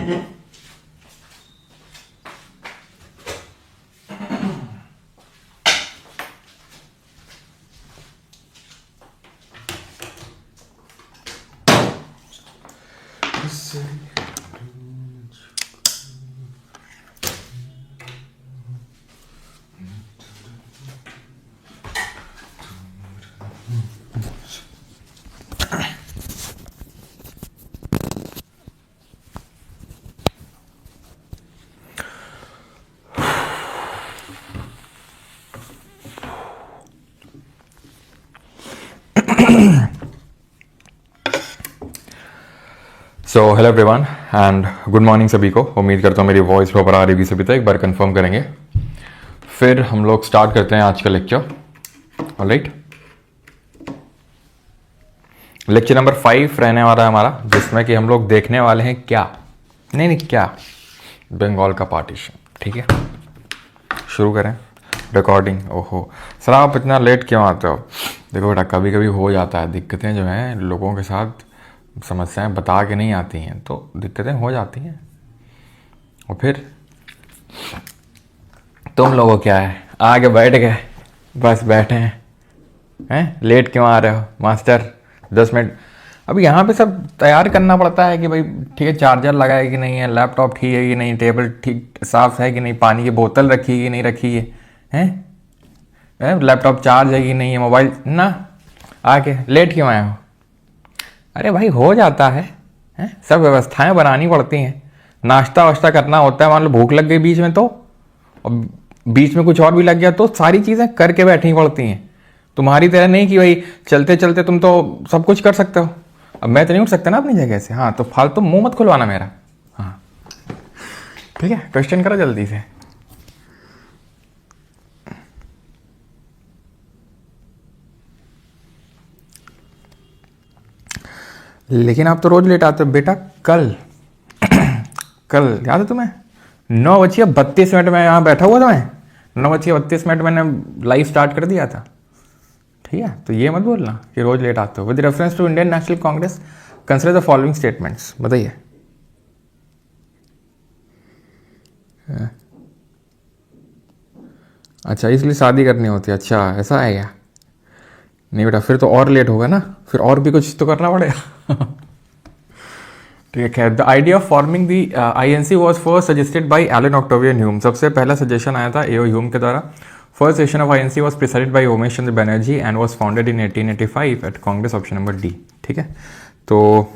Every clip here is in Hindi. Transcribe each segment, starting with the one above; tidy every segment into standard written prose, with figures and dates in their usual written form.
So hello everyone and good morning सभी को। उम्मीद करता हूँ मेरी वॉइस प्रॉपर आ रही होगी सभी तक। एक बार कंफर्म करेंगे, फिर हम लोग स्टार्ट करते हैं आज का लेक्चर। ऑलराइट, लेक्चर नंबर 5 रहने वाला है हमारा, जिसमें कि हम लोग देखने वाले हैं क्या क्या बंगाल का पार्टीशन। ठीक है, शुरू करें रिकॉर्डिंग। ओहो सर, आप इतना लेट क्यों आते हो? देखो बेटा, कभी कभी हो जाता है, दिक्कतें जो हैं लोगों के साथ, समस्याएं बता के नहीं आती हैं तो दिक्कतें हो जाती हैं। और फिर तुम लोगों क्या है, आगे बैठ गए, बस बैठे हैं लेट क्यों आ रहे हो मास्टर? 10 मिनट अब यहाँ पे सब तैयार करना पड़ता है कि भाई ठीक है, चार्जर लगाए कि नहीं है, लैपटॉप ठीक है कि नहीं, टेबल ठीक साफ है कि नहीं, पानी की बोतल रखी है कि नहीं रखी है, लैपटॉप चार्ज है कि नहीं है, मोबाइल ना। आके लेट क्यों आए हो? अरे भाई हो जाता है, सब व्यवस्थाएं बनानी पड़ती हैं। नाश्ता वाश्ता करना होता है, मान लो भूख लग गई बीच में तो, और बीच में कुछ और भी लग गया तो सारी चीज़ें करके बैठनी पड़ती हैं। तुम्हारी तरह नहीं कि भाई चलते चलते तुम तो सब कुछ कर सकते हो। अब मैं तो नहीं उठ सकता ना अपनी जगह से। हाँ, तो फालतू मुंह मत खुलवाना मेरा। हाँ ठीक है, क्वेश्चन करो जल्दी से। लेकिन आप तो रोज लेट आते हो बेटा। कल कल याद है तुम्हें, 9:32 में यहाँ बैठा हुआ था मैं। 9:32 मैंने लाइव स्टार्ट कर दिया था। ठीक है, तो ये मत बोलना कि रोज लेट आते हो। With reference to Indian National Congress consider the following statements. बताइए। अच्छा, इसलिए शादी करनी होती है? अच्छा ऐसा है क्या? नहीं बेटा, फिर तो और लेट होगा ना, फिर और भी कुछ तो करना पड़ेगा। ठीक है, the idea of forming the INC was first suggested by Allan Octavian Hume. सबसे पहला सजेशन आया था एओ ह्यूम के द्वारा। First session of INC was presided by Umesh Chandra Banerjee and was founded in 1885 at Congress, option number D. ठीक है, तो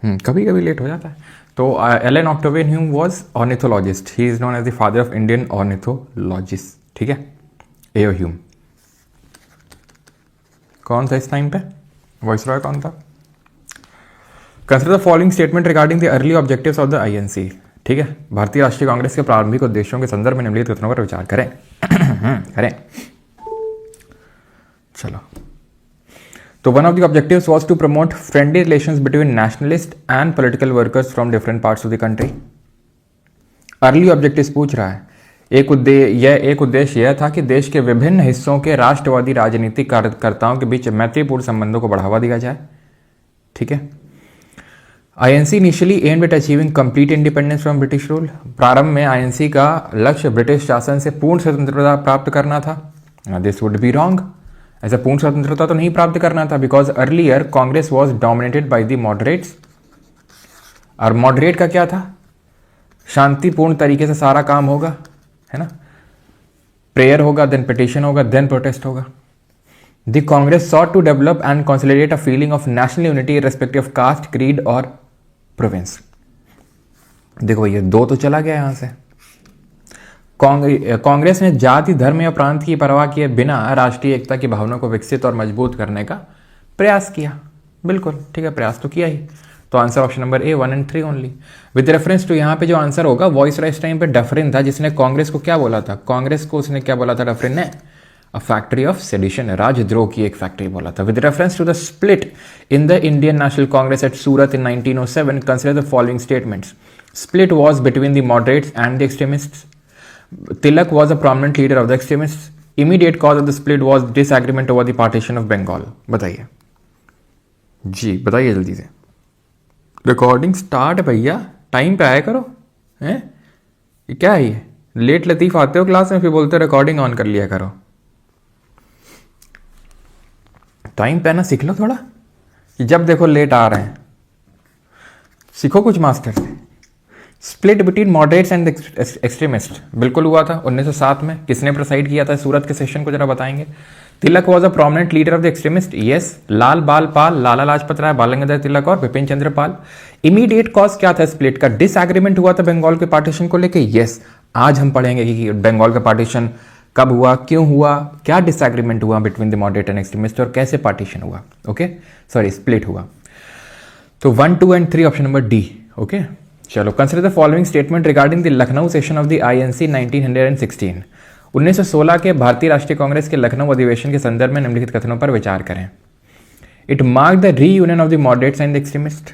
कभी कभी लेट हो जाता है। तो Allan Octavian Hume was ornithologist. He is known as the father of Indian ornithologist. ठीक है, एओ ह्यूम। कौन था इस टाइम पे वाइसरॉय? कौन था? Consider the following statement regarding the early objectives of the INC। ठीक है, भारतीय राष्ट्रीय कांग्रेस के प्रारंभिक उद्देश्यों के संदर्भ में निम्नलिखित कथनों पर विचार करें। करें, चलो। तो one of the objectives was to promote friendly relations between nationalist and political workers from different parts of the country. Early objectives पूछ रहा है। एक उद्देश्य यह था कि देश के विभिन्न हिस्सों के राष्ट्रवादी राजनीतिक कार्यकर्ताओं के बीच मैत्रीपूर्ण संबंधों को बढ़ावा दिया जाए। ठीक है, INC initially aimed at achieving complete independence from British rule. प्रारंभ में INC का लक्ष्य ब्रिटिश शासन से पूर्ण स्वतंत्रता प्राप्त करना था। This would be wrong. ऐसा पूर्ण स्वतंत्रता तो नहीं प्राप्त करना था, because earlier Congress was dominated by the moderates. और मॉडरेट का क्या था? शांतिपूर्ण तरीके से सारा काम होगा, है ना, प्रेयर होगा, देन पिटिशन होगा, देन प्रोटेस्ट होगा। The Congress sought to develop and consolidate a feeling of national unity respective of caste, creed और प्रोविंस। देखो भैया, 2 तो चला गया यहां से। कांग्रेस ने जाति, धर्म या प्रांत की परवाह किए बिना राष्ट्रीय एकता की भावना को विकसित और मजबूत करने का प्रयास किया। बिल्कुल ठीक है, प्रयास तो किया ही। तो answer option number A 1 and 3 only. With reference to यहाँ पे जो आंसर होगा, वॉइसरॉय इस टाइम पे डफरिन था, जिसने कांग्रेस को क्या बोला था? कांग्रेस को उसने क्या बोला था डफरिन ने? अ फैक्ट्री ऑफ सेडिशन, राजद्रोह की एक फैक्ट्री बोला था। With reference to the split in the Indian National Congress at Surat in 1907, consider the following statements. Split was between the moderates and the extremists. Tilak was a prominent leader of the extremists. Immediate cause of the split was disagreement over the partition of Bengal. बताइए जी, बताइए जल्दी से। रिकॉर्डिंग स्टार्ट भैया। टाइम पे आया करो, हैं? ये क्या है? ये लेट लतीफ आते हो क्लास में, फिर बोलते हो रिकॉर्डिंग ऑन कर लिया करो। टाइम पे आना सीख लो थोड़ा, कि जब देखो लेट आ रहे हैं। सीखो कुछ मास्टर से। Split between moderates and extremist बिल्कुल हुआ था 1907 में। किसने प्रोसाइड किया था? सूरत के सेशन को जरा बताएंगे। Tilak was a prominent leader of the extremist, yes. Lal Bal Pal, Lala Lajpat Rai, Bal Gangadhar Tilak और बिपिन चंद्र पाल। इमीडिएट कॉज क्या था स्प्लिट का? डिसएग्रीमेंट हुआ था बंगाल के पार्टीशन को लेके, यस। आज हम पढ़ेंगे कि बंगाल का पार्टीशन कब हुआ, क्यों हुआ, क्या डिसएग्रीमेंट हुआ between the moderate and extremist और कैसे पार्टीशन हुआ, ओके, सॉरी स्प्लिट हुआ। तो 1, 2 and 3 option number D, okay. चलो, consider the following statement regarding the Lucknow session of the INC 1916। 1916 के भारतीय राष्ट्रीय कांग्रेस के लखनऊ अधिवेशन के संदर्भ में निम्नलिखित कथनों पर विचार करें। It mark the reunion of the moderates and the extremist,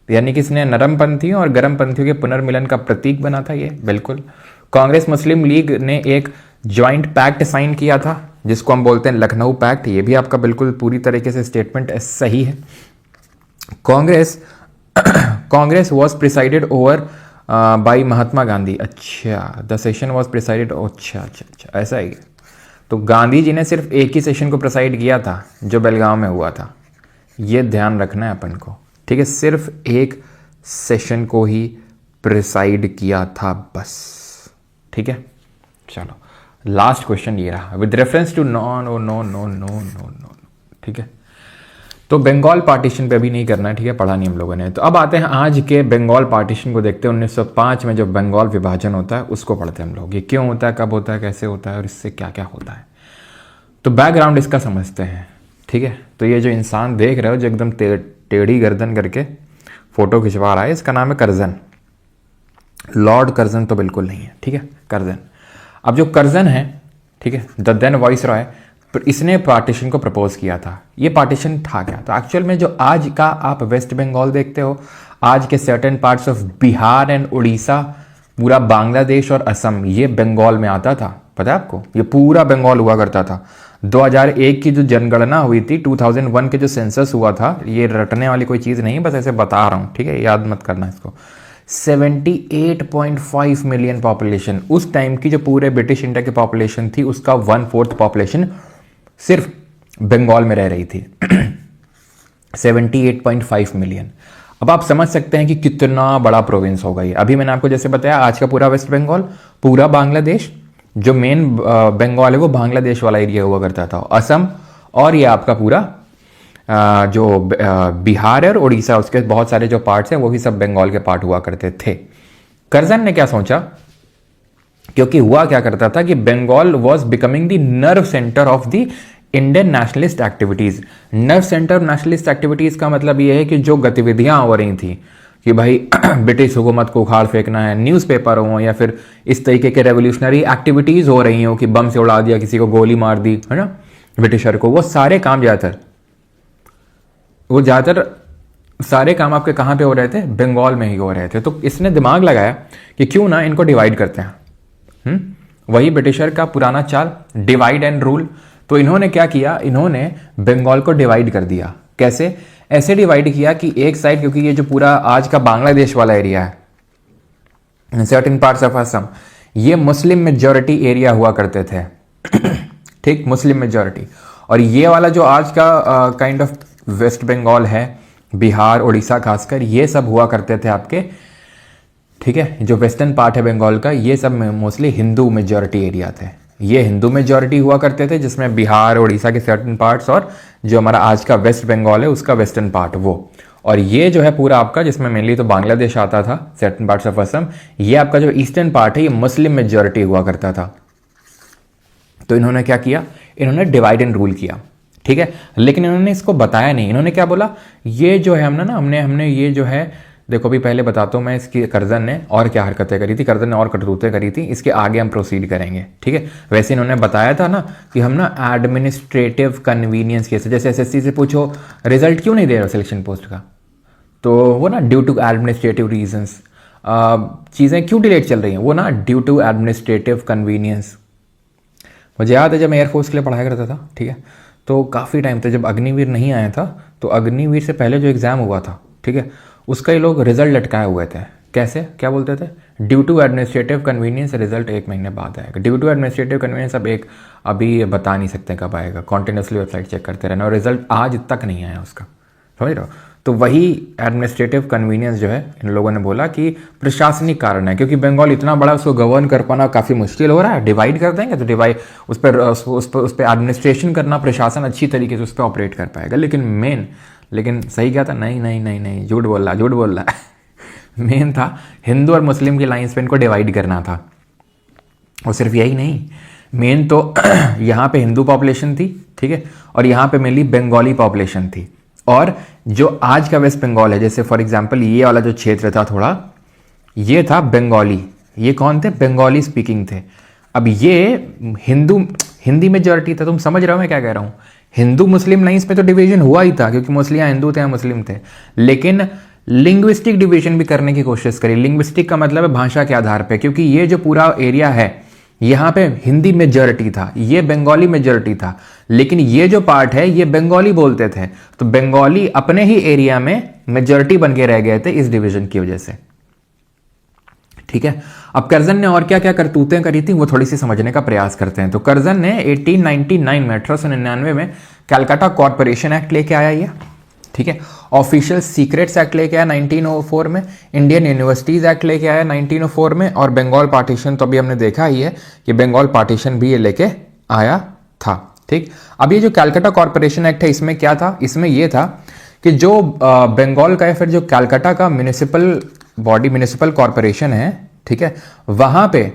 यानी कि इसने नरमपंथियों और गर्मपंथियों के पुनर्मिलन का प्रतीक बना था ये, बिल्कुल। कांग्रेस मुस्लिम लीग ने एक ज्वाइंट पैक्ट साइन किया था जिसको हम बोलते हैं लखनऊ पैक्ट, ये भी आपका बिल्कुल पूरी तरीके से स्टेटमेंट सही है। Congress was presided over by Mahatma Gandhi, अच्छा, द सेशन वॉज प्रिसाइडेड, अच्छा, ऐसा ही। तो गांधी जी ने सिर्फ एक ही सेशन को प्रिसाइड किया था जो बेलगांव में हुआ था, ये ध्यान रखना है अपन को, ठीक है। सिर्फ एक सेशन को ही प्रिसाइड किया था बस, ठीक है। चलो, लास्ट क्वेश्चन ये रहा विद रेफरेंस टू नो, ठीक है। तो बंगाल पार्टीशन पे अभी नहीं करना है, ठीक है, पढ़ा नहीं हम लोगों ने। तो अब आते हैं आज के बंगाल पार्टीशन को देखते हैं। 1905 में जो बंगाल विभाजन होता है उसको पढ़ते हैं हम लोग। ये क्यों होता है, कब होता है, कैसे होता है और इससे क्या क्या होता है। तो बैकग्राउंड इसका समझते हैं, ठीक है। तो ये जो इंसान देख रहे हो जो एकदम टेढ़ी गर्दन करके फोटो खिंचवा रहा है, इसका नाम है कर्जन। लॉर्ड कर्जन तो बिल्कुल नहीं है, ठीक है, कर्जन। अब जो कर्जन है, ठीक है, द देन वाइसरॉय, इसने पार्टीशन को प्रपोज किया था। ये पार्टीशन था क्या? तो एक्चुअल में जो आज का आप वेस्ट बंगाल देखते हो, आज के certain parts of Bihar and Orissa, पूरा बांग्लादेश और असम, ये बंगाल में आता था। पता है आपको? ये पूरा बंगाल हुआ करता था। 2001 की जो जनगणना हुई थी, 2001 के जो सेंसस हुआ था, ये रटने वाली कोई चीज़ नहीं, बस ऐसे बता रहा हूँ, ठीक है, याद मत करना इसको। 78.5 मिलियन पॉपुलेशन, उस टाइम की जो पूरे ब्रिटिश इंडिया की पॉपुलेशन थी उसका 1/4 पॉपुलेशन सिर्फ बंगाल में रह रही थी। 78.5 मिलियन। अब आप समझ सकते हैं कि कितना बड़ा प्रोविंस होगा ये। अभी मैंने आपको जैसे बताया, आज का पूरा वेस्ट बंगाल, पूरा बांग्लादेश, जो मेन बंगाल है वो बांग्लादेश वाला एरिया हुआ करता था, असम, और ये आपका पूरा जो बिहार और उड़ीसा, उसके बहुत सारे जो पार्ट्स हैं वो भी सब बंगाल के पार्ट हुआ करते थे। कर्जन ने क्या सोचा, क्योंकि हुआ क्या करता था कि Bengal was becoming the nerve centre of the Indian nationalist activities. Nerve centre of nationalist activities का मतलब यह है कि जो गतिविधियां हो रही थी कि भाई ब्रिटिश हुकूमत को उखाड़ फेंकना है, न्यूज़पेपर हो या फिर इस तरीके के रेवोल्यूशनरी एक्टिविटीज हो रही हो कि बम से उड़ा दिया, किसी को गोली मार दी, है ना, ब्रिटिशर को, वो सारे काम ज़्यादातर सारे काम आपके कहाँ पे हो रहे थे? बंगाल में ही हो रहे थे। तो इसने दिमाग लगाया कि क्यों ना इनको डिवाइड करते हैं। वही ब्रिटिशर का पुराना चाल, डिवाइड एंड रूल। तो इन्होंने क्या किया, इन्होंने बंगाल को डिवाइड कर दिया। कैसे? ऐसे डिवाइड किया कि एक साइड, क्योंकि ये जो पूरा आज का बांग्लादेश वाला एरिया है, सर्टेन पार्ट्स ऑफ असम, ये मुस्लिम मेजॉरिटी एरिया हुआ करते थे, ठीक, मुस्लिम मेजॉरिटी। और ये वाला जो आज का काइंड ऑफ वेस्ट बंगाल है, बिहार, उड़ीसा खासकर, ये सब हुआ करते थे आपके, ठीक है, जो वेस्टर्न पार्ट है बंगाल का, ये सब मोस्टली हिंदू मेजॉरिटी एरिया थे। ये हिंदू मेजॉरिटी हुआ करते थे, जिसमें बिहार, उड़ीसा के सर्टेन पार्ट्स और जो हमारा आज का वेस्ट बंगाल है उसका वेस्टर्न पार्ट वो। और ये जो है पूरा आपका, जिसमें मेनली तो बांग्लादेश आता था, सर्टेन पार्ट्स ऑफ असम, ये आपका जो ईस्टर्न पार्ट है ये मुस्लिम मेजॉरिटी हुआ करता था। तो इन्होंने क्या किया, इन्होंने डिवाइड एंड रूल किया, ठीक है। लेकिन इन्होंने इसको बताया नहीं। इन्होंने क्या बोला, ये जो है हमने ये जो है, देखो भी पहले बताता हूँ मैं, इसकी कर्जन ने और क्या हरकतें करी थी, कर्जन ने और करतूतें करी थी, इसके आगे हम प्रोसीड करेंगे, ठीक है। वैसे इन्होंने बताया था ना कि हम ना एडमिनिस्ट्रेटिव कन्वीनियंस केस, जैसे एसएससी से पूछो रिजल्ट क्यों नहीं दे रहा सिलेक्शन पोस्ट का, तो वो ना ड्यू टू एडमिनिस्ट्रेटिव रीजंस, चीज़ें क्यों डिलेट चल रही हैं, वो ना ड्यू टू एडमिनिस्ट्रेटिव कन्वीनियंस। मुझे याद है जब मैं एयरफोर्स के लिए पढ़ाया करता था, ठीक है, तो काफ़ी टाइम तक जब अग्निवीर नहीं आया था, तो अग्निवीर से पहले जो एग्ज़ाम हुआ था, ठीक है, उसका ये लोग रिजल्ट लटकाए हुए थे कैसे, क्या बोलते थे, due to administrative convenience result 1 महीने बाद आएगा। ड्यू टू एडमिनिस्ट्रेटिव कन्वीनियंस अब अभी बता नहीं सकते कब आएगा, कॉन्टिन्यूसली वेबसाइट चेक करते रहना, और रिजल्ट आज तक नहीं आया उसका, समझ रहे हो। तो वही एडमिनिस्ट्रेटिव कन्वीनियंस जो है इन लोगों ने बोला कि प्रशासनिक कारण है, क्योंकि बंगाल इतना बड़ा, उसको गवर्न कर पाना काफ़ी मुश्किल हो रहा है। डिवाइड कर देंगे तो डिवाइड उस पर एडमिनिस्ट्रेशन करना, प्रशासन अच्छी तरीके से उस पर ऑपरेट कर पाएगा। लेकिन सही क्या था, नहीं नहीं नहीं नहीं, झूठ बोल रहा है मेन था हिंदू और मुस्लिम की लाइन्स पे इनको डिवाइड करना था। और सिर्फ यही नहीं, मेन तो यहाँ पे हिंदू पॉपुलेशन थी, ठीक है, और यहाँ पे मेनली बंगाली पॉपुलेशन थी। और जो आज का वेस्ट बंगाल है, जैसे फॉर एग्जांपल ये वाला जो क्षेत्र था थोड़ा, ये था बंगाली। ये कौन थे, बंगाली स्पीकिंग थे। अब ये हिंदी मेजॉरिटी था, तुम समझ रहे हो मैं क्या कह रहा हूँ। हिंदू मुस्लिम लाइन्स में तो डिवीजन हुआ ही था, क्योंकि मुस्लिम हिंदू थे या मुस्लिम थे, लेकिन लिंग्विस्टिक डिवीजन भी करने की कोशिश करी। लिंग्विस्टिक का मतलब है भाषा के आधार पे, क्योंकि ये जो पूरा एरिया है यहाँ पे हिंदी मेजॉरिटी था, ये बंगाली मेजॉरिटी था, लेकिन ये जो पार्ट है ये बंगाली बोलते थे, तो बंगाली अपने ही एरिया में मेजॉरिटी बन के रह गए थे इस डिवीजन की वजह से, ठीक है। अब कर्जन ने और क्या क्या करतूतें करी थी वो थोड़ी सी समझने का प्रयास करते हैं। तो कर्जन ने 1899 में 1899 में कैलकाटा कॉर्पोरेशन एक्ट लेके आया ये, ठीक है। ऑफिशियल सीक्रेट्स एक्ट लेके आया 1904 में, इंडियन यूनिवर्सिटीज एक्ट लेके आया 1904 में, और बंगाल पार्टीशन तो अभी हमने देखा ही है कि बंगाल पार्टीशन भी ये लेके आया था, ठीक। अब ये जो कैलकाटा कॉर्पोरेशन एक्ट है, इसमें क्या था, इसमें ये था कि जो बंगाल का या फिर जो कैलकाटा का म्यूनिसिपल बॉडी, म्यूनिसिपल कॉर्पोरेशन है, ठीक है, वहां पे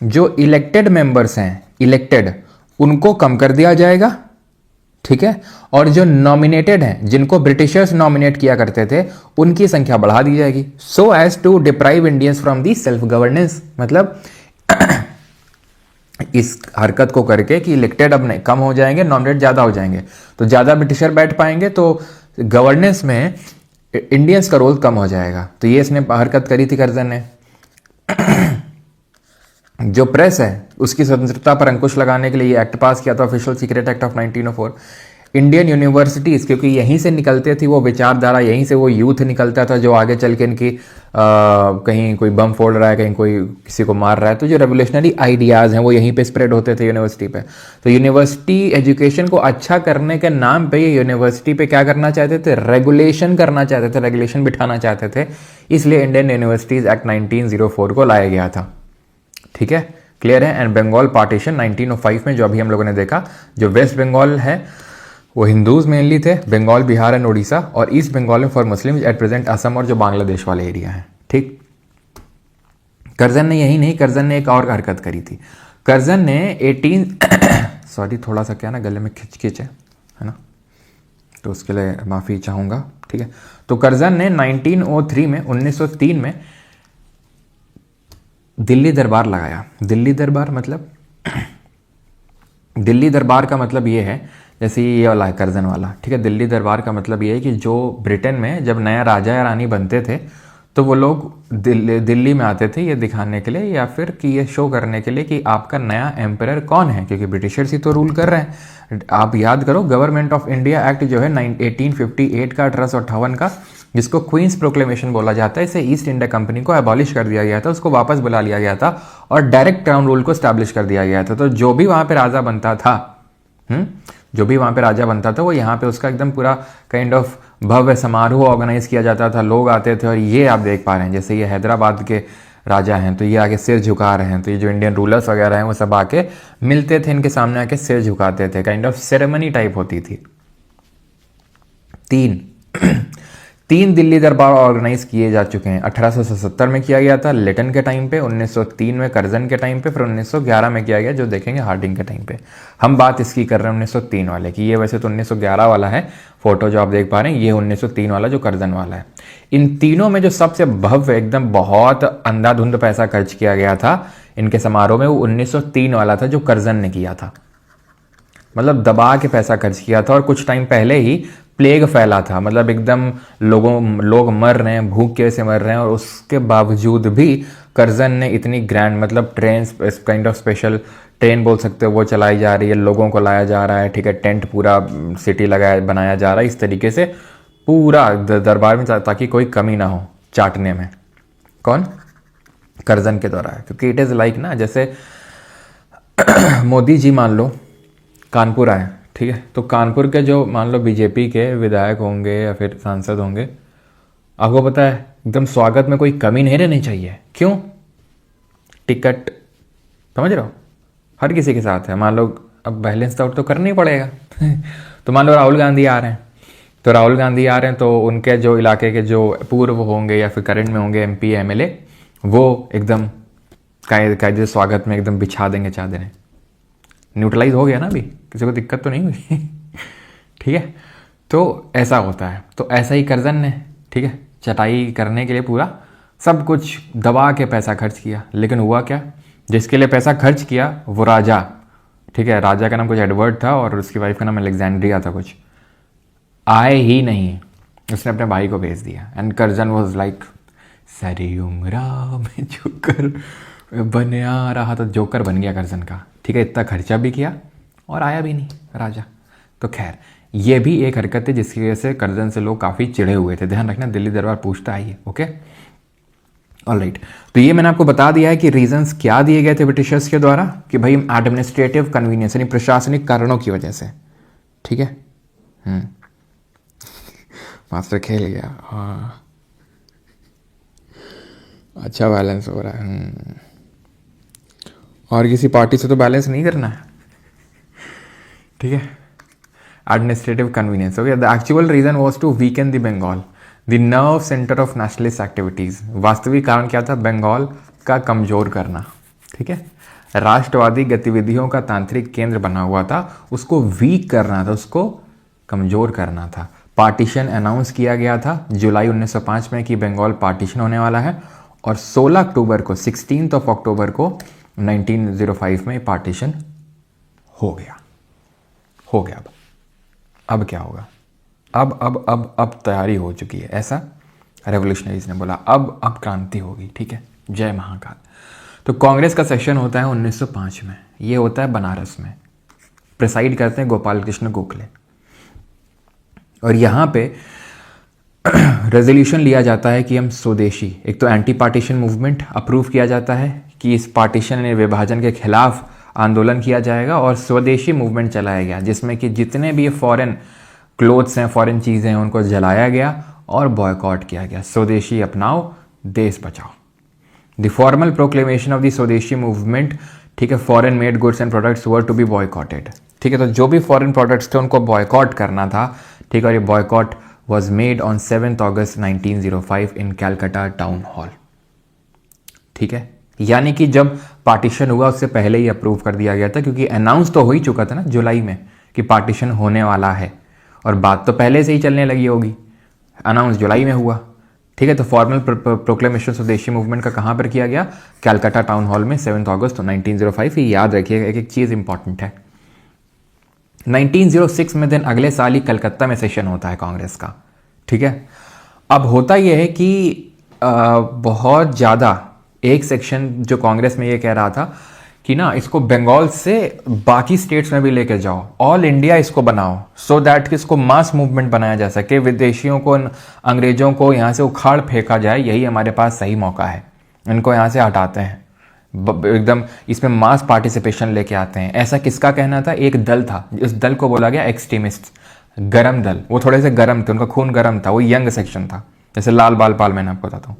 जो इलेक्टेड मेंबर्स हैं, इलेक्टेड, उनको कम कर दिया जाएगा, ठीक है, और जो नॉमिनेटेड हैं, जिनको ब्रिटिशर्स नॉमिनेट किया करते थे, उनकी संख्या बढ़ा दी जाएगी, so as to deprive Indians from the self governance. मतलब इस हरकत को करके कि इलेक्टेड अब नहीं, कम हो जाएंगे, नॉमिनेट ज्यादा हो जाएंगे, तो ज्यादा ब्रिटिशर बैठ पाएंगे, तो गवर्नेंस में इंडियंस का रोल कम हो जाएगा। तो ये इसने हरकत करी थी कर्जन ने। जो प्रेस है उसकी स्वतंत्रता पर अंकुश लगाने के लिए ये एक्ट पास किया था, official secret act of 1904। Indian universities, क्योंकि यहीं से निकलते थी वो विचारधारा, यहीं से वो यूथ निकलता था जो आगे चल के इनकी कहीं कोई बम फोड़ रहा है, कहीं कोई किसी को मार रहा है, तो जो रेवोल्यूशनरी आइडियाज़ हैं वो यहीं पे स्प्रेड होते थे यूनिवर्सिटी पे। तो यूनिवर्सिटी एजुकेशन को अच्छा करने के नाम पे ये यूनिवर्सिटी पे क्या करना चाहते थे, रेगुलेशन करना चाहते थे, रेगुलेशन बिठाना चाहते थे, इसलिए इंडियन यूनिवर्सिटीज एक्ट 1904 को लाया गया था, ठीक है, क्लियर है। एंड बंगाल पार्टीशन 1905 में, जो अभी हम लोगों ने देखा, जो वेस्ट बंगाल है वो हिंदूज मेनली थे, बंगाल, बिहार एंड उड़ीसा, और ईस्ट बंगाल में for Muslim at present Assam और जो बांग्लादेश वाले एरिया है, ठीक। कर्जन ने यही नहीं, कर्जन ने एक और हरकत करी थी। कर्जन ने 18 थोड़ा सा क्या ना गले में खिंच है ना, तो उसके लिए माफ़ी चाहूँगा, ठीक है। तो कर्जन ने 1903 में दिल्ली दरबार लगाया। दिल्ली दरबार मतलब दिल्ली दरबार का मतलब ये है, जैसे ये वाला है कर्जन वाला, ठीक है। दिल्ली दरबार का मतलब ये है कि जो ब्रिटेन में जब नया राजा या रानी बनते थे तो वो लोग दिल्ली में आते थे ये दिखाने के लिए, या फिर कि ये शो करने के लिए कि आपका नया एम्परर कौन है, क्योंकि ब्रिटिशर्स ही तो रूल कर रहे हैं। आप याद करो, गवर्नमेंट ऑफ इंडिया एक्ट जो है 1858 का, 1858 का, जिसको क्वींस प्रोक्लेमेशन बोला जाता है, इसे ईस्ट इंडिया कंपनी को एबॉलिश कर दिया गया था, उसको वापस बुला लिया गया था और डायरेक्ट क्राउन रूल को स्टैब्लिश कर दिया गया था। तो जो भी वहाँ पे राजा बनता था, जो भी वहाँ पे राजा बनता था, वो यहाँ पे उसका एकदम पूरा काइंड ऑफ भव्य समारोह ऑर्गेनाइज किया जाता था, लोग आते थे। और ये आप देख पा रहे हैं, जैसे ये हैदराबाद के राजा हैं तो ये आगे सिर झुका रहे हैं, तो ये जो इंडियन रूलर्स वगैरह हैं वो सब आके मिलते थे, इनके सामने आके सिर झुकाते थे, काइंड ऑफ सेरेमनी टाइप होती थी। तीन दिल्ली दरबार ऑर्गेनाइज किए जा चुके हैं। 1877 में किया गया था लिटन के टाइम पे, 1903 में कर्जन के टाइम पे, फिर 1911 में किया गया, जो देखेंगे हार्डिंग के टाइम पे। हम बात इसकी कर रहे हैं 1903 वाले की। ये वैसे तो 1911 वाला है, फोटो जो आप देख पा रहे हैं, ये 1903 वाला जो कर्जन वाला है। इन तीनों में जो सबसे भव्य, एकदम बहुत अंधाधुंध पैसा खर्च किया गया था इनके समारोह में, वो 1903 वाला था जो कर्जन ने किया था। मतलब दबा के पैसा खर्च किया था। और कुछ टाइम पहले ही प्लेग फैला था, मतलब एकदम लोग मर रहे हैं, भूखे से मर रहे हैं, और उसके बावजूद भी कर्जन ने इतनी ग्रैंड, मतलब train, kind of special train बोल सकते हो, वो चलाई जा रही है, लोगों को लाया जा रहा है, ठीक है, टेंट पूरा सिटी बनाया जा रहा है, इस तरीके से पूरा दरबार में, ताकि कोई कमी ना हो चाटने में, कौन? करजन के द्वारा है, क्योंकि इट इज़ लाइक ना, जैसे मोदी जी मान लो कानपुर आए, ठीक है, तो कानपुर के जो मान लो बीजेपी के विधायक होंगे या फिर सांसद होंगे, आपको पता है एकदम स्वागत में कोई कमी नहीं रहनी चाहिए। क्यों? टिकट, समझ रहे हो, हर किसी के साथ है। मान लो अब बैलेंस आउट तो करना ही पड़ेगा तो मान लो राहुल गांधी आ रहे हैं, तो राहुल गांधी आ रहे हैं तो उनके जो इलाके के जो पूर्व होंगे या फिर करंट में होंगे एमपी एमएलए, वो एकदम कायदे स्वागत में एकदम बिछा देंगे चादरें। न्यूट्रलाइज हो गया ना, अभी किसी को दिक्कत तो नहीं हुई ठीक है, तो ऐसा होता है। तो ऐसा ही करजन ने, ठीक है, चटाई करने के लिए पूरा सब कुछ दबा के पैसा खर्च किया, लेकिन हुआ क्या? जिसके लिए पैसा खर्च किया वो राजा, ठीक है, राजा का नाम कुछ एडवर्ड था और उसकी वाइफ का नाम अलेक्जेंड्रिया था कुछ, आए ही नहीं, उसने अपने भाई को भेज दिया। एंड करजन वॉज लाइक सारी उम्र में जोकर बन आ रहा, तो जोकर बन गया करजन का, ठीक है, इतना खर्चा भी किया और आया भी नहीं राजा। तो खैर ये भी एक हरकत है जिसकी वजह से करजन से लोग काफ़ी चिढ़े हुए थे। ध्यान रखना, दिल्ली दरबार पूछता है ये। ओके, ऑलराइट, तो ये मैंने आपको बता दिया है कि रीजंस क्या दिए गए थे ब्रिटिशर्स के द्वारा, कि भाई एडमिनिस्ट्रेटिव कन्वीनियंस यानी प्रशासनिक कारणों की वजह से, ठीक है। मास्टर खेल गया, हाँ, अच्छा बैलेंस हो रहा है। और किसी पार्टी से तो बैलेंस नहीं करना है, ठीक है। Administrative convenience, okay. The actual reason was to weaken the Bengal, the nerve centre of nationalist activities. वास्तविक कारण क्या था? बंगाल का कमजोर करना, ठीक है। राष्ट्रवादी गतिविधियों का तांत्रिक केंद्र बना हुआ था, उसको वीक करना था, उसको कमजोर करना था। पार्टीशन अनाउंस किया गया था जुलाई 1905 में कि बंगाल पार्टीशन होने वाला है, और 16 अक्टूबर को 16 अक्टूबर को 1905 में पार्टीशन हो गया। अब क्या होगा? अब तैयारी हो चुकी है, ऐसा रेवोल्यूशनरीज ने बोला। अब क्रांति होगी, ठीक है। जय महाकाल। तो कांग्रेस का सेशन होता है 1905 में, ये होता है बनारस में, प्रिसाइड करते हैं गोपाल कृष्ण गोखले। और यहाँ पे रेजोल्यूशन लिया जाता है कि हम स्वदेशी, एक तो एंटी पार्टीशन मूवमेंट अप्रूव किया जाता है कि इस पार्टीशन या विभाजन के खिलाफ आंदोलन किया जाएगा, और स्वदेशी मूवमेंट चलाया गया जिसमें कि जितने भी फॉरेन क्लोथ्स हैं, फॉरेन चीज़ें हैं, उनको जलाया गया और बॉयकॉट किया गया। स्वदेशी अपनाओ, देश बचाओ। The formal proclamation of the Swadeshi movement, ठीक है, foreign made goods and products were to be boycotted, ठीक है। तो जो भी फॉरेन प्रोडक्ट्स थे उनको बॉयकॉट करना था, ठीक है। और ये boycott was made on 7 August 1905 in Calcutta town hall, ठीक है। यानी कि जब पार्टीशन हुआ उससे पहले ही अप्रूव कर दिया गया था, क्योंकि अनाउंस तो हो ही चुका था ना जुलाई में कि पार्टीशन होने वाला है, और बात तो पहले से ही चलने लगी होगी। अनाउंस जुलाई में हुआ, ठीक है। तो फॉर्मल प्रोक्लेमेशन स्वदेशी मूवमेंट का कहाँ पर किया गया? कैलकाटा टाउन हॉल में 7 अगस्त 1905। ये याद रखिएगा, एक एक चीज़ इंपॉर्टेंट है। 1906 में दिन अगले साल ही कलकत्ता में सेशन होता है कांग्रेस का, ठीक है। अब होता यह है कि बहुत ज़्यादा एक सेक्शन जो कांग्रेस में ये कह रहा था कि ना इसको बंगाल से बाकी स्टेट्स में भी लेके जाओ, ऑल इंडिया इसको बनाओ, सो दैट कि इसको मास मूवमेंट बनाया जा सके, विदेशियों को, अंग्रेजों को यहाँ से उखाड़ फेंका जाए, यही हमारे पास सही मौका है, इनको यहाँ से हटाते हैं, एकदम इसमें मास पार्टिसिपेशन लेके आते हैं। ऐसा किसका कहना था? एक दल था, इस दल को बोला गया एक्सट्रीमिस्ट, गरम दल। वो थोड़े से गरम थे, उनका खून गरम था, वो यंग सेक्शन था, जैसे लाल बाल पाल मैंने आपको बताता हूँ।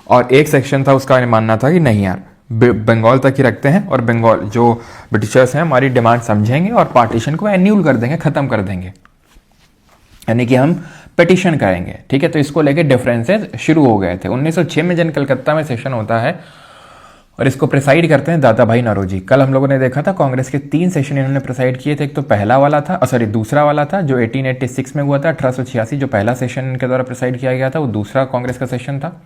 और एक सेक्शन था उसका मानना था कि नहीं यार, बंगाल तक ही रखते हैं, और बंगाल जो ब्रिटिशर्स हैं हमारी डिमांड समझेंगे और पार्टीशन को एन्यूल कर देंगे, खत्म कर देंगे, यानी कि हम पिटिशन करेंगे, ठीक है। तो इसको लेके डिफरेंसेस शुरू हो गए थे। 1906 में जन कलकत्ता में सेशन होता है और इसको प्रिसाइड करते हैं दादा भाई नौरोजी। कल हम लोगों ने देखा था कांग्रेस के 3 सेशन इन्होंने प्रिसाइड किए थे। एक तो पहला वाला था, दूसरा वाला था जो 1886 में हुआ था, 1886 जो पहला सेशन इनके द्वारा प्रिसाइड किया गया था, वो दूसरा कांग्रेस का सेशन था।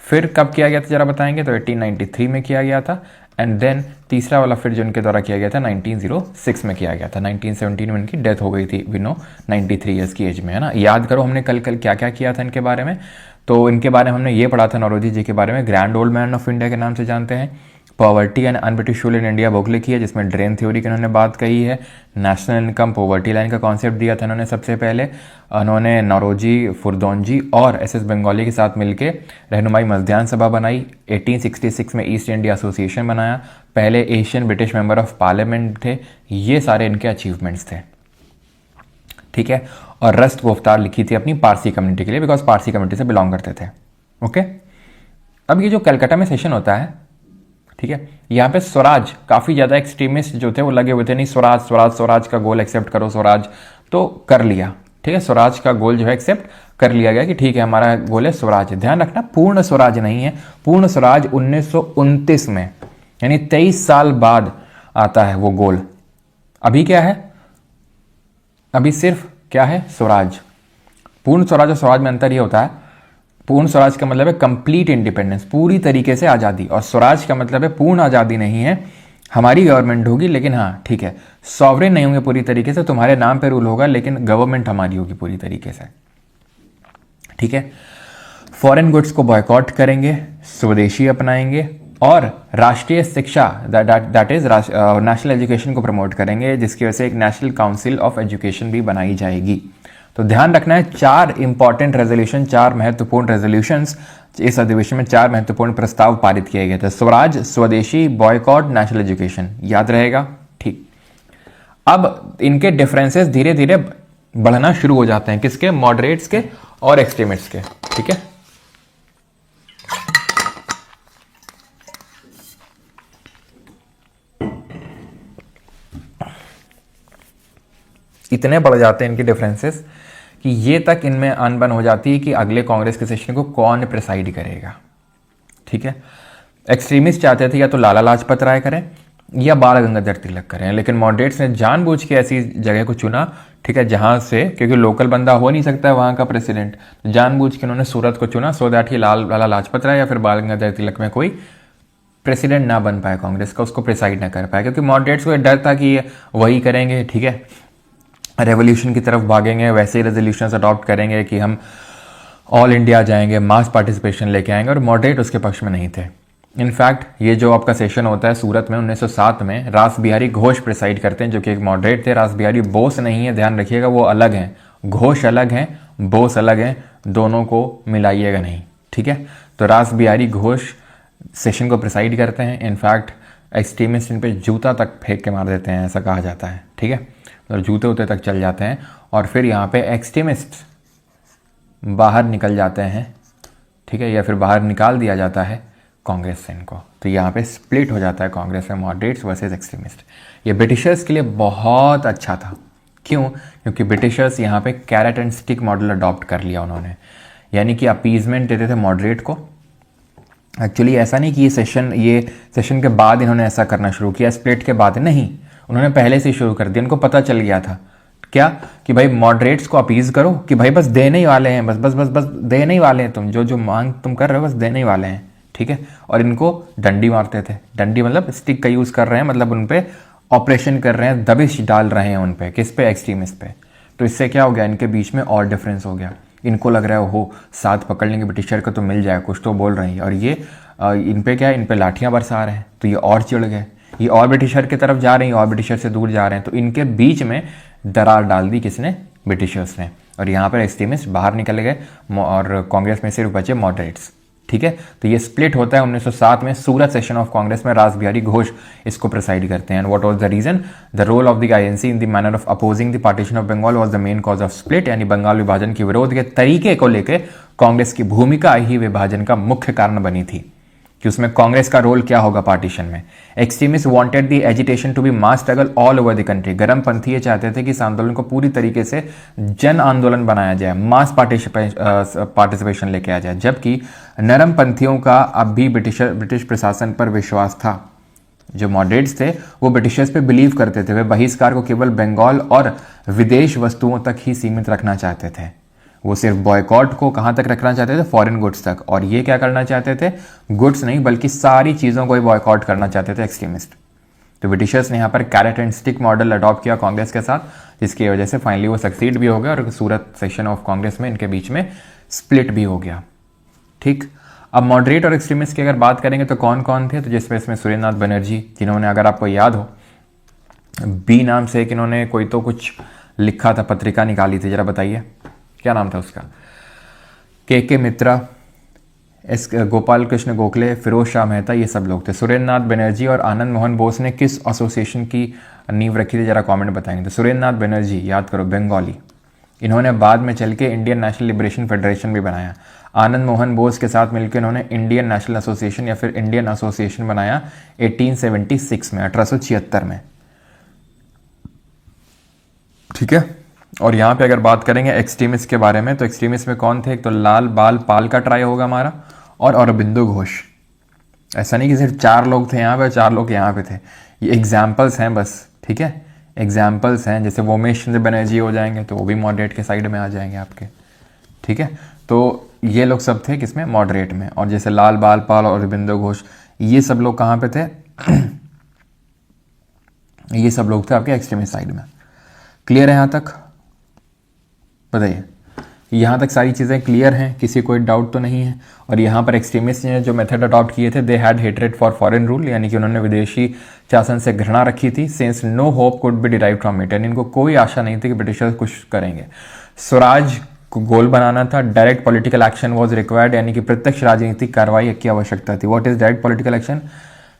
फिर कब किया गया था जरा बताएंगे, तो 1893 में किया गया था। एंड देन तीसरा वाला फिर जो इनके द्वारा किया गया था 1906 में किया गया था। 1917 में इनकी डेथ हो गई थी, वी नो, 93 ईयर्स की एज में, है ना। याद करो हमने कल क्या क्या किया था इनके बारे में। तो इनके बारे में हमने ये पढ़ा था, नौरोजी जी के बारे में, grand old man of India के नाम से जानते हैं। Poverty and un-British rule in India book लिखी है, जिसमें ड्रेन थ्योरी की उन्होंने बात कही है। नेशनल इनकम पॉवर्टी लाइन का कॉन्सेप्ट दिया था उन्होंने सबसे पहले। उन्होंने नौरोजी फुरदौंजी और एस एस बंगाली के साथ मिलकर रहनुमाई मध्यान्ह सभा बनाई। 1866 में ईस्ट इंडिया एसोसिएशन बनाया। पहले Asian British member of parliament थे। ये सारे इनके अचीवमेंट्स थे, ठीक है। और रस्ट गुफ्तार लिखी थी अपनी पारसी कम्युनिटी के लिए, बिकॉज पारसी कम्युनिटी से बिलोंग करते थे। ओके, अब ये जो कलकत्ता में सेशन होता है, ठीक है, यहाँ पे स्वराज काफ़ी ज़्यादा एक्सट्रीमिस्ट जो थे वो लगे हुए थे, नहीं स्वराज स्वराज स्वराज का गोल एक्सेप्ट करो, स्वराज तो कर लिया, ठीक है। स्वराज का गोल जो है एक्सेप्ट कर लिया गया कि ठीक है हमारा गोल है स्वराज। ध्यान रखना, पूर्ण स्वराज नहीं है। पूर्ण स्वराज 1929 में, यानी 23 साल बाद आता है वो गोल। अभी क्या है, अभी सिर्फ क्या है, स्वराज। पूर्ण स्वराज और स्वराज में अंतर ये होता है, पूर्ण स्वराज का मतलब है कंप्लीट इंडिपेंडेंस, पूरी तरीके से आज़ादी, और स्वराज का मतलब है पूर्ण आज़ादी नहीं है, हमारी गवर्नमेंट होगी लेकिन हाँ ठीक है, सॉवरेन नहीं होंगे पूरी तरीके से, तुम्हारे नाम पे रूल होगा लेकिन गवर्नमेंट हमारी होगी पूरी तरीके से, ठीक है। फॉरेन गुड्स को बॉयकॉट करेंगे, स्वदेशी अपनाएंगे, और राष्ट्रीय शिक्षा दैट इज नेशनल एजुकेशन को प्रमोट करेंगे, जिसकी वजह से एक नेशनल काउंसिल ऑफ एजुकेशन भी बनाई जाएगी। तो ध्यान रखना है, 4 इंपॉर्टेंट रेजोल्यूशन, 4 महत्वपूर्ण रेजोल्यूशंस इस अधिवेशन में, 4 महत्वपूर्ण प्रस्ताव पारित किए गए थे। स्वराज, स्वदेशी, बॉयकॉट, नेशनल एजुकेशन, याद रहेगा, ठीक। अब इनके डिफरेंसेस धीरे धीरे बढ़ना शुरू हो जाते हैं, किसके, मॉडरेट्स के और एक्सट्रीमिस्ट्स के, ठीक है। इतने बढ़ जाते हैं इनके डिफरेंसेस कि ये तक इनमें अनबन हो जाती है कि अगले कांग्रेस के सेशन को कौन प्रिसाइड करेगा, ठीक है। एक्सट्रीमिस्ट चाहते थे या तो लाला लाजपत राय करें या बाल गंगाधर तिलक करें, लेकिन मॉडरेट्स ने जानबूझ के ऐसी जगह को चुना, ठीक है, जहां से, क्योंकि लोकल बंदा हो नहीं सकता है वहां का प्रेसिडेंट, तो जानबूझ के उन्होंने सूरत को चुना, सो दैट कि लाला लाजपत राय या फिर बाल गंगाधर तिलक में कोई प्रेसिडेंट ना बन पाए कांग्रेस का, उसको प्रिसाइड ना कर पाए, क्योंकि मॉडरेट्स को डर था कि वही करेंगे, ठीक है, रेवोल्यूशन की तरफ भागेंगे, वैसे ही रेजोल्यूशंस अडॉप्ट करेंगे कि हम ऑल इंडिया जाएंगे, मास पार्टिसिपेशन लेके आएंगे, और मॉडरेट उसके पक्ष में नहीं थे। इनफैक्ट ये जो आपका सेशन होता है सूरत में 1907 में, रास बिहारी घोष प्रिसाइड करते हैं, जो कि एक मॉडरेट थे। रास बिहारी बोस नहीं है, ध्यान रखिएगा, वो अलग हैं, घोष अलग हैं, बोस अलग हैं, दोनों को मिलाइएगा नहीं, ठीक है। तो रास बिहारी घोष सेशन को प्रिसाइड करते हैं। इनफैक्ट एक्सट्रीमिस्ट इन पे जूता तक फेंक के मार देते हैं, ऐसा कहा जाता है, ठीक है, और जूते उते तक चल जाते हैं, और फिर यहाँ पे एक्सट्रीमिस्ट बाहर निकल जाते हैं, ठीक है, या फिर बाहर निकाल दिया जाता है कांग्रेस से इनको। तो यहाँ पे स्प्लिट हो जाता है कांग्रेस में, मॉडरेट्स वर्सेस एक्सट्रीमिस्ट। ये ब्रिटिशर्स के लिए बहुत अच्छा था, क्यों, क्योंकि ब्रिटिशर्स यहाँ पे carrot and stick model adopt कर लिया उन्होंने, यानी कि अपीजमेंट देते थे मॉडरेट को। एक्चुअली ऐसा नहीं कि ये सेशन के बाद इन्होंने ऐसा करना शुरू किया, स्प्लिट के बाद नहीं, उन्होंने पहले से शुरू कर दिया। उनको पता चल गया था क्या, कि भाई मॉडरेट्स को अपीज करो कि भाई बस देने ही वाले हैं, बस बस बस बस देने ही वाले हैं, तुम जो मांग तुम कर रहे हो बस देने ही वाले हैं, ठीक है। और इनको डंडी मारते थे, डंडी मतलब स्टिक का यूज कर रहे हैं, मतलब उन पे ऑपरेशन कर रहे हैं, दबिश डाल रहे हैं उन पे, किस पे, एक्सट्रीमिस्ट पे। तो इससे क्या हो गया, इनके बीच में और डिफरेंस हो गया। इनको लग रहा है हो साथ पकड़ लेंगे ब्रिटिशर को तो मिल जाए, कुछ तो बोल रहे हैं, और ये इन पे क्या है, इन पे लाठियां बरसा रहे हैं, तो ये और चिढ़ गए, ये और ब्रिटिशर की तरफ जा रहे हैं, और ब्रिटिशर से दूर जा रहे हैं। तो इनके बीच में दरार डाल दी किसने, ब्रिटिशर्स ने, और यहाँ पर एक्सट्रीमिस्ट बाहर निकल गए और कांग्रेस में सिर्फ बचे मॉडरेट्स, ठीक है। तो ये स्प्लिट होता है 1907 में, सूरत सेशन ऑफ कांग्रेस में रास बिहारी घोष इसको प्रिसाइड करते हैं। And what was the reason, the role of the INC in the manner of opposing the partition of Bengal was the main cause of split, यानी बंगाल विभाजन के विरोध के तरीके को लेकर कांग्रेस की भूमिका ही विभाजन का मुख्य कारण बनी थी, कि उसमें कांग्रेस का रोल क्या होगा पार्टीशन में। Extremist wanted the agitation to be mass struggle all over the country, गरमपंथी ये चाहते थे कि इस आंदोलन को पूरी तरीके से जन आंदोलन बनाया जाए, मास पार्टिसिपेशन लेके आ जाए, जबकि नरमपंथियों का अब भी ब्रिटिश प्रशासन पर विश्वास था। जो मॉडरेट्स थे वो ब्रिटिशर्स पे बिलीव करते थे, वे बहिष्कार को केवल बंगाल और विदेश वस्तुओं तक ही सीमित रखना चाहते थे, वो सिर्फ बॉयकॉट को कहां तक रखना चाहते थे, फॉरेन गुड्स तक, और ये क्या करना चाहते थे, गुड्स नहीं बल्कि सारी चीजों को ही बॉयकॉट करना चाहते थे एक्सट्रीमिस्ट। तो ब्रिटिशर्स ने यहाँ पर carrot and stick model adopt किया कांग्रेस के साथ, जिसकी वजह से फाइनली वो सक्सीड भी हो गया और सूरत सेशन ऑफ कांग्रेस में इनके बीच में स्प्लिट भी हो गया, ठीक। अब मॉडरेट और एक्सट्रीमिस्ट की अगर बात करेंगे तो कौन कौन थे, तो जिसमें इसमें सुरेंद्र नाथ बनर्जी, जिन्होंने अगर आपको याद हो बी नाम से एक इन्होंने कोई तो कुछ लिखा था, पत्रिका निकाली थी, जरा बताइए क्या नाम था उसका, के मित्रा, एस गोपाल कृष्ण गोखले, फिरोज शाह मेहता, ये सब लोग थे। सुरेंद्र नाथ बनर्जी और आनंद मोहन बोस ने किस एसोसिएशन की नींव रखी थी, जरा कमेंट बताएंगे। तो सुरेंद्र नाथ बनर्जी, याद करो, बंगाली, इन्होंने बाद में चल के इंडियन नेशनल लिबरेशन फेडरेशन भी बनाया। आनंद मोहन बोस के साथ मिलकर इन्होंने इंडियन नेशनल एसोसिएशन या फिर इंडियन एसोसिएशन बनाया 1876 में, 1876 में, ठीक है। और यहाँ पे अगर बात करेंगे एक्सट्रीमिस्ट के बारे में, तो एक्सट्रीमिस्ट में कौन थे, एक तो लाल बाल पाल का ट्राई होगा हमारा, और अरबिंदो घोष। ऐसा नहीं कि सिर्फ 4 लोग थे यहाँ पे, 4 लोग यहाँ पे थे, ये एग्जाम्पल्स हैं बस, ठीक है, एग्जाम्पल्स हैं। जैसे वोमेश चंद्र बनर्जी हो जाएंगे तो वो भी मॉडरेट के साइड में आ जाएंगे आपके, ठीक है। तो ये लोग सब थे किसमें, मॉडरेट में। और जैसे लाल बाल पाल और अरबिंदो घोष, ये सब लोग कहाँ पे थे ये सब लोग थे आपके एक्सट्रीमिस्ट साइड में। क्लियर है यहाँ तक, बताइए, यहाँ तक सारी चीज़ें क्लियर हैं, किसी कोई डाउट तो नहीं है। और यहाँ पर एक्सट्रीमिस्ट ने जो मेथड अडॉप्ट किए थे, they had hatred for foreign rule, यानी कि उन्होंने विदेशी शासन से घृणा रखी थी। Since no hope could be derive from it, यानी इनको कोई आशा नहीं थी कि ब्रिटिशर्स कुछ करेंगे। स्वराज को गोल बनाना था, direct political action was required, यानी कि प्रत्यक्ष राजनीतिक कार्रवाई की आवश्यकता थी। What is direct political action,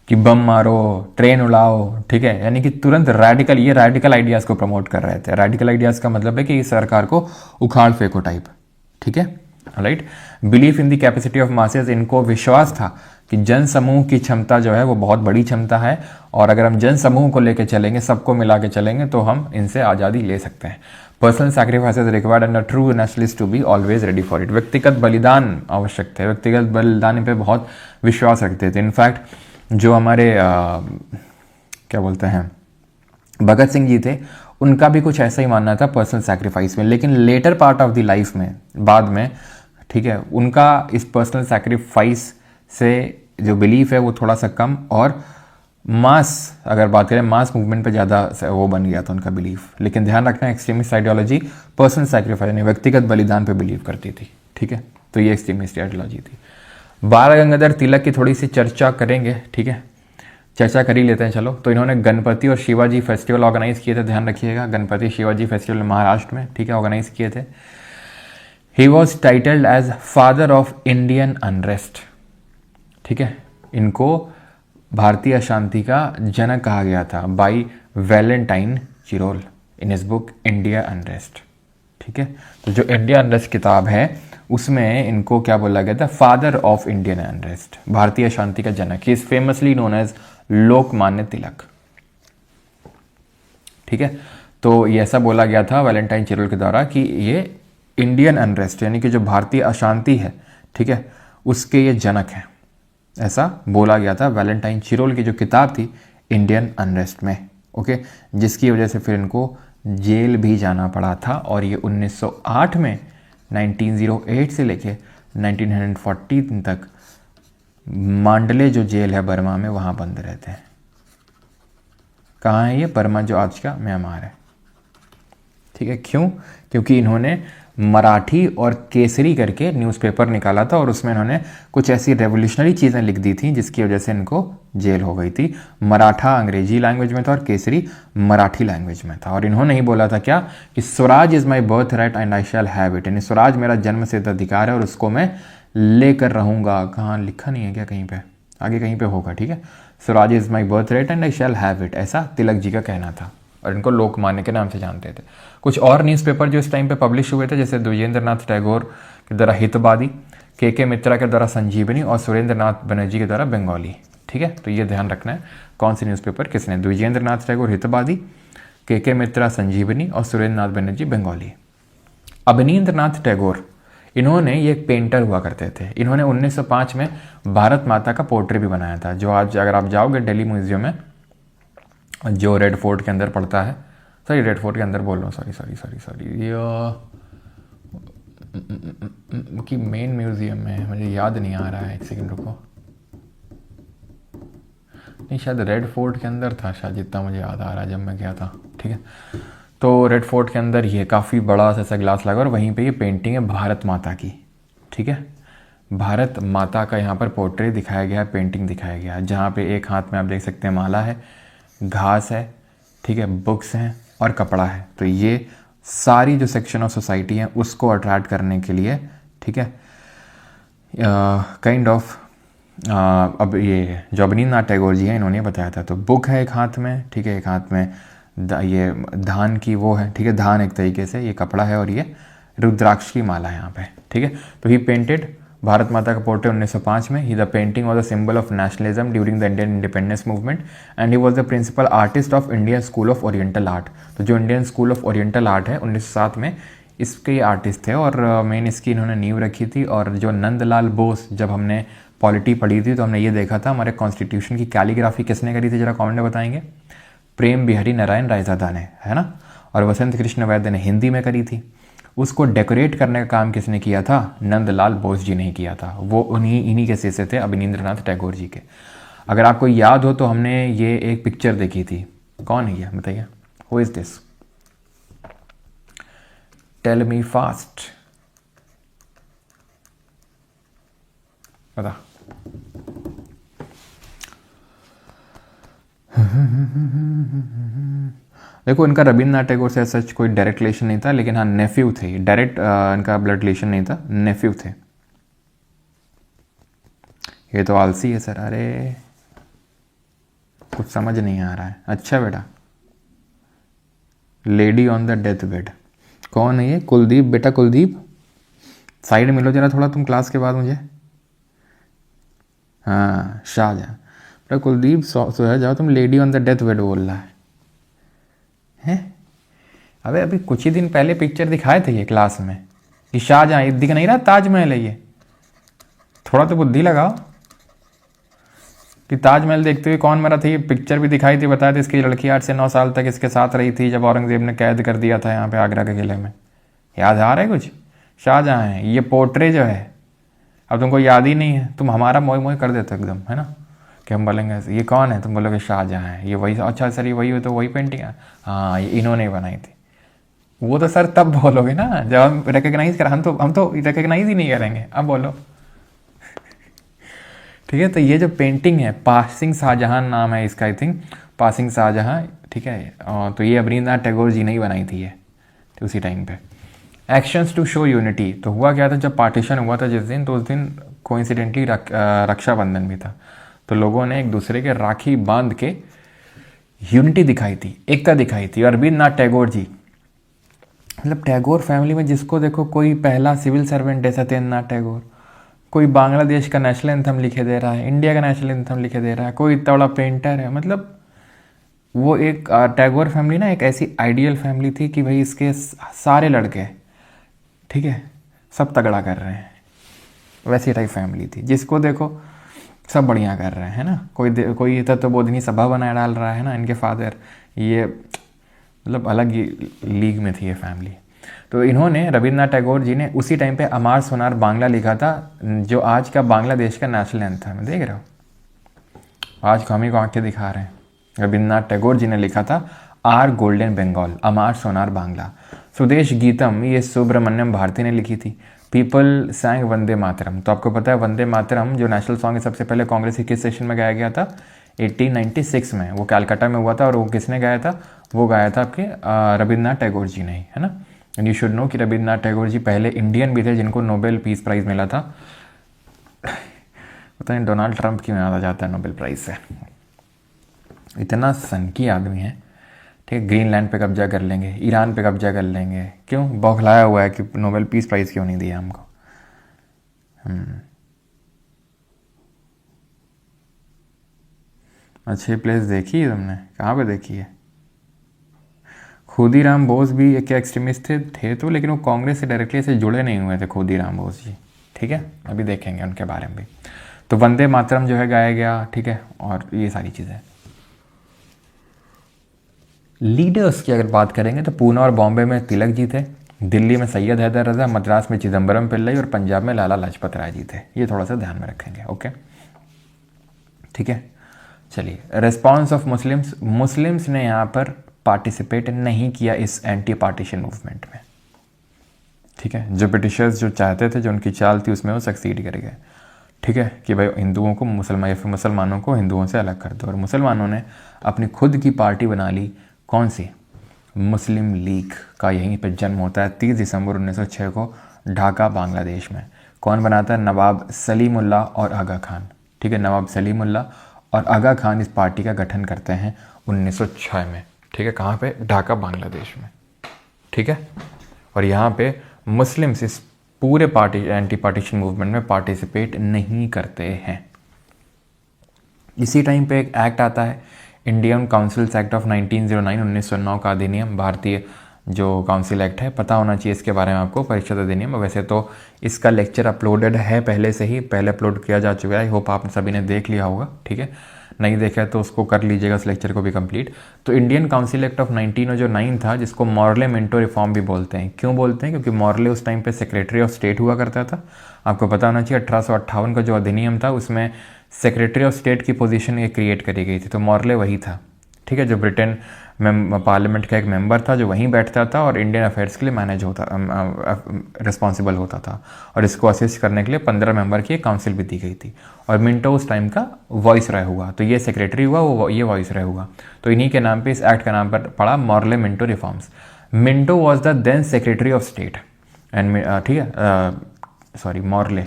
कि बम मारो, ट्रेन उड़ाओ, ठीक है, यानी कि तुरंत रैडिकल, ये रैडिकल आइडियाज को प्रमोट कर रहे थे। रैडिकल आइडियाज का मतलब है कि सरकार को उखाड़ फेंको टाइप, ठीक है, right. Belief in the capacity of masses, इनको विश्वास था कि जन समूह की क्षमता जो है वो बहुत बड़ी क्षमता है, और अगर हम जन समूह को लेकर चलेंगे, सबको मिला के चलेंगे, तो हम इनसे आज़ादी ले सकते हैं। Personal sacrifices required and a true nationalist to be always ready for it, व्यक्तिगत बलिदान आवश्यक थे, व्यक्तिगत बलिदान पे बहुत विश्वास रखते थे। इनफैक्ट जो हमारे क्या बोलते हैं भगत सिंह जी थे, उनका भी कुछ ऐसा ही मानना था पर्सनल सैक्रिफाइस में, लेकिन later part of the life में, बाद में, ठीक है, उनका इस पर्सनल सैक्रिफाइस से जो बिलीफ है वो थोड़ा सा कम, और मास, अगर बात करें मास मूवमेंट पे ज़्यादा वो बन गया था उनका बिलीफ। लेकिन ध्यान रखना, एक्सट्रीमिस्ट आइडियोलॉजी पर्सनल सैक्रिफाइस यानी व्यक्तिगत बलिदान पे बिलीव करती थी, ठीक है। तो ये एक्सट्रीमिस्ट आइडियोलॉजी थी। बाल गंगाधर तिलक की थोड़ी सी चर्चा करेंगे, ठीक है, चर्चा कर ही लेते हैं चलो। तो इन्होंने गणपति और शिवाजी फेस्टिवल ऑर्गेनाइज किए थे, ध्यान रखिएगा, गणपति शिवाजी फेस्टिवल महाराष्ट्र में, ठीक है, ऑर्गेनाइज किए थे। He was titled as father of Indian unrest, ठीक है, इनको भारतीय अशांति का जनक कहा गया था by Valentine Chirol in his book India unrest, ठीक है। तो जो इंडिया अनरेस्ट किताब है उसमें इनको क्या बोला गया था, फादर ऑफ इंडियन अनरेस्ट, भारतीय शांति का जनक। He is famously known as Lokmanya Tilak, ठीक है। तो ये ऐसा बोला गया था वैलेंटाइन चिरोल के द्वारा कि ये इंडियन अनरेस्ट यानी कि जो भारतीय अशांति है, ठीक है, उसके ये जनक हैं, ऐसा बोला गया था वैलेंटाइन चिरोल की जो किताब थी इंडियन अनरेस्ट में, ओके, जिसकी वजह से फिर इनको जेल भी जाना पड़ा था। और ये 1908 में 1908 से लेके 1940 तक मांडले जो जेल है बर्मा में, वहाँ बंद रहते हैं। कहाँ है ये, बर्मा जो आज का म्यांमार है, ठीक है। क्यों, क्योंकि इन्होंने मराठी और केसरी करके न्यूज़पेपर निकाला था, और उसमें इन्होंने कुछ ऐसी रेवोल्यूशनरी चीज़ें लिख दी थी जिसकी वजह से इनको जेल हो गई थी। मराठा अंग्रेजी लैंग्वेज में था और केसरी मराठी लैंग्वेज में था। और इन्होंने ही बोला था क्या, कि Swaraj is my birth right and I shall have it, यानी स्वराज मेरा जन्म सिद्ध अधिकार है और उसको मैं लेकर रहूँगा। कहाँ लिखा नहीं है क्या, कहीं पर आगे कहीं पर होगा, ठीक है। Swaraj is my birth right and I shall have it, ऐसा तिलक जी का कहना था, और इनको लोकमान्य के नाम से जानते थे। कुछ और न्यूज़पेपर जो इस टाइम पे पब्लिश हुए थे, जैसे द्विजेंद्र नाथ टैगोर के द्वारा हितवादी, के मित्रा के द्वारा संजीवनी, और सुरेंद्र नाथ बनर्जी के द्वारा बंगाली, ठीक है। तो ये ध्यान रखना है कौन से न्यूज़पेपर किसने, द्विजेंद्र नाथ टैगोर हितवादी, के मित्रा संजीवनी, और सुरेंद्र नाथ बनर्जी बंगाली। अवनींद्र नाथ टैगोर, इन्होंने ये एक पेंटर हुआ करते थे। इन्होंने 1905 में भारत माता का पोर्ट्रेट भी बनाया था, जो आज अगर आप जाओगे दिल्ली म्यूजियम में, जो रेड फोर्ट के अंदर पड़ता है, सॉरी रेड फोर्ट के अंदर बोल रहा हूँ, सॉरी ये कि मेन म्यूजियम में, मुझे याद नहीं आ रहा है, एक सेकंड रुको, नहीं शायद रेड फोर्ट के अंदर था शायद, जितना मुझे याद आ रहा है जब मैं गया था, ठीक है। तो रेड फोर्ट के अंदर ये काफ़ी बड़ा सा ग्लास लगा, और वहीं पे ये पेंटिंग है भारत माता की, ठीक है, भारत माता का यहाँ पर पोर्ट्रेट दिखाया गया है, पेंटिंग दिखाया गया है, जहाँ पे एक हाथ में आप देख सकते हैं माला है, घास है, ठीक है, बुक्स हैं और कपड़ा है। तो ये सारी जो सेक्शन ऑफ सोसाइटी है उसको अट्रैक्ट करने के लिए, ठीक है, काइंड ऑफ अब ये जो अवनींद्रनाथ टैगोर जी हैं इन्होंने बताया था। तो बुक है एक हाथ में, ठीक है, एक हाथ में ये धान की वो है, ठीक है, धान एक तरीके से, ये कपड़ा है और ये रुद्राक्ष की माला है यहाँ पे, ठीक है। तो ही पेंटेड भारत माता का पोर्ट्रेट 1905 में। ही the painting was a symbol of nationalism during the Indian independence movement and he was the principal artist of Indian school of oriental art. तो जो Indian school of oriental art है 1907 में, इसके आर्टिस्ट थे और मेन इसकी इन्होंने नींव रखी थी। और जो नंदलाल बोस, जब हमने पॉलिटी पढ़ी थी तो हमने ये देखा था हमारे कॉन्स्टिट्यूशन की कैलीग्राफी किसने करी थी, जरा कमेंट में बताएंगे। प्रेम बिहारी नारायण रायजादा ने, है ना। और वसंत कृष्ण वैद्य ने हिंदी में करी थी। उसको डेकोरेट करने का काम किसने किया था, नंदलाल बोस जी ने ही किया था। वो इन्हीं के शिष्य थे अवनींद्रनाथ टैगोर जी के। अगर आपको याद हो तो हमने ये एक पिक्चर देखी थी, कौन है ये बताइए, who is this, tell me fast, बता। देखो इनका रविन्द्रनाथ टैगोर से सच कोई डायरेक्ट रिलेशन नहीं था, लेकिन हाँ नेफ्यू थे, डायरेक्ट इनका ब्लड रिलेशन नहीं था, नेफ्यू थे। ये तो आलसी है सर, अरे कुछ समझ नहीं आ रहा है। अच्छा बेटा, lady on the death bed, कौन है ये, कुलदीप बेटा, कुलदीप साइड मिलो जरा थोड़ा तुम क्लास के बाद मुझे। हाँ शाहजहां बेटा, कुलदीप सो जाओ, तुम lady on the death bed बोल रहा है। अबे अभी कुछ ही दिन पहले पिक्चर दिखाए थे ये क्लास में कि शाहजहां, दिख नहीं रहा ताजमहल है ये, थोड़ा तो बुद्धि लगाओ कि ताजमहल देखते हुए कौन मरा था। ये पिक्चर भी दिखाई थी, बताया था इसकी लड़की 8 से 9 साल तक इसके साथ रही थी जब औरंगजेब ने कैद कर दिया था यहाँ पे आगरा के किले में। याद आ रहा है कुछ, शाहजहां है ये पोर्ट्रेट जो है। अब तुमको याद ही नहीं है, तुम हमारा मोह मोह कर देते एकदम, है ना, कि हम बोलेंगे ये कौन है, तुम बोलोगे शाहजहां है, ये वही। अच्छा सर ये वही हो तो वही पेंटिंग है, हाँ ये इन्होंने बनाई थी। वो तो सर तब बोलोगे ना जब हम रिकग्नाइज कर, हम तो रिकग्नाइज ही नहीं करेंगे, अब बोलो। ठीक है, तो ये जो पेंटिंग है, पासिंग शाहजहां नाम है इसका, आई थिंक पासिंग शाहजहां, ठीक है। तो ये अवनींद्रनाथ टैगोर जी ने ही बनाई थी ये, तो उसी टाइम पे। एक्शंस टू शो यूनिटी, तो हुआ क्या था, जब पार्टीशन हुआ था जिस दिन, तो उस दिन कोइंसिडेंटली रक्षाबंधन भी था। तो लोगों ने एक दूसरे के राखी बांध के यूनिटी दिखाई थी, एकता दिखाई थी। और रविन्द्रनाथ टैगोर जी, मतलब टैगोर फैमिली में जिसको देखो, कोई पहला सिविल सर्वेंट है सत्येंद्रनाथ टैगोर, कोई बांग्लादेश का नेशनल एंथम लिखे दे रहा है, इंडिया का नेशनल एंथम लिखे दे रहा है, कोई इतना बड़ा पेंटर है। मतलब वो एक टैगोर फैमिली ना एक ऐसी आइडियल फैमिली थी कि भाई इसके सारे लड़के, ठीक है, सब तगड़ा कर रहे हैं, वैसी टाइप फैमिली थी। जिसको देखो सब बढ़िया कर रहे हैं, है ना। कोई तत्वबोधिनी सभा बनाए डाल रहा है ना, इनके फादर, ये मतलब अलग ही लीग में थी ये फैमिली। तो इन्होंने, रविन्द्रनाथ टैगोर जी ने उसी टाइम पे अमार सोनार बांग्ला लिखा था, जो आज का बांग्लादेश का नेशनल एंथम है, देख रहे हो, आज को हम ही को आंखें दिखा रहे हैं। रविन्द्रनाथ टैगोर जी ने लिखा था आर गोल्डन बंगाल, अमार सोनार बांग्ला। स्वदेश गीतम ये सुब्रमण्यम भारती ने लिखी थी। पीपल सैंग वंदे मातरम, तो आपको पता है वंदे मातरम जो नेशनल सॉन्ग है सबसे पहले कांग्रेस के किस सेशन में गाया गया था, 1896 में, वो कैलकाटा में हुआ था। और वो किसने गाया था, वो गाया था आपके रविन्द्रनाथ टैगोर जी ने, है ना। एंड यू शुड नो कि रविन्द्रनाथ टैगोर जी पहले इंडियन भी थे जिनको नोबेल पीस प्राइज़ मिला था। पता नहीं डोनाल्ड ट्रंप क्यों याद आ जाता है नोबेल प्राइज़ से, इतना सनकी आदमी है, ठीक है। ग्रीनलैंड पे कब्जा कर लेंगे, ईरान पे कब्जा कर लेंगे, क्यों बौखलाया हुआ है कि नोबेल पीस प्राइज़ क्यों नहीं दिया हमको। अच्छी प्लेस देखी है तुमने, कहाँ पे देखी है। खुदीराम बोस भी एक एक्सट्रीमिस्ट थे तो, लेकिन वो कांग्रेस से डायरेक्टली से जुड़े नहीं हुए थे खुदीराम बोस जी, ठीक है। अभी देखेंगे उनके बारे में भी। तो वंदे मातरम जो है गाया गया, ठीक है, और ये सारी चीज़ें। लीडर्स की अगर बात करेंगे तो पूना और बॉम्बे में तिलक जी थे, दिल्ली में सैयद हैदर रजा, मद्रास में चिदम्बरम पिल्लई और पंजाब में लाला लाजपत राय जी थे। ये थोड़ा सा ध्यान में रखेंगे, ओके, ठीक है। चलिए, रेस्पॉन्स ऑफ मुस्लिम्स ने यहाँ पर पार्टिसिपेट नहीं किया इस एंटी पार्टीशन मूवमेंट में, ठीक है, जो ब्रिटिशर्स जो चाहते थे, जो उनकी चाल थी, उसमें वो सक्सीड कर गए। ठीक है, कि भाई हिंदुओं को मुसलमान या फिर मुसलमानों को हिंदुओं से अलग कर दो। और मुसलमानों ने अपनी खुद की पार्टी बना ली। कौन सी? मुस्लिम लीग का यहीं पे जन्म होता है 30 दिसंबर 1906 को ढाका, बांग्लादेश में। कौन बनाता है? नवाब सलीमुल्लाह और आगा खान। ठीक है, नवाब सलीमुल्लाह और आगा खान इस पार्टी का गठन करते हैं 1906 में। ठीक है, कहाँ पे? ढाका, बांग्लादेश में। ठीक है, और यहाँ पे मुस्लिम्स इस पूरे एंटी पार्टीशन मूवमेंट में पार्टिसिपेट नहीं करते हैं। इसी टाइम पे एक एक्ट आता है, इंडियन काउंसिल्स एक्ट ऑफ 1909, 1909 का अधिनियम, भारतीय जो काउंसिल एक्ट है। पता होना चाहिए इसके बारे में आपको, परिषद अधिनियम। वैसे तो इसका लेक्चर अपलोडेड है पहले से ही, पहले अपलोड किया जा चुका है। आई होप आप सभी ने देख लिया होगा। ठीक है, नहीं देखा है तो उसको कर लीजिएगा, उस लेक्चर को भी कंप्लीट। तो इंडियन काउंसिल एक्ट ऑफ 1909 था, जिसको मॉर्ले मिंटो रिफॉर्म भी बोलते हैं। क्यों बोलते हैं? क्योंकि मॉर्ले उस टाइम पे सेक्रेटरी ऑफ स्टेट हुआ करता था। आपको पता होना चाहिए 1858 का जो अधिनियम था उसमें सेक्रेटरी ऑफ स्टेट की पोजीशन ये क्रिएट करी गई थी, तो मॉर्ले वही था। ठीक है, जो ब्रिटेन में पार्लियामेंट का एक मेंबर था जो वहीं बैठता था और इंडियन अफेयर्स के लिए मैनेज होता रिस्पॉन्सिबल होता था। और इसको असिस्ट करने के लिए 15 मेंबर की एक काउंसिल भी दी गई थी। और मिंटो उस टाइम का वॉइस रॉय हुआ, तो ये सेक्रेटरी हुआ, वो ये वॉइस रॉय हुआ। तो इन्हीं के नाम पे इस एक्ट का नाम पर पड़ा Morley Minto reforms. Minto was the then secretary of state and ठीक है, सॉरी मॉर्ले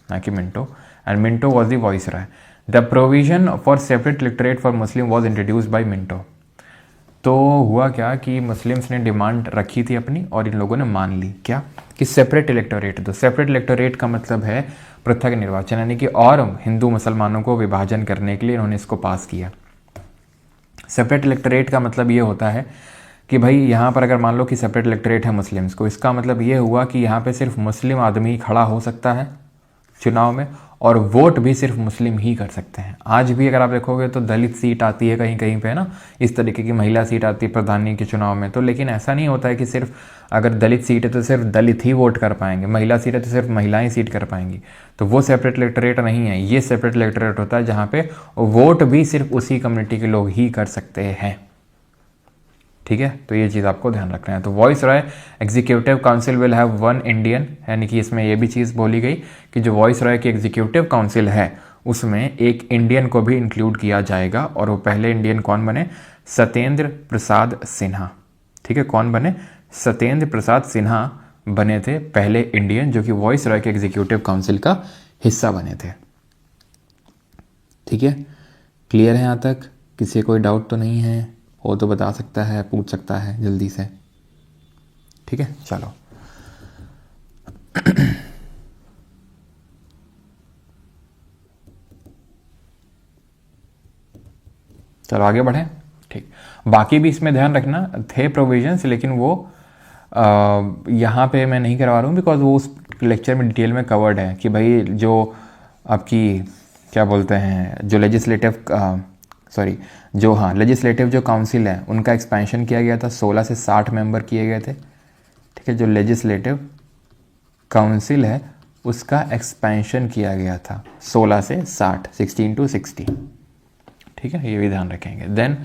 ना कि Minto, and Minto was the viceroy. The provision for separate electorate for Muslim was introduced by Minto. तो हुआ क्या कि मुस्लिम्स ने डिमांड रखी थी अपनी और इन लोगों ने मान ली क्या कि सेपरेट इलेक्टोरेट दो। सेपरेट इलेक्टोरेट का मतलब है पृथक निर्वाचन, यानी कि और हिंदू मुसलमानों को विभाजन करने के लिए इन्होंने इसको पास किया। सेपरेट इलेक्टोरेट का मतलब ये होता है कि भाई यहाँ पर अगर मान लो कि सेपरेट इलेक्टोरेट है मुस्लिम्स को, इसका मतलब ये हुआ कि यहाँ पे सिर्फ मुस्लिम आदमी खड़ा हो सकता है चुनाव में और वोट भी सिर्फ मुस्लिम ही कर सकते हैं। आज भी अगर आप देखोगे तो दलित सीट आती है कहीं कहीं पे ना, इस तरीके की महिला सीट आती है प्रधानी के चुनाव में। तो लेकिन ऐसा नहीं होता है कि सिर्फ अगर दलित सीट है तो सिर्फ दलित ही वोट कर पाएंगे, महिला सीट है तो सिर्फ महिलाएं सीट कर पाएंगी। तो वो सेपरेट इलेक्टोरेट नहीं है, ये सेपरेट इलेक्टोरेट होता है जहाँ पे वोट भी सिर्फ उसी कम्युनिटी के लोग ही कर सकते हैं। ठीक है, तो ये चीज़ आपको ध्यान रखना है। तो voice Roy executive council will have one Indian, यानी कि इसमें ये भी चीज़ बोली गई कि जो वॉइस रॉय की एग्जीक्यूटिव काउंसिल है उसमें एक इंडियन को भी इंक्लूड किया जाएगा। और वो पहले इंडियन कौन बने? सत्येंद्र प्रसाद सिन्हा। ठीक है, कौन बने? सत्येंद्र प्रसाद सिन्हा बने थे पहले इंडियन जो कि वॉइस रॉय के एग्जीक्यूटिव काउंसिल का हिस्सा बने थे। ठीक है, क्लियर है यहाँ तक? किसी कोई डाउट तो नहीं है? वो तो बता सकता है, पूछ सकता है जल्दी से। ठीक है, चलो चलो आगे बढ़ें। ठीक, बाकी भी इसमें ध्यान रखना थे प्रोविजंस, लेकिन वो यहाँ पे मैं नहीं करवा रहा हूँ बिकॉज वो उस लेक्चर में डिटेल में कवर्ड है कि भाई जो आपकी क्या बोलते हैं जो लेजिस्लेटिव जो काउंसिल है उनका एक्सपेंशन किया गया था, 16 से 60 मेंबर किए गए थे। ठीक है, जो लेजिस्लेटिव काउंसिल है उसका एक्सपेंशन किया गया था 16 से 60, 16 to 60। ठीक है, ये भी ध्यान रखेंगे। देन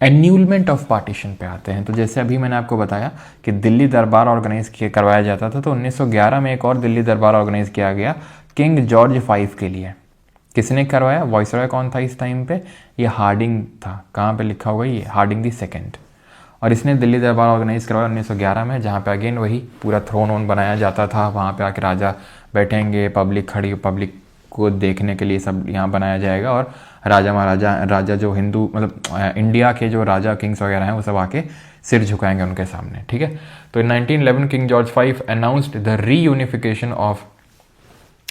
एन्यूलमेंट ऑफ पार्टीशन पे आते हैं। तो जैसे अभी मैंने आपको बताया कि दिल्ली दरबार ऑर्गेनाइज करवाया जाता था, तो 1911 में एक और दिल्ली दरबार ऑर्गेनाइज किया गया किंग जॉर्ज 5 के लिए। किसने करवाया? वॉइसरॉय कौन था इस टाइम पे? ये हार्डिंग था। कहाँ पे लिखा होगा? ये हार्डिंग दी सेकेंड। और इसने दिल्ली दरबार ऑर्गेनाइज करवाया 1911 में, जहाँ पे अगेन वही पूरा थ्रोन वोन बनाया जाता था। वहाँ पे आके राजा बैठेंगे, पब्लिक खड़ी, पब्लिक को देखने के लिए सब यहाँ बनाया जाएगा। और राजा राजा जो हिंदू मतलब इंडिया के जो राजा किंग्स वगैरह हैं वो सब आके सिर झुकाएंगे उनके सामने। ठीक है, तो in 1911 King George 5 announced the reunification of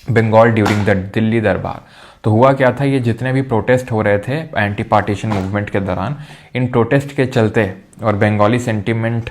Bengal during the Delhi Durbar. तो हुआ क्या था, ये जितने भी प्रोटेस्ट हो रहे थे एंटी पार्टीशन मूवमेंट के दौरान, इन प्रोटेस्ट के चलते और बंगाली सेंटीमेंट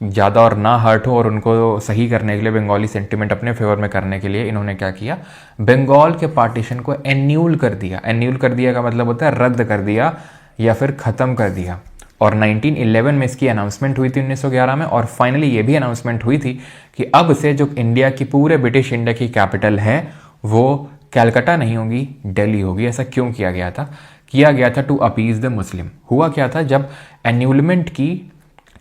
ज़्यादा और ना हर्ट हो और उनको सही करने के लिए, बंगाली सेंटीमेंट अपने फेवर में करने के लिए इन्होंने क्या किया, बंगाल के पार्टीशन को एन्यूल कर दिया। एन्यूल कर दिया का मतलब होता है रद्द कर दिया या फिर ख़त्म कर दिया। और 1911 में इसकी अनाउंसमेंट हुई थी 1911 में। और फाइनली ये भी अनाउंसमेंट हुई थी कि अब से जो इंडिया की पूरे ब्रिटिश इंडिया की कैपिटल है वो कैलकाटा नहीं होगी, दिल्ली होगी। ऐसा क्यों किया गया था? किया गया था टू अपीज द मुस्लिम। हुआ क्या था, जब एन्यूलमेंट की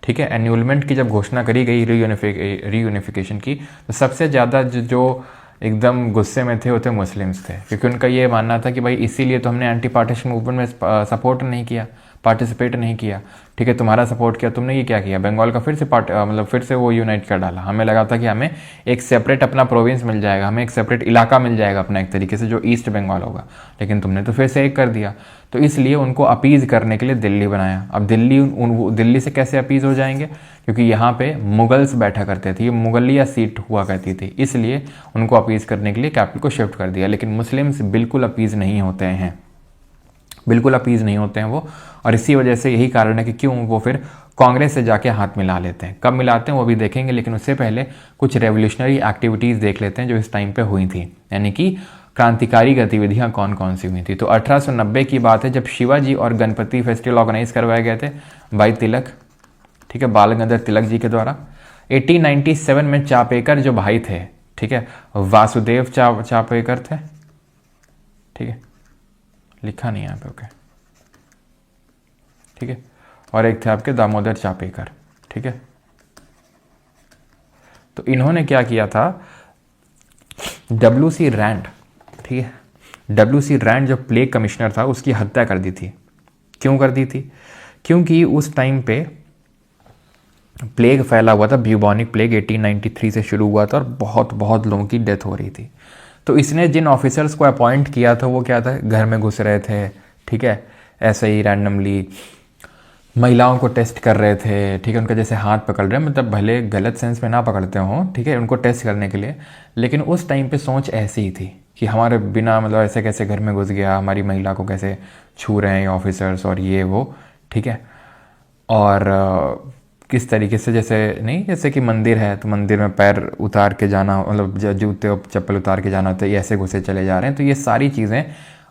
ठीक है, एन्यूलमेंट की जब घोषणा करी गई रीयूनिफिकेशन की, तो सबसे ज़्यादा जो एकदम गुस्से में थे वो थे मुस्लिम्स थे, क्योंकि उनका ये मानना था कि भाई इसीलिए तो हमने एंटी पार्टीशन मूवमेंट में सपोर्ट नहीं किया, पार्टिसिपेट नहीं किया। ठीक है, तुम्हारा सपोर्ट किया, तुमने ये क्या किया, बंगाल का फिर से मतलब फिर से वो यूनाइट कर डाला। हमें लगा था कि हमें एक सेपरेट अपना प्रोविंस मिल जाएगा, हमें एक सेपरेट इलाका मिल जाएगा अपना एक तरीके से, जो ईस्ट बंगाल होगा, लेकिन तुमने तो फिर से एक कर दिया। तो इसलिए उनको अपीज़ करने के लिए दिल्ली बनाया। अब दिल्ली से कैसे अपीज़ हो जाएंगे, क्योंकि यहाँ पे मुगल्स बैठा करते थे, ये मुगलिया सीट हुआ करती थी, इसलिए उनको अपीज़ करने के लिए कैपिटल को शिफ्ट कर दिया। लेकिन मुस्लिम्स बिल्कुल अपीज़ नहीं होते हैं, बिल्कुल अपीज़ नहीं होते हैं वो, और इसी वजह से यही कारण है कि क्यों वो फिर कांग्रेस से जाके हाथ मिला लेते हैं। कब मिलाते हैं वो भी देखेंगे, लेकिन उससे पहले कुछ रेवोल्यूशनरी एक्टिविटीज़ देख लेते हैं जो इस टाइम पे हुई थी, यानी कि क्रांतिकारी गतिविधियां कौन कौन सी हुई थी। तो 1890 की बात है, जब शिवाजी और गणपति फेस्टिवल ऑर्गेनाइज करवाए गए थे भाई तिलक, ठीक है, बाल गंगाधर तिलक जी के द्वारा। 1897 में चापेकर जो भाई थे, ठीक है, वासुदेव चापेकर थे, ठीक है, लिखा नहीं यहाँ पे, ओके, ठीक है, और एक थे आपके दामोदर चापेकर, ठीक है। तो इन्होंने क्या किया था, WC रैंड, ठीक है, WC रैंड जो प्लेग कमिश्नर था उसकी हत्या कर दी थी। क्यों कर दी थी, क्योंकि उस टाइम पे प्लेग फैला हुआ था, ब्यूबॉनिक प्लेग 1893 से शुरू हुआ था और बहुत बहुत लोगों की डेथ हो रही थी। तो इसने जिन ऑफिसर्स को अपॉइंट किया था वो क्या था, घर में घुस रहे थे, ठीक है, ऐसे ही रैंडमली महिलाओं को टेस्ट कर रहे थे, ठीक है, उनका जैसे हाथ पकड़ रहे हैं, मतलब भले गलत सेंस में ना पकड़ते हों, ठीक है, उनको टेस्ट करने के लिए, लेकिन उस टाइम पे सोच ऐसी ही थी कि हमारे बिना मतलब ऐसे कैसे घर में घुस गया, हमारी महिला को कैसे छू रहे हैं ये ऑफिसर्स और ये वो, ठीक है। और किस तरीके से, जैसे नहीं, जैसे कि मंदिर है तो मंदिर में पैर उतार के जाना, मतलब जूते और चप्पल उतार के जाना, तो ये ऐसे घुसे चले जा रहे हैं। तो ये सारी चीज़ें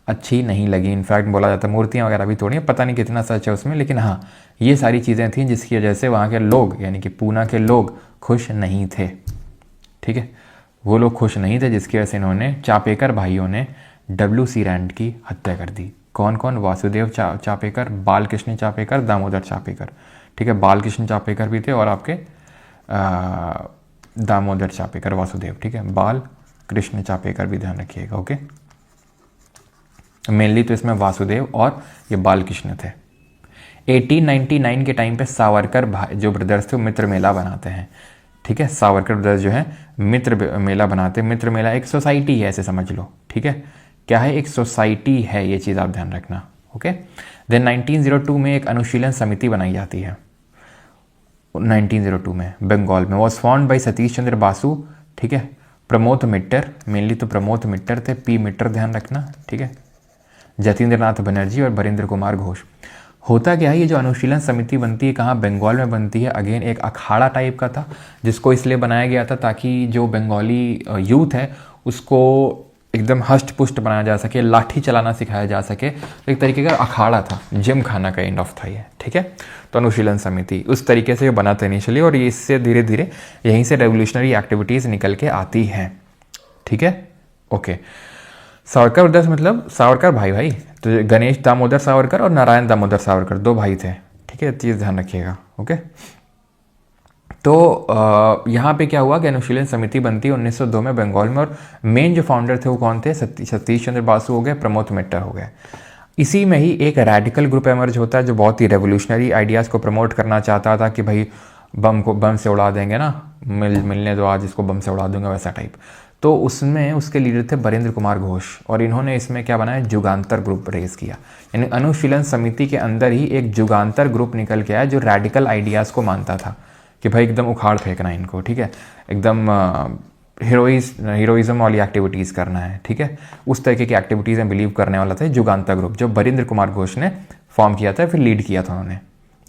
अच्छी नहीं लगी। इनफैक्ट बोला जाता है मूर्तियाँ वगैरह भी तोड़ी हैं, पता नहीं कितना सच है उसमें, लेकिन हाँ ये सारी चीज़ें थी जिसकी वजह से वहाँ के लोग, यानी कि पूना के लोग खुश नहीं थे, ठीक है, वो लोग खुश नहीं थे, जिसकी वजह से इन्होंने चापेकर भाइयों ने WC रैंड की हत्या कर दी। कौन कौन, वासुदेव चापेकर, बालकृष्ण चापेकर, दामोदर चापेकर, ठीक है, बालकृष्ण चापेकर भी थे और आपके दामोदर चापेकर, वासुदेव, ठीक है, बाल कृष्ण चापेकर भी ध्यान रखिएगा, ओके। मेनली तो इसमें वासुदेव और ये बालकृष्ण थे। 1899 के टाइम पे सावरकर जो ब्रदर्स थे वो मित्र मेला बनाते हैं, ठीक है, सावरकर ब्रदर्स जो है मित्र मेला बनाते हैं। मित्र मेला एक सोसाइटी है, ऐसे समझ लो, ठीक है, क्या है, एक सोसाइटी है, ये चीज़ आप ध्यान रखना, ओके। देन 1902 में एक अनुशीलन समिति बनाई जाती है, 1902 में बंगाल में, was found by Satish Chandra Basu, ठीक है, प्रमोद मिट्टर, मेनली तो प्रमोद मिट्टर थे, P मिट्टर ध्यान रखना, ठीक है, जतीन्द्र नाथ बनर्जी और बरिंद्र कुमार घोष। होता क्या है, ये जो अनुशीलन समिति बनती है कहाँ, बंगाल में बनती है। अगेन एक अखाड़ा टाइप का था, जिसको इसलिए बनाया गया था ताकि जो बंगाली यूथ है उसको एकदम हष्ट पुष्ट बनाया जा सके, लाठी चलाना सिखाया जा सके। तो एक तरीके का अखाड़ा था, जिम खाना का एंड ऑफ था ये, ठीक है। तो अनुशीलन समिति उस तरीके से बना था इनिशियली, और इससे धीरे धीरे यहीं से रेवोल्यूशनरी एक्टिविटीज़ निकल के आती हैं, ठीक है, ओके। सावरकर ब्रदर्स मतलब सावरकर भाई, तो गणेश दामोदर सावरकर और नारायण दामोदर सावरकर दो भाई थे, ठीक है, चीज़ ध्यान रखिएगा, ओके। तो यहाँ पे क्या हुआ कि अनुशीलन समिति बनती है 1902 में बंगाल में, और मेन जो फाउंडर थे वो कौन थे, सतीश चंद्र बासु हो गए, प्रमोद मिट्टर हो गए। इसी में ही एक रेडिकल ग्रुप एमर्ज होता है जो बहुत ही रेवोल्यूशनरी आइडियाज़ को प्रमोट करना चाहता था कि भाई बम से उड़ा देंगे ना, मिलने दो आज इसको, बम से उड़ा दूंगा, वैसा टाइप। तो उसमें उसके लीडर थे बरिंद्र कुमार घोष, और इन्होंने इसमें क्या बनाया, जुगांतर ग्रुप रेज किया। यानी अनुशीलन समिति के अंदर ही एक जुगांतर ग्रुप निकल के आया जो रेडिकल आइडियाज़ को मानता था कि भाई एकदम उखाड़ फेंकना इनको, ठीक है, एकदम हीरोइज्म वाली एक्टिविटीज़ करना है, ठीक है, उस तरीके की एक्टिविटीज़ में बिलीव करने वाला था जुगांतर ग्रुप, जो बरिंद्र कुमार घोष ने फॉर्म किया था, फिर लीड किया था उन्होंने।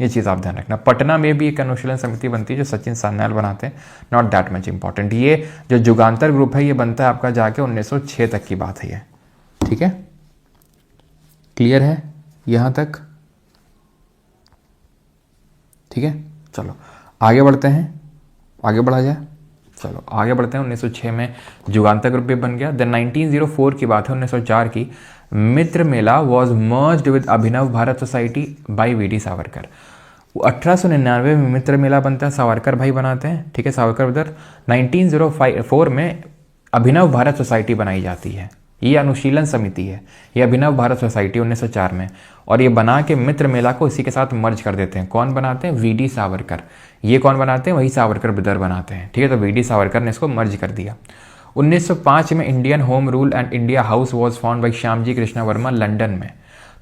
ये चीज़ आप ध्यान रखना। पटना में भी एक अनुशीलन समिति बनती है जो सचिन सान्याल बनाते हैं, नॉट दैट मच इंपॉर्टेंट। ये जो जुगांतर ग्रुप है ये बनता है आपका जाके 1906 तक की बात है ये, ठीक है, क्लियर है यहाँ तक, ठीक है। चलो आगे बढ़ते हैं, आगे बढ़ा जाए, चलो आगे बढ़ते हैं। 1906 में जुगांतर ग्रुप भी बन गया। देन 1904 की बात है, 1904 की, Mitra Mela was merged with Abhinav Bharat society by VD Savarkar. वो 1899 में मित्र मेला बनता है, सावरकर भाई बनाते हैं, ठीक है, सावरकर ब्रदर। 1904 में अभिनव भारत सोसाइटी बनाई जाती है, ये अनुशीलन समिति है, ये अभिनव भारत सोसाइटी 1904 में, और ये बना के मित्र मेला को इसी के साथ मर्ज कर देते हैं। कौन बनाते हैं? वीडी सावरकर। ये कौन बनाते हैं? वही सावरकर ब्रदर बनाते हैं, ठीक है। तो वीडी सावरकर ने इसको मर्ज कर दिया। 1905 में Indian home rule and India house was found by Shyamji Krishna Verma London में।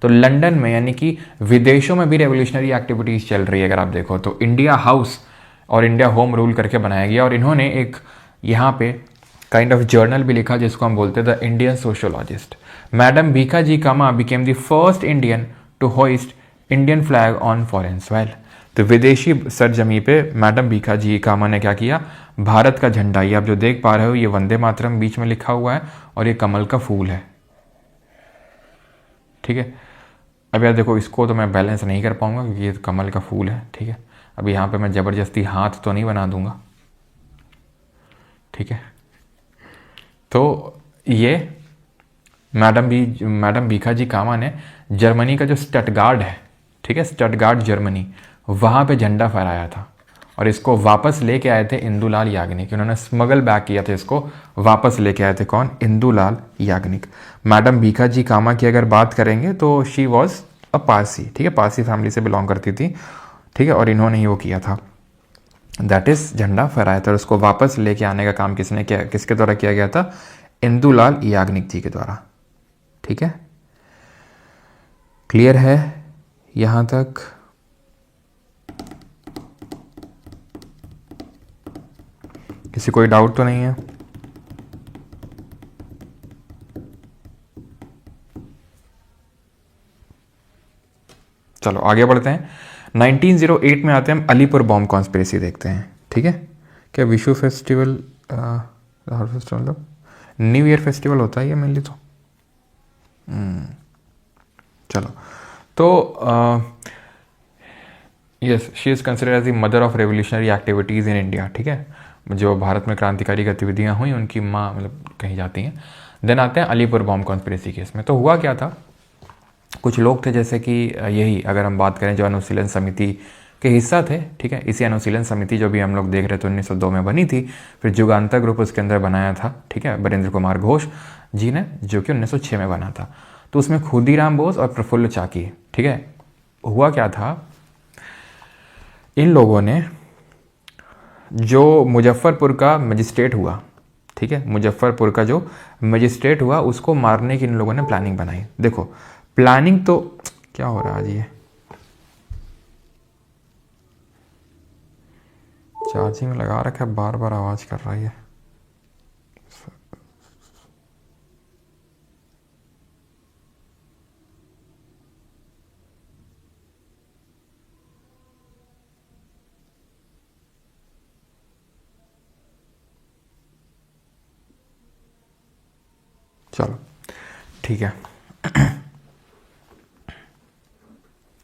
तो लंदन में, यानी कि विदेशों में भी रेवोल्यूशनरी एक्टिविटीज़ चल रही है अगर आप देखो तो, इंडिया हाउस और इंडिया होम रूल करके बनाया गया। और इन्होंने एक यहाँ पे काइंड ऑफ जर्नल भी लिखा जिसको हम बोलते हैं the Indian sociologist. Madam Bhikaji Cama became the first Indian to hoist Indian flag on foreign soil. तो विदेशी सरजमी पे मैडम भीखाजी कामा ने क्या किया? भारत का झंडा, ये आप जो देख पा रहे हो, ये वंदे मातरम बीच में लिखा हुआ है और ये कमल का फूल है, ठीक है। अब यार देखो, इसको तो मैं बैलेंस नहीं कर पाऊंगा क्योंकि ये कमल का फूल है, ठीक है। अब यहाँ पे मैं ज़बरदस्ती हाथ तो नहीं बना दूंगा, ठीक है। तो ये मैडम भीखाजी कामा ने जर्मनी का जो स्टटगार्ड है, ठीक है, स्टटगार्ड जर्मनी, वहाँ पे झंडा फहराया था और इसको वापस लेके आए थे इंदुलाल याग्निक। उन्होंने स्मगल बैक किया था, इसको वापस लेके आए थे कौन? इंदुलाल याग्निक। मैडम भीखाजी कामा की अगर बात करेंगे तो शी वॉज अ पारसी, ठीक है, पारसी फैमिली से बिलोंग करती थी, ठीक है। और इन्होंने ही वो किया था, दैट इज झंडा फहराया था। और उसको वापस लेके आने का काम किसने किया, किसके द्वारा किया गया था? इंदुलाल याग्निक जी के द्वारा, ठीक है। क्लियर है यहां तक? किसी कोई डाउट तो नहीं है? चलो आगे बढ़ते हैं। 1908 में आते हैं हम, अलीपुर बॉम्ब कॉन्स्पिरेसी देखते हैं, ठीक है। क्या विशु फेस्टिवल, मतलब न्यू ईयर फेस्टिवल होता है ये मेनली तो। चलो, तो yes, she is considered as the mother of revolutionary activities in India, ठीक है। जो भारत में क्रांतिकारी गतिविधियाँ हुई उनकी माँ मतलब कही जाती हैं। देन आते हैं अलीपुर बॉम्ब कॉन्स्पिरेसी केस में। तो हुआ क्या था, कुछ लोग थे जैसे कि यही, अगर हम बात करें, जो अनुशीलन समिति के हिस्सा थे, ठीक है। इसी अनुशीलन समिति जो भी हम लोग देख रहे थे 1902 में बनी थी, फिर जुगांतर ग्रुप उसके अंदर बनाया था, ठीक है, बरेंद्र कुमार घोष जी ने, जो कि 1906 में बना था। तो उसमें खुदीराम बोस और प्रफुल्ल चाकी, ठीक है। हुआ क्या था, इन लोगों ने जो मुजफ्फरपुर का मजिस्ट्रेट हुआ, ठीक है, मुजफ्फरपुर का जो मजिस्ट्रेट हुआ उसको मारने की इन लोगों ने प्लानिंग बनाई। देखो प्लानिंग तो क्या हो रहा है आज, ये चार्जिंग लगा रखा है, बार बार आवाज कर रही है। चलो ठीक है।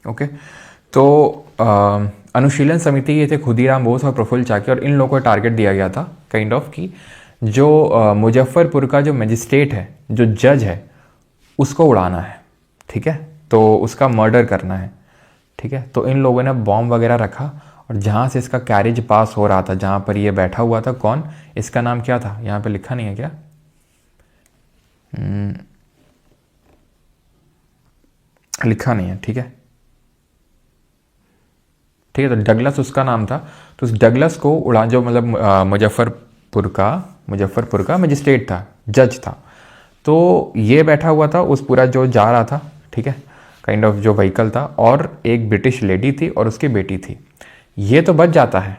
ओके, तो अनुशीलन समिति ये थे खुदीराम बोस और प्रफुल्ल चाकी, और इन लोगों को टारगेट दिया गया था काइंड ऑफ कि जो मुजफ्फरपुर का जो मजिस्ट्रेट है, जो जज है, उसको उड़ाना है, ठीक है, तो उसका मर्डर करना है, ठीक है। तो इन लोगों ने बॉम्ब वगैरह रखा और जहाँ से इसका कैरेज पास हो रहा था, जहाँ पर ये बैठा हुआ था, कौन, इसका नाम क्या था, यहाँ पे लिखा नहीं है क्या? लिखा नहीं है, ठीक है, ठीक है। तो डगलस उसका नाम था। तो उस डगलस को उड़ा, जो मतलब मुजफ्फरपुर का मजिस्ट्रेट था, जज था, तो ये बैठा हुआ था उस पूरा जो जा रहा था, ठीक है, काइंड ऑफ जो व्हीकल था, और एक ब्रिटिश लेडी थी और उसकी बेटी थी। ये तो बच जाता है,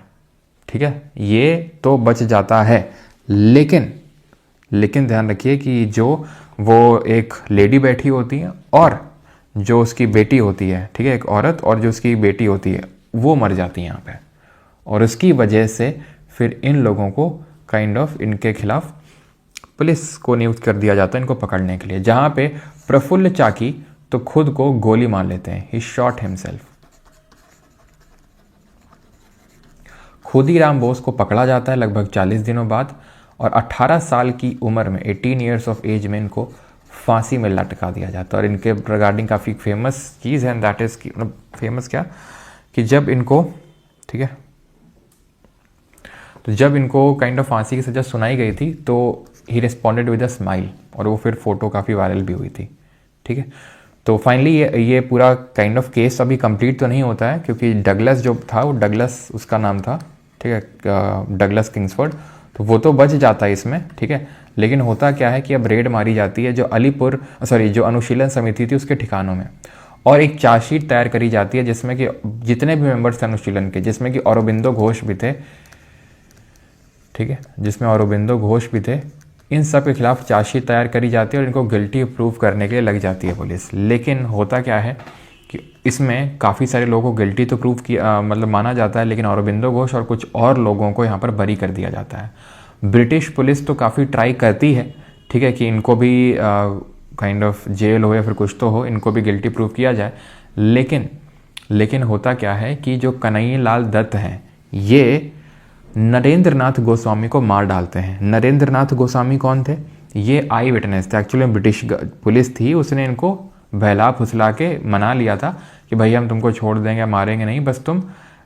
ठीक है, ये तो बच जाता है, लेकिन ध्यान रखिए कि जो वो एक लेडी बैठी होती है और जो उसकी बेटी होती है, ठीक है, एक औरत और जो उसकी बेटी होती है, वो मर जाती है यहाँ पे। और उसकी वजह से फिर इन लोगों को काइंड ऑफ इनके खिलाफ पुलिस को नियुक्त कर दिया जाता है इनको पकड़ने के लिए। जहाँ पे प्रफुल्ल चाकी तो खुद को गोली मार लेते हैं, ही शॉट हिमसेल्फ। खुदीराम बोस को पकड़ा जाता है लगभग 40 दिनों बाद, और 18 साल की उम्र में, 18 ईयर्स ऑफ एज में इनको फांसी में लटका दिया जाता है। और इनके रिगार्डिंग काफ़ी फेमस चीज़ है, दैट इज़ कि मतलब फेमस क्या कि जब इनको, ठीक है, तो जब इनको काइंड ऑफ फांसी की सज़ा सुनाई गई थी तो ही रिस्पॉन्डेड विद अ स्माइल, और वो फिर फोटो काफ़ी वायरल भी हुई थी, ठीक है। तो फाइनली ये पूरा काइंड ऑफ केस अभी कंप्लीट तो नहीं होता है, क्योंकि डगलस जो था, वो डगलस उसका नाम था, ठीक है, डगलस किंग्सफोर्ड, तो वो तो बच जाता है इसमें, ठीक है। लेकिन होता क्या है कि अब रेड मारी जाती है जो अनुशीलन समिति थी उसके ठिकानों में, और एक चार्जशीट तैयार करी जाती है जिसमें कि जितने भी मेंबर्स थे अनुशीलन के, जिसमें कि औरोबिंदो घोष भी थे, ठीक है, जिसमें औरोबिंदो घोष भी थे, इन सब के खिलाफ चार्जशीट तैयार करी जाती है और इनको गिल्टी प्रूव करने के लिए लग जाती है पुलिस। लेकिन होता क्या है कि इसमें काफ़ी सारे लोगों को गिल्टी तो प्रूव किया, मतलब माना जाता है, लेकिन औरोबिंदो घोष और कुछ और लोगों को यहाँ पर बरी कर दिया जाता है। ब्रिटिश पुलिस तो काफ़ी ट्राई करती है, ठीक है, कि इनको भी काइंड ऑफ जेल हो या फिर कुछ तो हो, इनको भी गिल्टी प्रूव किया जाए। लेकिन होता क्या है कि जो कन्हैयालाल दत्त हैं, ये नरेंद्र नाथ गोस्वामी को मार डालते हैं। नरेंद्र नाथ गोस्वामी कौन थे? ये आई विटनेस थे, एक्चुअली ब्रिटिश पुलिस थी, उसने इनको बहला फुसला के मना लिया था कि भाई हम तुमको छोड़ देंगे, मारेंगे नहीं, बस तुम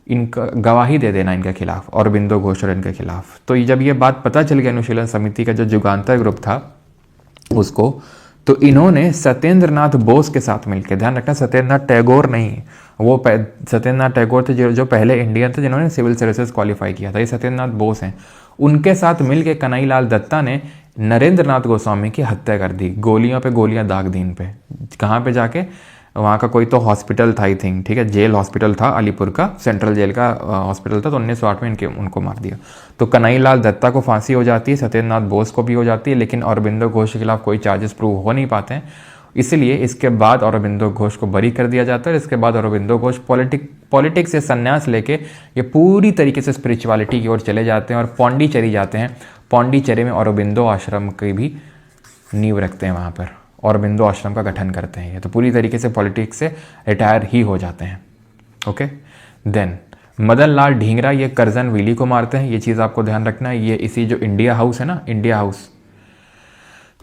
इनका गवाही दे देना इनके खिलाफ, औरोबिंदो घोष और इनके खिलाफ। तो जब ये बात पता चल गया अनुशीलन समिति का जो जुगांतर ग्रुप था उसको, तो इन्होंने सत्येंद्र नाथ बोस के साथ मिलकर, ध्यान रखना सत्येंद्र नाथ टैगोर नहीं, वो सत्येंद्र नाथ टैगोर थे जो पहले इंडियन थे जिन्होंने सिविल सर्विसेज क्वालिफाई किया था, ये सत्येंद्र नाथ बोस हैं। उनके साथ मिलकर कन्हैयालाल दत्ता ने नरेंद्र नाथ गोस्वामी की हत्या कर दी, गोलियों पे गोलियां दाग दी इन पे। कहाँ पे जाके? वहाँ का कोई तो हॉस्पिटल था आई थिंक, ठीक है, जेल हॉस्पिटल था, अलीपुर का सेंट्रल जेल का हॉस्पिटल था, तो 1908 में उनको मार दिया। तो कन्हैयालाल दत्ता को फांसी हो जाती है, सत्येंद्र नाथ बोस को भी हो जाती है, लेकिन औरोबिंदो घोष के खिलाफ कोई चार्जेस प्रूव हो नहीं पाते हैं, इसलिए इसके बाद औरोबिंदो घोष को बरी कर दिया जाता है। इसके बाद औरोबिंदो घोष पॉलिटिक्स से संन्यास लेके ये पूरी तरीके से स्पिरिचुअलिटी की ओर चले जाते हैं और पौंडीचेरी जाते हैं। पौंडीचेरी में औरोबिंदो आश्रम की भी नींव रखते हैं, वहाँ पर औरोबिंदो आश्रम का गठन करते हैं ये, तो पूरी तरीके से पॉलिटिक्स से रिटायर ही हो जाते हैं। ओके, देन मदन लाल ढींगरा ये करजन विली को मारते हैं, ये चीज़ आपको ध्यान रखना है। ये इसी जो इंडिया हाउस है ना, इंडिया हाउस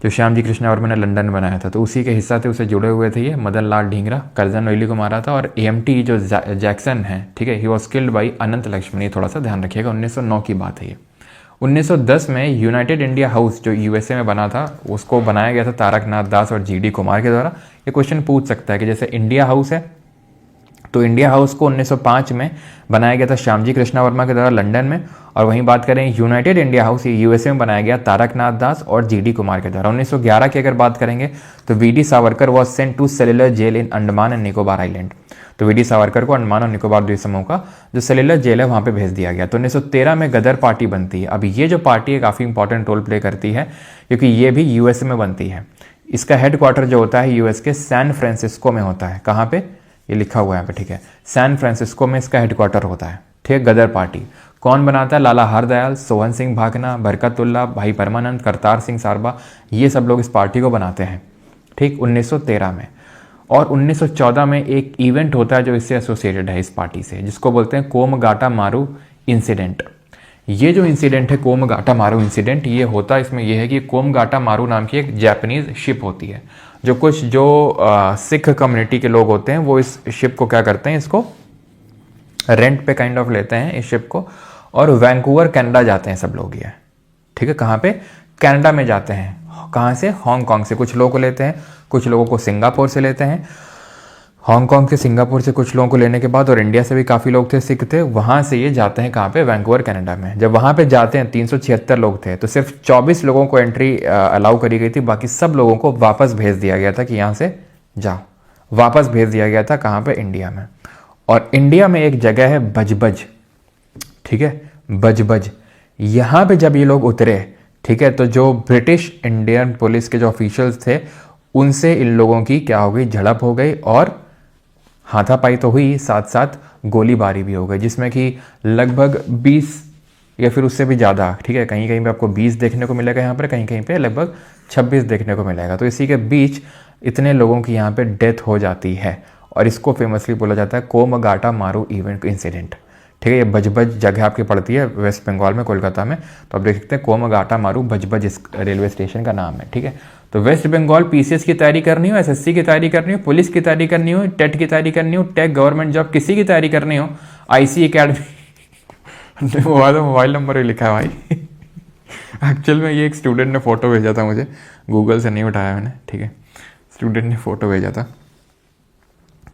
जो श्याम जी कृष्णा वर्मा ने लंदन बनाया था, तो उसी के हिस्सा थे, उसे जुड़े हुए थे ये। मदन लाल ढींगरा करजन विली को मारा था। और AMT जो जैक्सन है, ठीक है, ही वॉज किल्ड बाई अनंत लक्ष्मण, ये थोड़ा सा ध्यान रखिएगा, 1909 की बात है ये। 1910 में यूनाइटेड इंडिया हाउस जो USA में बना था, उसको बनाया गया था तारकनाथ दास और GD कुमार के द्वारा। ये क्वेश्चन पूछ सकता है कि जैसे इंडिया हाउस है, तो इंडिया हाउस को 1905 में बनाया गया था श्यामजी कृष्णा वर्मा के द्वारा लंदन में, और वहीं बात करें यूनाइटेड इंडिया हाउस, ये USA में बनाया गया तारकनाथ दास और GD कुमार के द्वारा। 1911 की अगर बात करेंगे तो VD Savarkar was sent to cellular jail in Andaman and Nicobar island. तो VD सावरकर को अंडमान और निकोबार द्वीप समूह का जो सेल्युलर जेल है वहाँ पे भेज दिया गया। तो 1913 में गदर पार्टी बनती है। अब ये जो पार्टी है काफ़ी इंपॉर्टेंट रोल प्ले करती है, क्योंकि ये भी USA में बनती है। इसका हेडक्वार्टर जो होता है US के सैन फ्रांसिस्को में होता है। कहाँ पे? ये लिखा हुआ है यहाँ पे, ठीक है, सैन फ्रांसिस्को में इसका हेडक्वार्टर होता है, ठीक है। गदर पार्टी कौन बनाता है? लाला हरदयाल, सोहन सिंह भागना, बरकतुल्ला, भाई परमानंद, करतार सिंह सारबा, ये सब लोग इस पार्टी को बनाते हैं, ठीक, 1913 में। और 1914 में एक इवेंट होता है जो इससे एसोसिएटेड है, इस पार्टी से, जिसको बोलते हैं कोमगाटा मारू इंसिडेंट। ये जो इंसिडेंट है कोमगाटा मारू इंसिडेंट, ये होता इसमें यह है कि कोमगाटा मारू नाम की एक जापानीज शिप होती है, जो सिख कम्युनिटी के लोग होते हैं वो इस शिप को क्या करते हैं, इसको रेंट पे काइंड ऑफ लेते हैं इस शिप को, और वैंकूवर कनाडा जाते हैं सब लोग ये, ठीक है। कहाँ पे? कनाडा में जाते हैं। कहाँ से? हांगकांग से कुछ लोगों को लेते हैं, कुछ लोगों को सिंगापुर से लेते हैं। हांगकांग से, सिंगापुर से कुछ लोगों को लेने के बाद, और इंडिया से भी काफ़ी लोग थे, सिख थे, वहाँ से ये जाते हैं कहाँ पे? वैंकूवर कनाडा में। जब वहाँ पे जाते हैं 376 लोग थे, तो सिर्फ 24 लोगों को एंट्री अलाउ करी गई थी, बाकी सब लोगों को वापस भेज दिया गया था कि यहाँ से जाओ। वापस भेज दिया गया था कहाँ पे? इंडिया में। और इंडिया में एक जगह है बजबज, ठीक है, बजबज। यहाँ पे जब ये लोग उतरे, ठीक है, तो जो ब्रिटिश इंडियन पुलिस के जो ऑफिशियल्स थे उनसे इन लोगों की क्या हो गई? झड़प हो गई, और हाथापाई तो हुई, साथ साथ गोलीबारी भी हो गई, जिसमें कि लगभग 20 या फिर उससे भी ज़्यादा, ठीक है, कहीं कहीं पे आपको 20 देखने को मिलेगा यहाँ पर, कहीं कहीं पे लगभग 26 देखने को मिलेगा। तो इसी के बीच इतने लोगों की यहाँ पे डेथ हो जाती है, और इसको फेमसली बोला जाता है कोमगाटा मारू इवेंट इंसिडेंट। ठीक है। ये भजभज जगह आपकी पड़ती है वेस्ट बंगाल में, कोलकाता में। तो आप देख सकते हैं कोमगाटा मारू भजभज इस रेलवे स्टेशन का नाम है। ठीक है। तो वेस्ट बंगाल पीसीएस की तैयारी करनी हो, एसएससी की तैयारी करनी हो, पुलिस की तैयारी करनी हो, टेट की तैयारी करनी हो, टेक गवर्नमेंट जॉब किसी की तैयारी करनी हो, आईसी अकेडमी मोबाइल नंबर ही लिखा है भाई। एक्चुअल में ये एक स्टूडेंट ने फोटो भेजा था मुझे, गूगल से नहीं उठाया मैंने। ठीक है, स्टूडेंट ने फोटो भेजा था।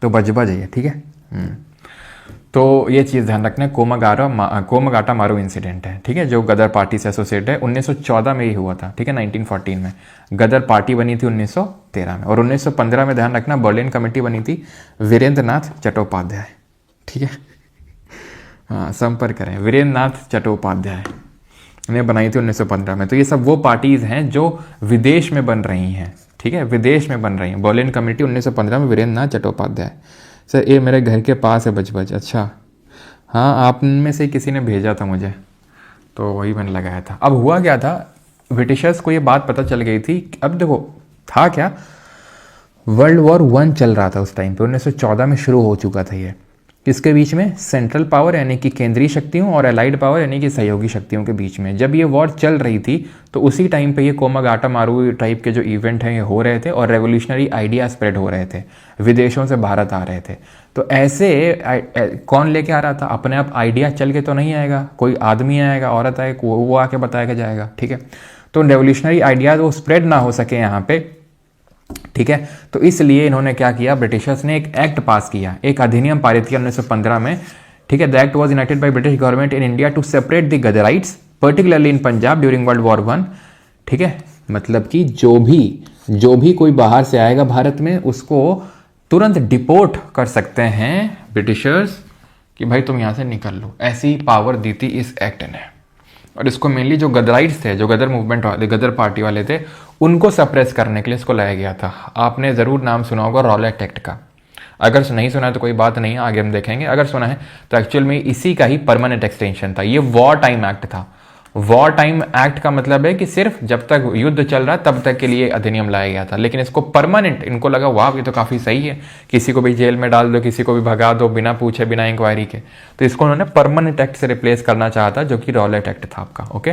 तो भजभज है। ठीक है। तो ये चीज़ ध्यान रखना है, कोमगाटा मारू इंसिडेंट है। ठीक है, जो गदर पार्टी से एसोसिएट है। 1914 में ही हुआ था। ठीक है, 1914 में गदर पार्टी बनी थी 1913 में। और 1915 में ध्यान रखना बर्लिन कमेटी बनी थी वीरेंद्र नाथ चट्टोपाध्याय। ठीक है, हाँ संपर्क करें, वीरेंद्र नाथ चट्टोपाध्याय ने बनाई थी 1915 में। तो ये सब वो पार्टीज़ हैं जो विदेश में बन रही हैं। ठीक है, विदेश में बन रही हैं। बर्लिन कमेटी 1915 में, वीरेंद्र नाथ चट्टोपाध्याय। सर ये मेरे घर के पास है भजभज। अच्छा हाँ, आप में से किसी ने भेजा था मुझे, तो वही मैंने लगाया था। अब हुआ क्या था, ब्रिटिशर्स को ये बात पता चल गई थी। अब देखो था क्या, वर्ल्ड वॉर 1 चल रहा था उस टाइम पे, 1914 में शुरू हो चुका था ये। किसके बीच में, सेंट्रल पावर यानी कि केंद्रीय शक्तियों और एलाइड पावर यानी कि सहयोगी शक्तियों के बीच में। जब ये वॉर चल रही थी तो उसी टाइम पे ये कोमागाटा मारू टाइप के जो इवेंट हैं ये हो रहे थे और रेवोल्यूशनरी आइडिया स्प्रेड हो रहे थे, विदेशों से भारत आ रहे थे। तो ऐसे कौन लेके आ रहा था, अपने आप आइडिया चल के तो नहीं आएगा, कोई आदमी आएगा, औरत आएगा, वो आके बताया जाएगा। ठीक है, तो रेवोल्यूशनरी आइडियाज वो स्प्रेड ना हो सके यहाँ पे। ठीक है, तो इसलिए इन्होंने क्या किया, ब्रिटिशर्स ने एक एक्ट पास किया, एक अधिनियम पारित किया 1915 में। ठीक है, the act was enacted by British government in India to separate the Ghadarites particularly in Punjab during world war 1। ठीक है, मतलब कि जो भी कोई बाहर से आएगा भारत में उसको तुरंत डिपोर्ट कर सकते हैं ब्रिटिशर्स कि भाई तुम यहां से निकल लो। ऐसी पावर दी थी इस एक्ट ने। और इसको मेनली जो गदराइट्स थे, जो गदर मूवमेंट वाले, गदर पार्टी वाले थे, उनको सप्रेस करने के लिए इसको लाया गया था। आपने ज़रूर नाम सुना होगा रॉलेट एक्ट का। अगर नहीं सुना है तो कोई बात नहीं है, आगे हम देखेंगे। अगर सुना है तो एक्चुअल में इसी का ही परमानेंट एक्सटेंशन था। ये वॉर टाइम एक्ट था। वॉर टाइम एक्ट का मतलब है कि सिर्फ जब तक युद्ध चल रहा है तब तक के लिए अधिनियम लाया गया था। लेकिन इसको परमानेंट, इनको लगा वाह ये तो काफ़ी सही है, किसी को भी जेल में डाल दो, किसी को भी भगा दो बिना पूछे, बिना इंक्वायरी के। तो इसको उन्होंने परमानेंट एक्ट से रिप्लेस करना चाहा था, जो कि रॉलेट एक्ट था आपका। ओके,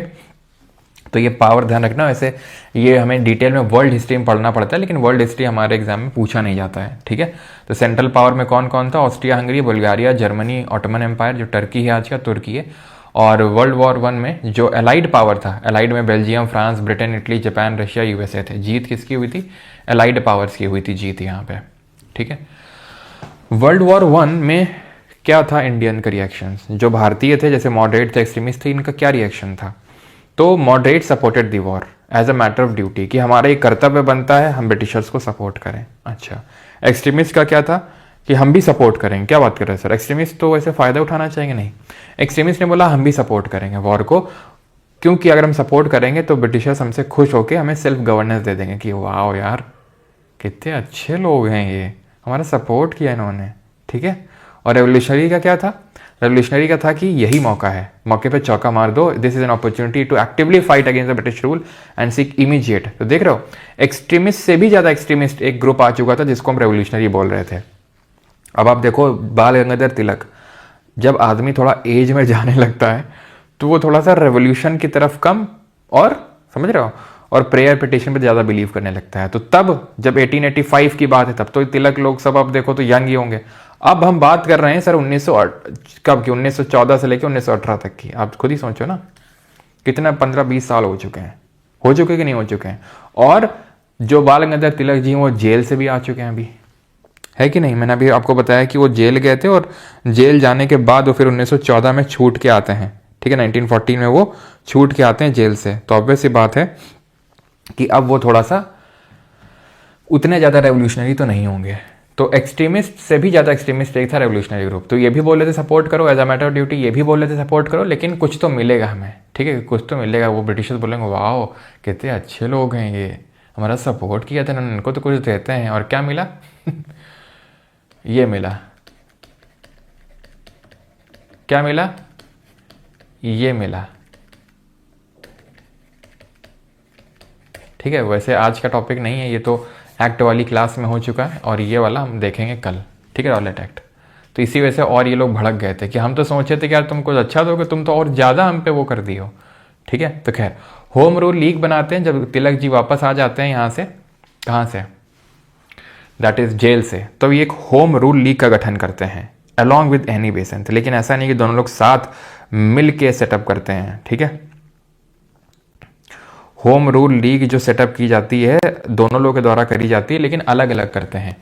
तो ये पावर ध्यान रखना। वैसे ये हमें डिटेल में वर्ल्ड हिस्ट्री में पढ़ना पड़ता है, लेकिन वर्ल्ड हिस्ट्री हमारे एग्जाम में पूछा नहीं जाता है। ठीक है, तो सेंट्रल पावर में कौन कौन था, Austria Hungary, Bulgaria, Germany, Ottoman Empire जो टर्की है आज का, तुर्की है। और वर्ल्ड वॉर 1 में जो एलाइड पावर था, एलाइड में Belgium, France, Britain, Italy, Japan, Russia, USA थे। जीत किसकी हुई थी, एलाइड पावर्स की हुई थी जीत यहाँ पे। ठीक है, वर्ल्ड वॉर 1 में क्या था इंडियन का रिएक्शंस, जो भारतीय थे जैसे मॉडरेट थे, एक्सट्रीमिस्ट थे, इनका क्या रिएक्शन था। तो moderate supported the war as a matter of duty, कि हमारा एक कर्तव्य बनता है हम ब्रिटिशर्स को सपोर्ट करें। अच्छा, एक्सट्रीमिस्ट का क्या था कि हम भी सपोर्ट करेंगे। क्या बात कर रहे हैं सर, एक्सट्रीमिस्ट तो वैसे फायदा उठाना चाहेंगे, नहीं। एक्सट्रीमिस्ट ने बोला हम भी सपोर्ट करेंगे वॉर को, क्योंकि अगर हम सपोर्ट करेंगे तो ब्रिटिशर्स हमसे खुश होकर हमें सेल्फ गवर्नेंस दे देंगे कि वाह यार कितने अच्छे लोग हैं, ये हमारा सपोर्ट किया इन्होंने। ठीक है, और रेवोल्यूशनरी का क्या था, रेवोल्यूशनरी का था कि यही मौका है, मौके पे चौका मार दो, this is an opportunity to actively fight against the British rule and seek immediate. तो देख रहे हो, एक्सट्रीमिस्ट से भी ज्यादा एक्सट्रीमिस्ट एक ग्रुप आ चुका था जिसको हम रेवोल्यूशनरी बोल रहे थे। अब आप देखो बाल गंगाधर तिलक, जब आदमी थोड़ा एज में जाने लगता है तो वो थोड़ा सा रेवोल्यूशन की तरफ कम और, समझ रहे हो, और प्रेयर पिटिशन पे ज़्यादा बिलीव करने लगता है। तो तब जब 1885 की बात है तब तो तिलक लोग सब आप देखो तो यंग ही होंगे। अब हम बात कर रहे हैं सर 1914 से लेकर 1918 तक की। आप खुद ही सोचो ना, कितना 15-20 साल हो चुके हैं, हो चुके कि नहीं हो चुके हैं। और जो बाल गंगाधर तिलक जी वो जेल से भी आ चुके हैं अभी, है कि नहीं। मैंने अभी आपको बताया कि वो जेल गए थे और जेल जाने के बाद वो फिर 1914 में छूट के आते हैं। ठीक है, 1914 में वो छूट के आते हैं जेल से। तो ऑब्वियस सी बात है कि अब वो थोड़ा सा उतने ज़्यादा रेवोल्यूशनरी तो नहीं होंगे। तो एक्सट्रीमिस्ट से भी ज़्यादा एक्सट्रीमिस्ट एक था रेवोल्यूशनरी ग्रुप। तो ये भी बोल रहे थे सपोर्ट करो as a matter of duty, ये भी बोल रहे थे सपोर्ट करो, लेकिन कुछ तो मिलेगा हमें। ठीक है, कुछ तो मिलेगा। वो ब्रिटिशर्स बोलेंगे वाह कितने अच्छे लोग हैं, ये हमारा सपोर्ट किया था इन्होंने, इनको तो कुछ देते हैं। और क्या मिला ये मिला, क्या मिला, ये मिला। ठीक है, वैसे आज का टॉपिक नहीं है ये, तो एक्ट वाली क्लास में हो चुका है और ये वाला हम देखेंगे कल। ठीक है, रॉलेट एक्ट। तो इसी वजह से और ये लोग भड़क गए थे कि हम तो सोचे थे कि यार तुम कुछ अच्छा दोगे, तुम तो और ज़्यादा हम पे वो कर दिए हो। ठीक है, तो खैर होम रूल लीग बनाते हैं जब तिलक जी वापस आ जाते हैं यहाँ से, कहाँ से, दैट इज जेल से। तो ये एक होम रूल लीग का गठन करते हैं अलॉन्ग विद एनी बेसेंट। लेकिन ऐसा नहीं कि दोनों लोग साथ मिल के सेटअप करते हैं। ठीक है, होम रूल लीग जो सेटअप की जाती है दोनों लोगों के द्वारा करी जाती है, लेकिन अलग अलग करते हैं।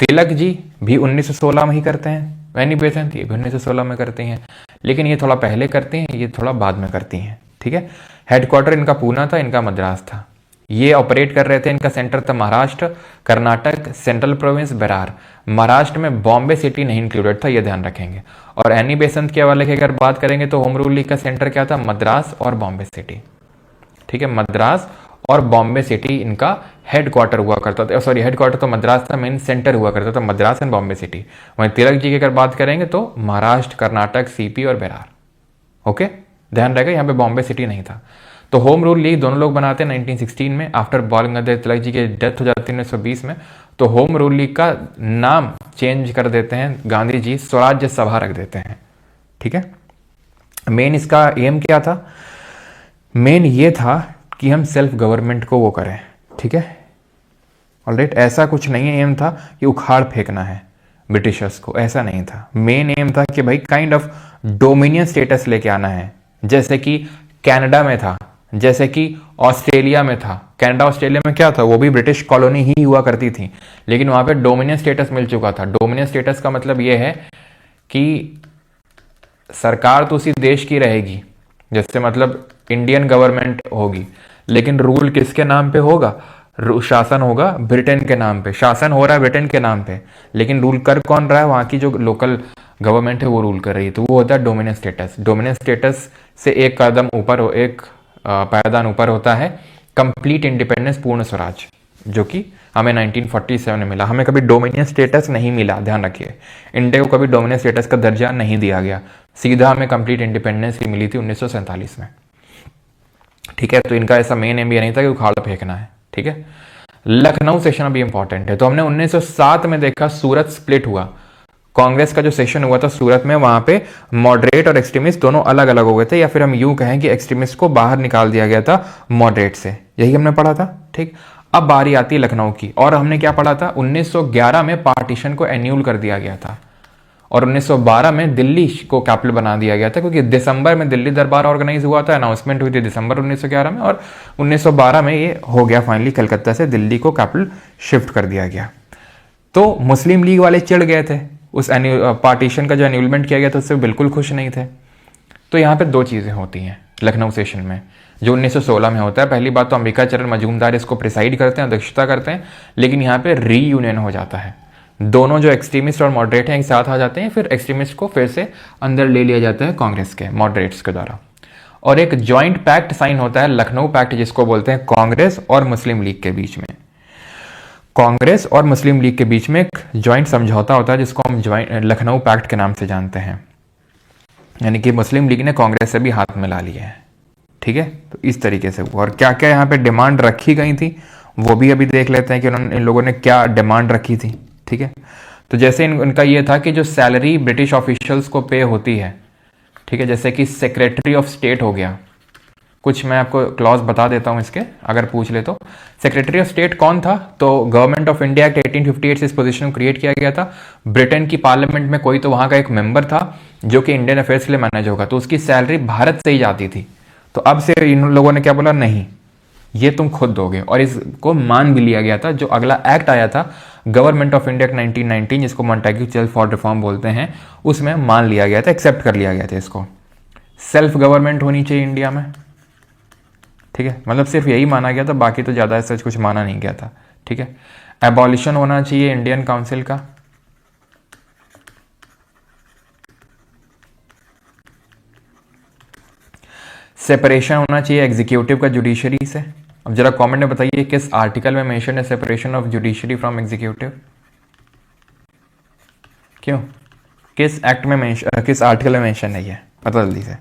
तिलक जी भी 1916 में ही करते हैं, एनी बेसेंट ये भी 1916 में करती हैं, लेकिन ये थोड़ा पहले करती हैं, ये थोड़ा बाद में करती हैं। ठीक है, हेडक्वार्टर इनका पूना था, इनका मद्रास था। ये ऑपरेट कर रहे थे, इनका सेंटर था महाराष्ट्र, कर्नाटक, सेंट्रल प्रोविंस, बिहार। महाराष्ट्र में बॉम्बे सिटी नहीं इंक्लूडेड था, ये ध्यान रखेंगे। और एनी बेसेंट के हवाले की अगर बात करेंगे तो होम रूल लीग का सेंटर क्या था, मद्रास और बॉम्बे सिटी। ठीक है, मद्रास और बॉम्बे सिटी इनका हेडक्वार्टर हुआ करता था। सॉरी, हेडक्वार्टर तो मद्रास था, मेन सेंटर हुआ करता था मद्रास एंड बॉम्बे सिटी। वहीं तिलक जी की अगर बात करेंगे तो महाराष्ट्र, कर्नाटक, सीपी और बिहार। ओके, ध्यान रहेगा यहाँ पे बॉम्बे सिटी नहीं था। तो होम रूल लीग दोनों लोग बनाते हैं 1916 में, आफ्टर बाल गंगाधर तिलक जी की डेथ हो जाती है 1920 में। तो होम रूल लीग का नाम चेंज कर देते हैं गांधी जी, स्वराज्य सभा रख देते हैं। ठीक है, मेन इसका एम क्या था, मेन ये था कि हम सेल्फ गवर्नमेंट को वो करें। ठीक है, ऑलराइट, ऐसा कुछ नहीं है एम था कि उखाड़ फेंकना है ब्रिटिशर्स को, ऐसा नहीं था। मेन एम था कि भाई काइंड ऑफ डोमिनियन स्टेटस लेके आना है, जैसे कि कनाडा में था, जैसे कि ऑस्ट्रेलिया में था। कनाडा ऑस्ट्रेलिया में क्या था, वो भी ब्रिटिश कॉलोनी ही हुआ करती थी, लेकिन वहां पे डोमिनियन स्टेटस मिल चुका था। डोमिनियन स्टेटस का मतलब ये है कि सरकार तो उसी देश की रहेगी, जैसे मतलब इंडियन गवर्नमेंट होगी, लेकिन रूल किसके नाम पे होगा, शासन होगा ब्रिटेन के नाम पे। शासन हो रहा है ब्रिटेन के नाम पे, लेकिन रूल कर कौन रहा है, वहां की जो लोकल गवर्नमेंट है वो रूल कर रही है। तो वो होता है डोमिनियन स्टेटस। डोमिनियन स्टेटस से एक कदम ऊपर हो, एक पायदान ऊपर होता है कंप्लीट इंडिपेंडेंस, पूर्ण स्वराज, जो कि हमें 1947 में मिला। हमें कभी डोमिनियन स्टेटस नहीं मिला, ध्यान रखिए। इंडिया को कभी डोमिनियन स्टेटस का दर्जा नहीं दिया गया, सीधा हमें कंप्लीट इंडिपेंडेंस ही मिली थी 1947 में। ठीक है, तो इनका ऐसा मेन एम भी नहीं था कि उखाड़ फेंकना है। ठीक है, लखनऊ सेशन अभी इंपॉर्टेंट है। तो हमने 1907 में देखा सूरत स्प्लिट हुआ, कांग्रेस का जो सेशन हुआ था सूरत में, वहां पे मॉडरेट और एक्सट्रीमिस्ट दोनों अलग अलग हो गए थे, या फिर हम यूं कहें कि एक्सट्रीमिस्ट को बाहर निकाल दिया गया था मॉडरेट से। यही हमने पढ़ा था। ठीक, अब बारी आती है लखनऊ की, और हमने क्या पढ़ा था, 1911 में पार्टीशन को एन्यूल कर दिया गया था, और 1912 में दिल्ली को कैपिटल बना दिया गया था, क्योंकि दिसंबर में दिल्ली दरबार ऑर्गेनाइज हुआ था, अनाउंसमेंट हुई थी दिसंबर 1911 में, और 1912 में ये हो गया फाइनली, कलकत्ता से दिल्ली को कैपिटल शिफ्ट कर दिया गया। तो मुस्लिम लीग वाले चिढ़ गए थे, उस पार्टीशन का जो एन्यूलमेंट किया गया था उससे बिल्कुल खुश नहीं थे। तो यहाँ पे दो चीज़ें होती हैं लखनऊ सेशन में, जो 1916 में होता है। पहली बात तो अंबिका चरण मजूमदार इसको प्रिसाइड करते हैं, अध्यक्षता करते हैं, लेकिन यहाँ पे रीयूनियन हो जाता है। दोनों जो एक्सट्रीमिस्ट और मॉडरेट हैं एक साथ आ जाते हैं, फिर एक्सट्रीमिस्ट को फिर से अंदर ले लिया जाता है कांग्रेस के मॉडरेट्स के द्वारा, और एक जॉइंट पैक्ट साइन होता है, लखनऊ पैक्ट, जिसको बोलते हैं कांग्रेस और मुस्लिम लीग के बीच में। कांग्रेस और मुस्लिम लीग के बीच में एक जॉइंट समझौता होता है, जिसको हम लखनऊ पैक्ट के नाम से जानते हैं। यानी कि मुस्लिम लीग ने कांग्रेस से भी हाथ मिला लिया है। ठीक है, तो इस तरीके से हुआ। और क्या क्या यहाँ पे डिमांड रखी गई थी वो भी अभी देख लेते हैं कि उन्होंने, इन लोगों ने क्या डिमांड रखी थी। ठीक है, तो जैसे इनका ये था कि जो सैलरी ब्रिटिश ऑफिशियल्स को पे होती है, ठीक है, जैसे कि सेक्रेटरी ऑफ स्टेट हो गया, कुछ मैं आपको क्लॉज बता देता हूं इसके, अगर पूछ ले तो। सेक्रेटरी ऑफ स्टेट कौन था, तो गवर्नमेंट ऑफ इंडिया एक्ट 1858 से इस पोजीशन को क्रिएट किया गया था। ब्रिटेन की पार्लियामेंट में कोई तो वहां का एक मेंबर था जो कि इंडियन अफेयर्स के लिए मैनेज होगा, तो उसकी सैलरी भारत से ही जाती थी। तो अब से इन लोगों ने क्या बोला, नहीं ये तुम खुद दोगे, और इसको मान भी लिया गया था। जो अगला एक्ट आया था गवर्नमेंट ऑफ इंडिया 1919, जिसको मॉन्टेग्यू चेल्स फॉर रिफॉर्म बोलते हैं, उसमें मान लिया गया था, एक्सेप्ट कर लिया गया था इसको। सेल्फ गवर्नमेंट होनी चाहिए इंडिया में। ठीक है, मतलब सिर्फ यही माना गया था, बाकी तो ज्यादा सच कुछ माना नहीं गया था। ठीक है, एबॉलिशन होना चाहिए इंडियन काउंसिल का, सेपरेशन होना चाहिए एग्जीक्यूटिव का जुडिशरी से। अब जरा कमेंट में बताइए किस आर्टिकल में मेंशन है separation of judiciary from executive, क्यों, किस एक्ट में मेंशन, किस आर्टिकल में मेंशन है, ये पता जल्दी से।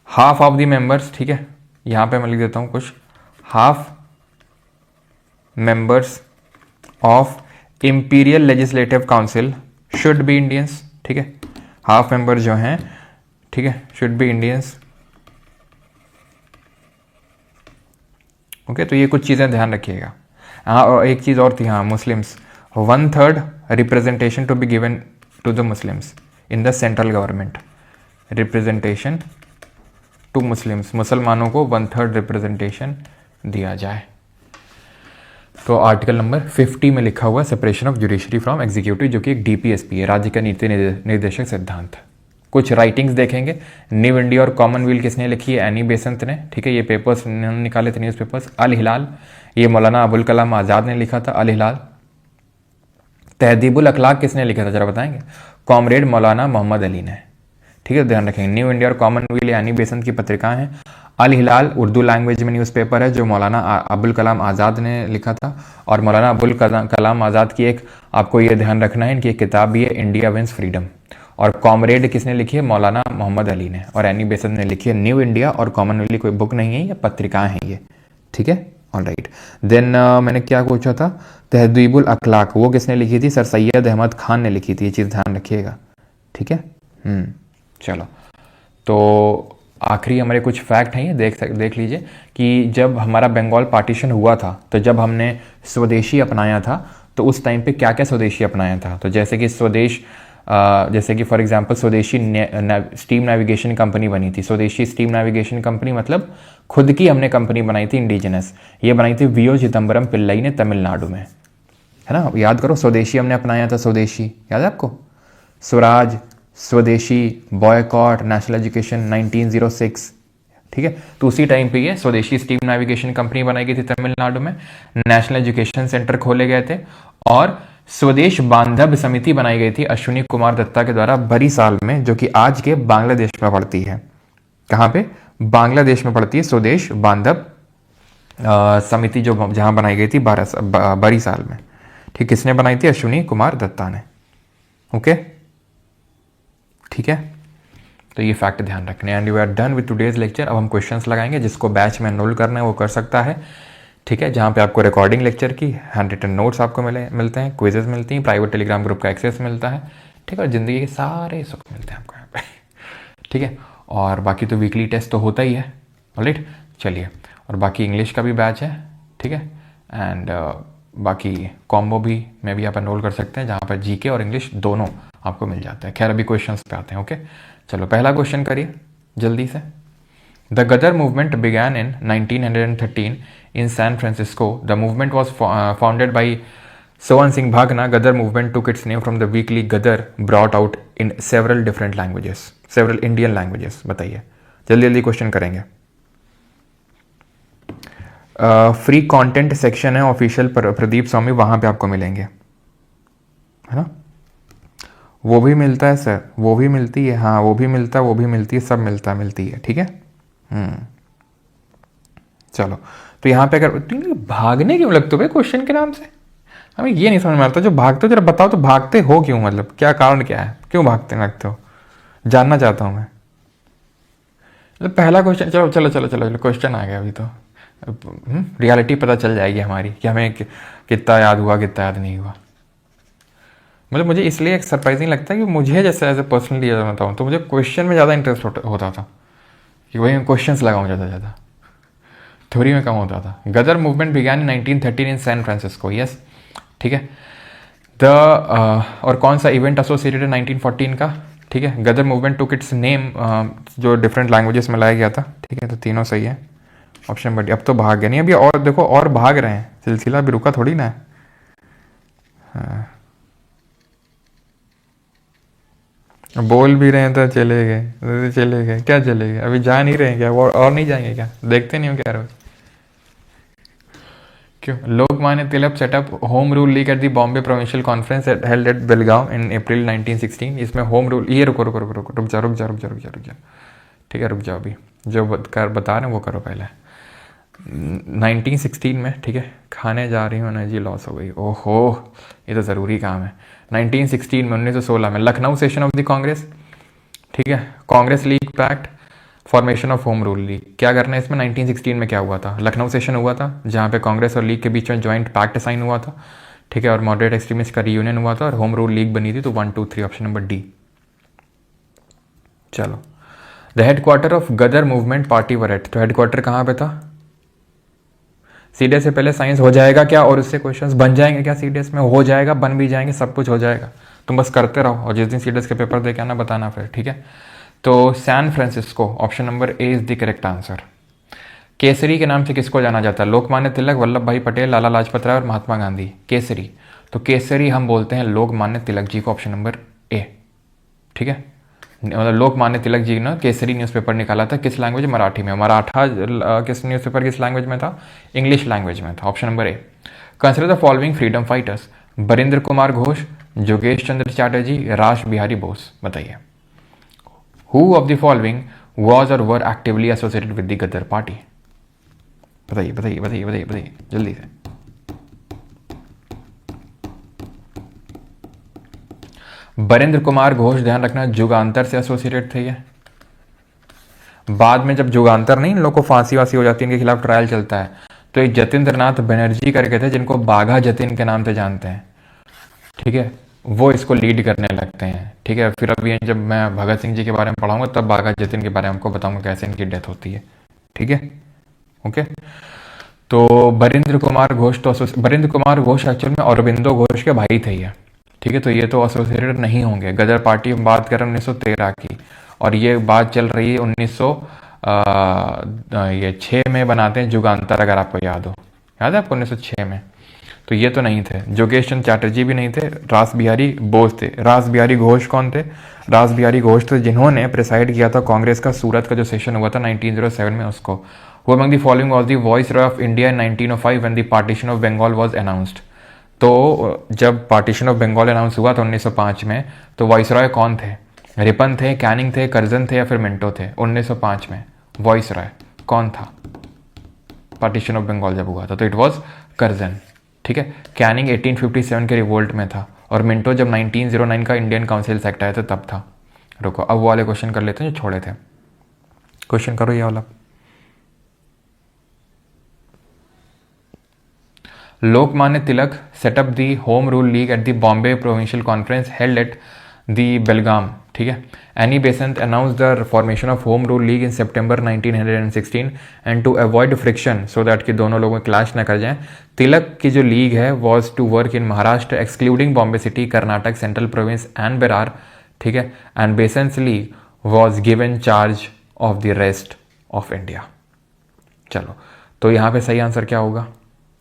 हाफ ऑफ द मेंबर्स, ठीक है, यहां पे मैं लिख देता हूं कुछ, half members of imperial legislative council should be Indians, ठीक है, हाफ मेंबर जो हैं, ठीक है, शुड बी इंडियंस। ओके, तो ये कुछ चीज़ें ध्यान रखिएगा। हाँ, और एक चीज़ और थी, हाँ, Muslims, 1/3 representation to be given to the Muslims in the central government, representation to Muslims, मुसलमानों को 1/3 रिप्रेजेंटेशन दिया जाए। तो आर्टिकल नंबर 50 में लिखा हुआ separation of judiciary from executive, जो कि एक डीपीएसपी है, राज्य का नीति निर्देशक सिद्धांत। कुछ राइटिंग्स देखेंगे, न्यू इंडिया और कॉमनवेल्थ किसने लिखी है, एनी बेसेंट ने, ठीक है, ये पेपर्स निकाले थे न्यूज़पेपर्स। अल हिलाल, ये मौलाना अबुल कलाम आज़ाद ने लिखा था, अल हिलाल। तहदीबुल अखलाक किसने लिखा था, जरा बताएंगे, कॉमरेड मौलाना मोहम्मद अली ने, ठीक है, ध्यान रखेंगे। न्यू इंडिया और कॉमनवेल्थ एनी बेसेंट की पत्रिकाएं हैं। अल हिलाल उर्दू लैंग्वेज में न्यूज़पेपर है, जो मौलाना अबुल कलाम आज़ाद ने लिखा था। और मौलाना अबुल कलाम आज़ाद की एक, आपको ये ध्यान रखना है, इनकी एक किताब भी है, इंडिया विंस फ्रीडम। और कॉमरेड किसने लिखी है, मौलाना मोहम्मद अली ने। और एनी बेसेंट ने लिखी है न्यू इंडिया और कॉमनवेल्थ, कोई बुक नहीं है, ये पत्रिकाएं हैं ये, ठीक है, ऑल राइट। देन मैंने क्या पूछा था, तहदीबुल अखलाक, वो किसने लिखी थी, सर सैयद अहमद खान ने लिखी थी, ये चीज़ ध्यान रखिएगा, ठीक है। चलो, तो आखिरी हमारे कुछ फैक्ट हैं, ये देख लीजिए कि जब हमारा बंगाल पार्टीशन हुआ था, तो जब हमने स्वदेशी अपनाया था, तो उस टाइम पे क्या क्या स्वदेशी अपनाया था। तो जैसे कि जैसे कि फॉर एग्जांपल स्वदेशी स्टीम नेविगेशन कंपनी बनी थी। स्वदेशी स्टीम नेविगेशन कंपनी मतलब खुद की हमने कंपनी बनाई थी, इंडिजिनस। ये बनाई थी वीओ चिदम्बरम पिल्लई ने तमिलनाडु में, है ना, याद करो, स्वदेशी हमने अपनाया था, स्वदेशी याद है आपको, स्वराज, स्वदेशी, बॉयकॉट, नेशनल एजुकेशन 1906, ठीक है। तो उसी टाइम पे ये स्वदेशी स्टीम नेविगेशन कंपनी बनाई गई थी तमिलनाडु में, नेशनल एजुकेशन सेंटर खोले गए थे, और स्वदेश बांधव समिति बनाई गई थी अश्विनी कुमार दत्ता के द्वारा बरीसाल में, जो कि आज के बांग्लादेश में पड़ती है। कहाँ पे, बांग्लादेश में पड़ती है स्वदेश बांधव समिति, जो जहां बनाई गई थी बरीसाल में, ठीक, किसने बनाई थी, अश्विनी कुमार दत्ता ने। ओके, ठीक है, तो ये फैक्ट ध्यान रखने। And you are done with today's lecture. अब हम क्वेश्चंस लगाएंगे, जिसको बैच में एनरोल करना है वो कर सकता है, ठीक है, जहाँ पे आपको रिकॉर्डिंग लेक्चर की हैंड रिटन नोट्स आपको मिलते हैं, क्विजेज मिलती हैं, प्राइवेट टेलीग्राम ग्रुप का एक्सेस मिलता है, ठीक है, और ज़िंदगी के सारे सुख मिलते हैं आपको यहाँ पे, ठीक है। और बाकी तो वीकली टेस्ट तो होता ही है, ऑलराइट, चलिए। और बाकी इंग्लिश का भी बैच है, ठीक है, एंड बाकी कॉम्बो भी में भी आप एनरोल कर सकते हैं, जहाँ पर जीके और इंग्लिश दोनों आपको मिल जाता है। खैर, अभी क्वेश्चंस पे आते हैं। ओके, चलो, पहला क्वेश्चन करिए जल्दी से। The Ghadar movement began in 1913 in San Francisco. The movement was founded by Sohan Singh Bhagna. Gadar movement took its name from the weekly Gadar, brought out in several different languages, several Indian languages. बताइए, जल्दी जल्दी क्वेश्चन करेंगे। फ्री कंटेंट सेक्शन है ऑफिशियल प्रदीप स्वामी, वहां पे आपको मिलेंगे, है ना, वो भी मिलता है सर, वो भी मिलती है, हाँ वो भी मिलता है, वो भी मिलती है, सब मिलती है, ठीक है। चलो, तो यहाँ पे अगर भागने क्यों लगते हो भाई क्वेश्चन के नाम से, हमें ये नहीं समझ में आता। जो भागते हो जरा बताओ, तो भागते हो क्यों, मतलब क्या कारण क्या है, क्यों भागते लगते हो, जानना चाहता हूँ मैं। मतलब पहला क्वेश्चन, चलो चलो चलो चलो क्वेश्चन आ गया, अभी तो रियलिटी पता चल जाएगी हमारी कि हमें कितना याद हुआ, कितना याद नहीं हुआ। मतलब मुझे इसलिए एक सरप्राइजिंग लगता है कि मुझे जैसे एज ए पर्सनली बताऊँ तो मुझे क्वेश्चन में ज़्यादा इंटरेस्ट होता था, कि वही मैं क्वेश्चन लगाऊँ ज़्यादा, थ्योरी में कम होता था। Ghadar movement began in 1913 in San Francisco, yes, ठीक है। और कौन सा इवेंट एसोसिएटेड है 1914 का, ठीक है। गदर मूवमेंट टुक इट्स नेम, जो डिफरेंट लैंग्वेजेस में लाया गया था, ठीक है, तो तीनों सही है, ऑप्शन बड़ी। अब तो भाग गया नहीं, अभी और देखो, और भाग रहे हैं, सिलसिला भी रुका थोड़ी ना है। हाँ, बोल भी रहे हैं तो चले गए, क्या चले गए, अभी जा नहीं रहे हैं क्या, और नहीं जाएंगे क्या, देखते नहीं हो क्या रोज, क्यों। Lokmanya Tilak set up home rule league at the Bombay provincial conference held at Belgaum in April 1916। इसमें होम रूल, ये रुक जा, ठीक है, रुक जाओ, अभी जो बता रहे हैं वो करो पहले। 1916 में, ठीक है, खाने जा रही हूँ एनर्जी लॉस हो गई, ओहो ये तो ज़रूरी काम है। 1916 में 1916 में Lucknow session of the Congress, ठीक है, Congress League pact, formation of home rule league. क्या करना है इसमें, 1916 में क्या हुआ था, लखनऊ सेशन हुआ था, जहाँ पे कांग्रेस और लीग के बीच में ज्वाइंट पैक्ट साइन हुआ था, ठीक है, और मॉडरेट एक्सट्रीमिस्ट का रीयूनियन हुआ था और होम रूल लीग बनी थी, तो 1 2 3 ऑप्शन नंबर डी। चलो, the headquarter of Ghadar movement party were at, तो हेडक्वार्टर कहाँ पे था? सीडीएस से पहले साइंस हो जाएगा क्या और उससे क्वेश्चंस बन जाएंगे क्या? सीडीएस में हो जाएगा, बन भी जाएंगे, सब कुछ हो जाएगा, तुम बस करते रहो और जिस दिन सीडीएस के पेपर दे के आना बताना फिर, ठीक है। तो San Francisco, option number A is the correct answer. Kesari के नाम से किसको जाना जाता है? लोकमान्य तिलक, वल्लभ भाई पटेल, लाला लाजपत राय और महात्मा गांधी। केसरी, तो केसरी हम बोलते हैं लोकमान्य तिलक जी को, ऑप्शन नंबर ए, ठीक है। मतलब लोकमान्य तिलक जी ने केसरी न्यूज़पेपर निकाला था, किस लैंग्वेज? मराठी में। मराठा किस न्यूज़पेपर किस लैंग्वेज में था? इंग्लिश लैंग्वेज में था, option number A. Consider the following freedom fighters, Barindra Kumar Ghosh, जोगेश चंद्र चैटर्जी, रास बिहारी बोस। बताइए, who of the following was or were actively associated with the Ghadar party? बताइए बताइए बताइए बताइए बताइए जल्दी से। बरिंद्र कुमार घोष, ध्यान रखना, जुगांतर से एसोसिएटेड थे ये। बाद में जब जुगांतर नहीं, इन लोग को फांसी वासी हो जाती है, इनके खिलाफ ट्रायल चलता है, तो एक जतिंद्रनाथ बनर्जी करके थे जिनको बाघा जतिन के नाम से जानते हैं, ठीक है, वो इसको लीड करने लगते हैं, ठीक है। फिर अभी जब मैं भगत सिंह जी के बारे में पढ़ाऊंगा तब बाघा जतिन के बारे में आपको बताऊंगा कैसे इनकी डेथ होती है, ठीक है, ओके। तो बरिंद्र कुमार घोष, तो बरिंद्र कुमार घोष एक्चुअल में अरविंदो घोष के भाई थे ये, ठीक है, तो ये तो एसोसिएटेड नहीं होंगे। गदर पार्टी हम बात करें 1913 की, और ये बात चल रही है 1906 में बनाते हैं जुगांतर, अगर आपको याद हो, याद है आपको 1906 में, तो ये तो नहीं थे। जोगेश चंद्र चैटर्जी भी नहीं थे, रास बिहारी बोस थे। रास बिहारी घोष कौन थे? रास बिहारी घोष थे जिन्होंने प्रिसाइड किया था कांग्रेस का सूरत का जो सेशन हुआ था 1907 में, उसको। Who among the following was the viceroy of India in 1905 when the partition of Bengal was announced? तो जब पार्टीशन ऑफ बंगाल अनाउंस हुआ था 1905 में, तो वॉइसरॉय कौन थे? रिपन थे, कैनिंग थे, कर्जन थे या फिर मिंटो थे? 1905 में वॉइसरॉय कौन था पार्टीशन ऑफ बंगाल जब हुआ था? तो इट वॉज कर्जन, ठीक है। कैनिंग 1857 के रिवोल्ट में था, और मिंटो जब 1909 का इंडियन काउंसिल एक्ट आया था तब था। रुको, अब वो वाले क्वेश्चन कर लेते हैं जो छोड़े थे। क्वेश्चन करो ये वाला। Lokmanya Tilak set up the home rule league at the Bombay provincial conference held at the Belgaum, ठीक है। Annie Besant announce the formation of home rule league in September 1916 and to avoid friction so that कि दोनों लोगों में क्लैश न कर जाएं, तिलक की जो लीग है was to work in Maharashtra excluding Bombay city, Karnataka, central province and Berar, ठीक है। And Besant's league was given charge of the rest of India. चलो, तो यहाँ पे सही आंसर क्या होगा?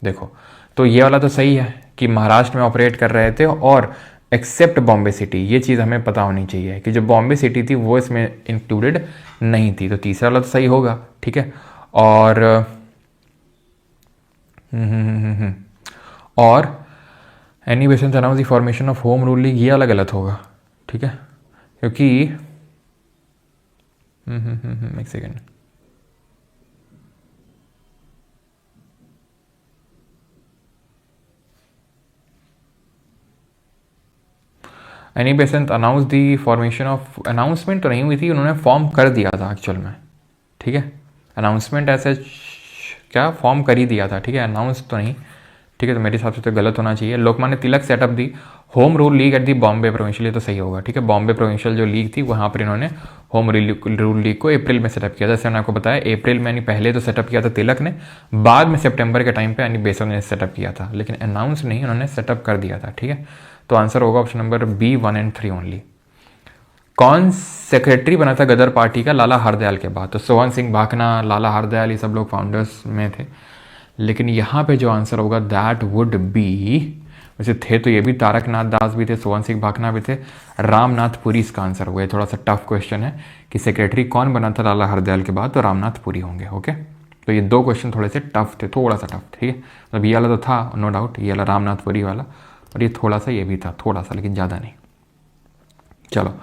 देखो, तो ये वाला तो सही है कि महाराष्ट्र में ऑपरेट कर रहे थे और एक्सेप्ट बॉम्बे सिटी, ये चीज़ हमें पता होनी चाहिए कि जो बॉम्बे सिटी थी वो इसमें इंक्लूडेड नहीं थी, तो तीसरा वाला तो सही होगा, ठीक है। और Annie Besant announce the formation of home rule league, ये वाला गलत होगा, ठीक है, क्योंकि एक second, Annie Besant announce the formation of, announcement तो नहीं हुई थी, उन्होंने फॉर्म कर दिया था एक्चुअल में, ठीक है। अनाउंसमेंट ऐसे क्या फॉर्म कर ही दिया था, ठीक है, अनाउंस तो नहीं, ठीक है, तो मेरे हिसाब से तो गलत होना चाहिए। Lokmanya Tilak set up the home rule league at the Bombay provincial, ये तो सही होगा, ठीक है। बॉम्बे प्रोविंशियल जो लीग थी वहाँ पर इन्होंने होम रूल लीग को अप्रैल में सेटअप किया था, जैसे मैंने आपको बताया अप्रैल में, यानी पहले तो सेटअप किया था तिलक ने, बाद में सितंबर के टाइम पे यानी बेसन ने सेटअप किया था, लेकिन अनाउंस नहीं, उन्होंने सेटअप कर दिया था, ठीक है। तो आंसर होगा ऑप्शन नंबर बी 1 और 3 ओनली। कौन सेक्रेटरी बना था गदर पार्टी का लाला हरदयाल के बाद? तो सोहन सिंह भाखना, लाला हरदयाल, ये सब लोग फाउंडर्स में थे, लेकिन यहाँ पे जो आंसर होगा दैट वुड बी, वैसे थे तो ये भी तारकनाथ दास भी थे, सोहन सिंह भाखना भी थे, रामनाथ पुरी इसका आंसर होगा। ये थोड़ा सा टफ क्वेश्चन है कि सेक्रेटरी कौन बना था लाला हरदयाल के बाद, तो रामनाथ पुरी होंगे, ओके। तो ये दो क्वेश्चन थोड़े से टफ थे, थोड़ा सा टफ, ठीक है। मतलब ये वाला तो था नो डाउट, ये वाला रामनाथ पुरी वाला, और ये थोड़ा सा ये भी था, थोड़ा सा, लेकिन ज़्यादा नहीं। चलो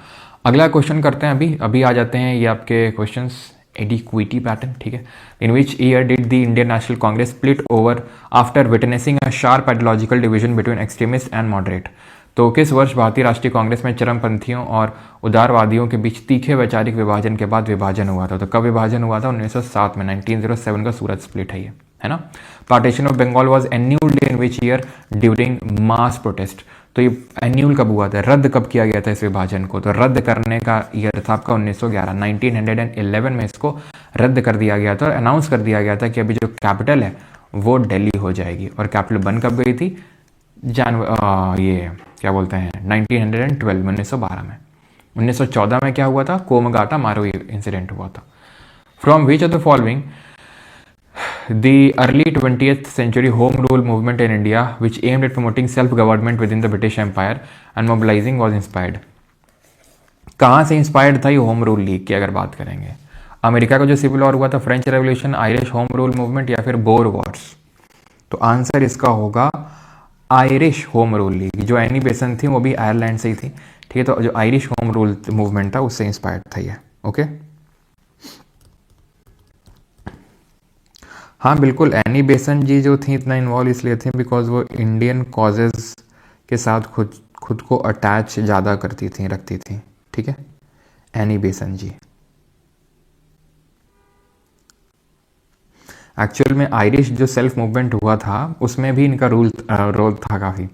अगला क्वेश्चन करते हैं। अभी आ जाते हैं ये आपके क्वेश्चंस, एडिक्विटी पैटर्न, ठीक है। In which year did the Indian National Congress split over after witnessing a sharp ideological division between extremist and moderate? तो किस वर्ष भारतीय राष्ट्रीय कांग्रेस में चरमपंथियों और उदारवादियों के बीच तीखे वैचारिक विभाजन के बाद विभाजन हुआ था? तो कब विभाजन हुआ था? 1907 में, 1907 का सूरत स्प्लिट है ये, है ना। Partition of Bengal was annulled in which year? During mass protest. तो ये एन्यूल कब हुआ था, रद्द कब किया गया था इस विभाजन को? तो रद्द करने का ईयर था आपका 1911, 1911 में इसको रद्द कर दिया गया था और अनाउंस कर दिया गया था कि अभी जो कैपिटल है वो दिल्ली हो जाएगी। और कैपिटल बन कब गई थी? ये क्या बोलते हैं 1912 में, 1912 में। 1914 में क्या हुआ था? कोमगाटा मारो इंसिडेंट हुआ था। From which of the following the early 20th century home rule movement in India, which aimed at promoting self-government within the British Empire and mobilizing, was inspired? कहाँ से इंस्पायर्ड था ये होम रूल लीग की अगर बात करेंगे? अमेरिका का जो सिविल वॉर हुआ था, French revolution, Irish home rule movement, या फिर बोर वॉर्स? तो आंसर इसका होगा आयरिश होम रूल लीग। जो एनी बेसन थी वो भी आयरलैंड से ही थी, ठीक है। तो जो आयरिश होम रूल मूवमेंट था उससे इंस्पायर्ड था ये। ओके, हाँ बिल्कुल, एनी बेसन जी जो थी इतना इन्वॉल्व इसलिए थी बिकॉज वो इंडियन कॉजेज के साथ खुद को अटैच ज़्यादा करती थी, रखती थी, ठीक है। एनी बेसन जी एक्चुअल में आयरिश जो सेल्फ मूवमेंट हुआ था उसमें भी इनका रोल था काफ़ी,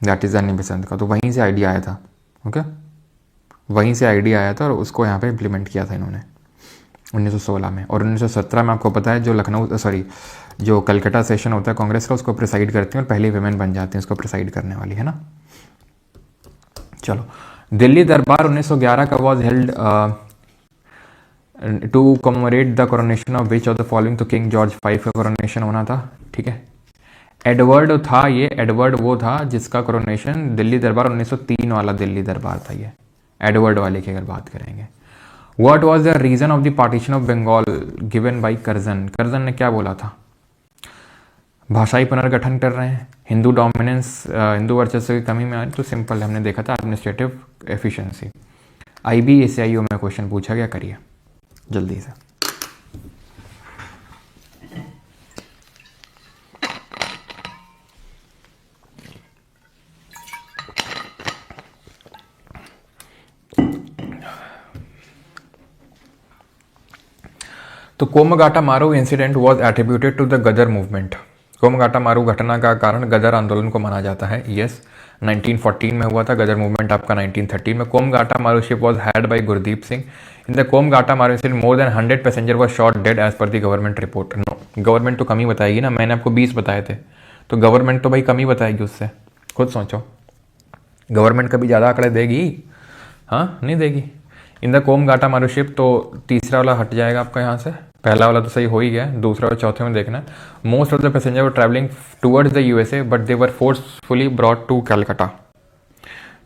दैट इज़ एनी बेसेंट का। तो वहीं से आइडिया आया था, ओके, वहीं से आइडिया आया था और उसको यहाँ पे इम्प्लीमेंट किया था इन्होंने 1916 में। और 1917 में आपको पता है जो कलकत्ता सेशन होता है कांग्रेस का, उसको प्रिसाइड करती हैं और पहली विमेन बन जाती हैं उसको प्रिसाइड करने वाली, है ना। चलो, दिल्ली दरबार 1911 का was held to commemorate the coronation of which of the following? तो किंग जॉर्ज 5 का कोरोनेशन होना था, ठीक है। एडवर्ड था, ये एडवर्ड वो था जिसका कोरोनेशन दिल्ली दरबार 1903 वाला दिल्ली दरबार था ये, एडवर्ड वाले की अगर बात करेंगे। What was the reason of the partition of Bengal given by Curzon? Curzon ने क्या बोला था? भाषाई पुनर्गठन कर रहे हैं, हिंदू डोमिनेंस, हिंदू वर्चस्व की कमी में आ रही। तो सिंपल हमने देखा था एडमिनिस्ट्रेटिव एफिशिएंसी। IBACIO में क्वेश्चन पूछा गया, करिए जल्दी से। तो Komagata Maru incident was attributed to the Ghadar movement. Komagata Maru घटना का कारण गदर आंदोलन को माना जाता है। यस, 1914 में हुआ था, गदर मूवमेंट आपका 1913 में। Komagata Maru ship was had by Gurdeep Singh. In the Komagata Maru incident more than 100 passenger was shot dead as per the government report. No, government तो कमी बताएगी ना, मैंने आपको 20 बताए थे, तो गवर्नमेंट तो भाई कमी बताएगी उससे, खुद सोचो। गवर्नमेंट कभी ज़्यादा आंकड़े देगी? हाँ, नहीं देगी। इन द कोमगाटा मारू शिप, तो तीसरा वाला हट जाएगा आपका यहाँ से, पहला वाला तो सही हो ही गया, दूसरा और चौथे में देखना। Most of the passenger were travelling towards the USA but they were forcefully brought to Calcutta.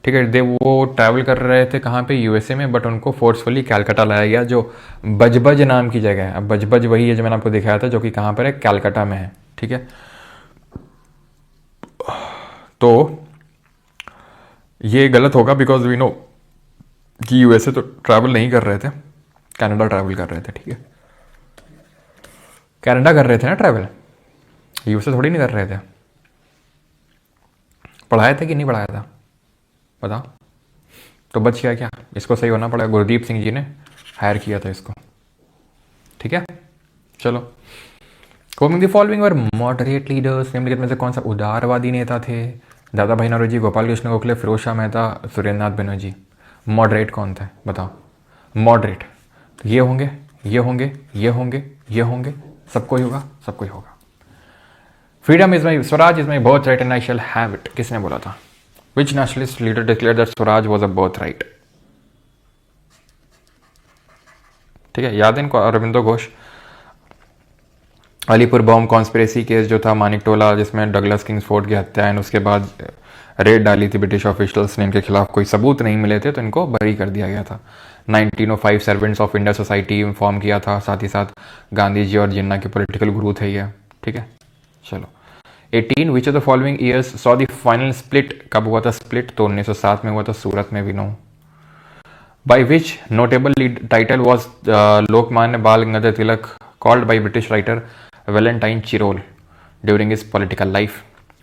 ठीक है, वो ट्रैवल कर रहे थे कहाँ पे? यूएसए में, बट उनको फोर्सफुली कलकत्ता लाया गया, जो बजबज नाम की जगह है। अब बजबज वही है जो मैंने आपको दिखाया था, जो कि कहाँ पर है? कलकत्ता में है, ठीक है। तो ये गलत होगा बिकॉज वी नो कि यूएसए तो ट्रैवल नहीं कर रहे थे, कनाडा ट्रैवल कर रहे थे, ठीक है। कनाडा कर रहे थे ना ट्रैवल, यूएसए थोड़ी नहीं कर रहे थे। पढ़ाया था कि नहीं पढ़ाया था बताओ? तो बच गया क्या? इसको सही होना पड़ेगा, गुरदीप सिंह जी ने हायर किया था इसको, ठीक है। चलो, combing the following were moderate leaders, निम्नलिखित में से कौन सा उदारवादी नेता थे? दादा भाई नौरोजी, गोपाल कृष्ण गोखले, फिरोज शाह मेहता, सुरेंद्रनाथ बनर्जी। मॉडरेट कौन थे बताओ? मॉडरेट तो ये होंगे, ये होंगे, ये होंगे, ये होंगे, सबको ही होगा, सबको ही होगा। Freedom is my, swaraj is my birth right and I shall have it, किसने बोला था? Which nationalist leader declare that swaraj was a birth right? ठीक है, याद है इनको? Aurobindo Ghosh. Alipur bomb conspiracy case जो था, मानिक टोला, जिसमें डगलस किंग्सफोर्ड की हत्या एंड उसके बाद रेड डाली थी ब्रिटिश ऑफिशियल्स ने, इनके खिलाफ कोई सबूत नहीं मिले थे तो इनको बरी कर दिया गया था। 1905 servants of India society form किया था, साथ ही साथ गांधी जी और जिन्ना के पॉलिटिकल गुरु थे ये, ठीक है। चलो, 18 विच of the following years saw the final split? कब हुआ था स्प्लिट? तो 1907 में हुआ था, सूरत में भी। No, by which notable title was Lokmanya Bal Gangadhar Tilak called by British writer Valentine Chirol during his political life?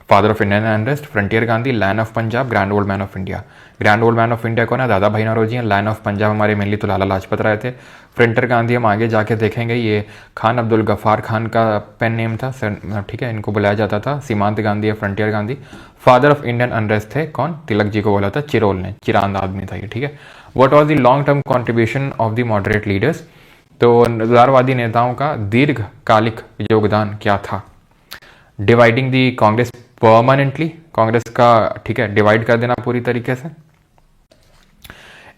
Father of Indian unrest, frontier Gandhi, lion of Punjab, grand old man of India. Grand old man of India कौन है? दादा भाई नौरोजी हैं। लायन ऑफ पंजाब हमारे मेनली तो लाला लाजपत राय थे। फ्रंटियर गांधी हम आगे जाके देखेंगे, ये खान अब्दुल गफ्फार खान का पेन नेम था, ठीक है, इनको बुलाया जाता था। सीमांत गांधी है frontier Gandhi. Father of Indian unrest थे कौन? तिलक जी को बोला था चिरोल ने, चिरांद आदमी था ये, ठीक है। What was the long term contribution of the moderate leaders? तो उदारवादी नेताओं का दीर्घकालिक योगदान क्या था? Dividing the Congress permanently, Congress का, ठीक है, डिवाइड कर देना पूरी तरीके से।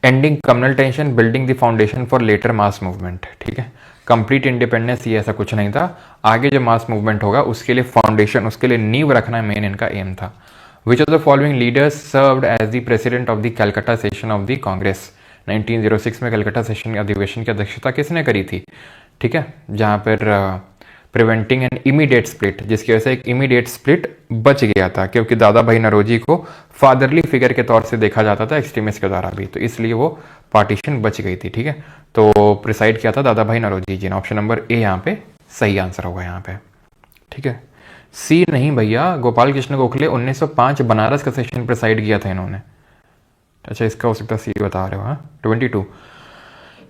Ending communal tension, building the foundation for later mass movement, ठीक है। कंप्लीट इंडिपेंडेंस ये ऐसा कुछ नहीं था, आगे जो मास मूवमेंट होगा उसके लिए फाउंडेशन, उसके लिए नींव रखना मेन इनका एम था। Which of the following leaders served as the president of the Calcutta session of the Congress? 1906 में कलकत्ता सेशन अधिवेशन की अध्यक्षता किसने करी थी? ठीक है, जहां पर प्रिवेंटिंग एन इमीडिएट स्प्लिट, जिसकी वजह से एक इमीडिएट स्प्लिट बच गया था, क्योंकि दादा भाई नौरोजी को फादरली फिगर के तौर से देखा जाता था एक्सट्रीमिस्ट के द्वारा भी, तो इसलिए वो पार्टीशन बच गई थी, ठीक है। तो प्रिसाइड किया था दादा भाई नौरोजी जी ने। ऑप्शन नंबर ए यहाँ पे सही आंसर होगा यहाँ पे, ठीक है। सी नहीं भैया, गोपाल कृष्ण गोखले 1905 बनारस का सेशन प्रिसाइड किया था इन्होंने। अच्छा, इसका हो सकता है सी बता रहे हो। हाँ, 22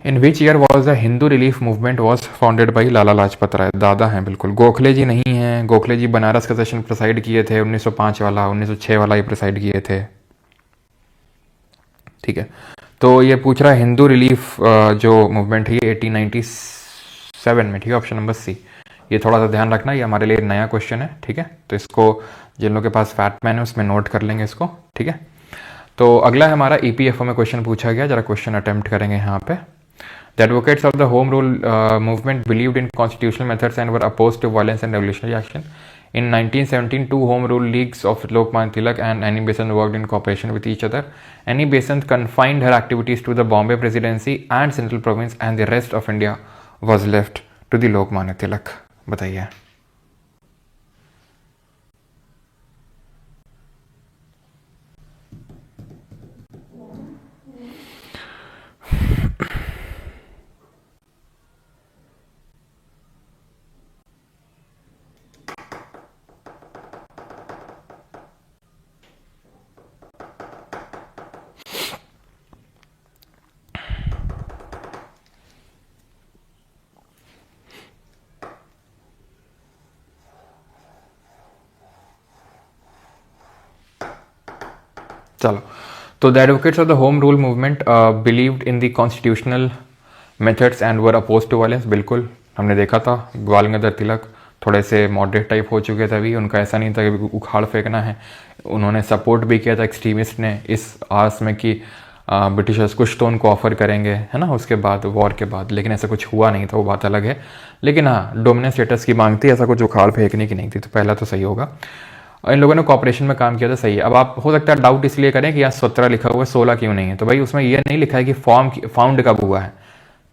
in which year was the Hindu relief movement was founded by Lala Lajpat Rai? Dada हैं बिल्कुल, गोखले जी नहीं हैं। गोखले जी बनारस का सेशन प्रिसाइड किए थे 1905 वाला, 1906 वाला ये प्रिसाइड किए थे, ठीक है। तो ये पूछ रहा है हिंदू रिलीफ जो मूवमेंट है ये 1897 में, ठीक है। ऑप्शन नंबर सी, ये थोड़ा सा ध्यान रखना, ये हमारे लिए नया क्वेश्चन है, ठीक है। तो इसको जिन लोगों के पास फैट मैन है उसमें नोट कर लेंगे इसको, ठीक है। तो अगला है हमारा ईपीएफओ में क्वेश्चन पूछा गया, जरा क्वेश्चन अटेम्प्ट करेंगे यहाँ पे। The advocates of the Home Rule movement believed in constitutional methods and were opposed to violence and revolutionary action. In 1917, two Home Rule leagues of Lokmanya Tilak and Annie Besant worked in cooperation with each other. Annie Besant confined her activities to the Bombay Presidency and Central Province, and the rest of India was left to the Lokmanya Tilak. बताइए। चलो, तो the advocates of the home rule movement believed in the constitutional methods and were oppose to violence. बिल्कुल, हमने देखा था ग्वाल गंगाधर तिलक थोड़े से मॉडरेट टाइप हो चुके थे अभी, उनका ऐसा नहीं था कि उखाड़ फेंकना है, उन्होंने सपोर्ट भी किया था एक्सट्रीमिस्ट ने इस आस में कि ब्रिटिशर्स कुछ तो उनको ऑफर करेंगे, है ना, उसके बाद वॉर के बाद, लेकिन ऐसा कुछ हुआ नहीं था, वो बात अलग है। लेकिन हाँ, डोमिनेंट स्टेटस की मांग थी, ऐसा कुछ उखाड़ फेंकने की नहीं थी, तो पहला तो सही होगा। इन लोगों ने कॉपरेशन में काम किया था, सही है। अब आप हो सकता है डाउट इसलिए करें कि यहाँ 17 लिखा हुआ है 16 क्यों नहीं है, तो भाई उसमें ये नहीं लिखा है कि फाउंड कब हुआ है,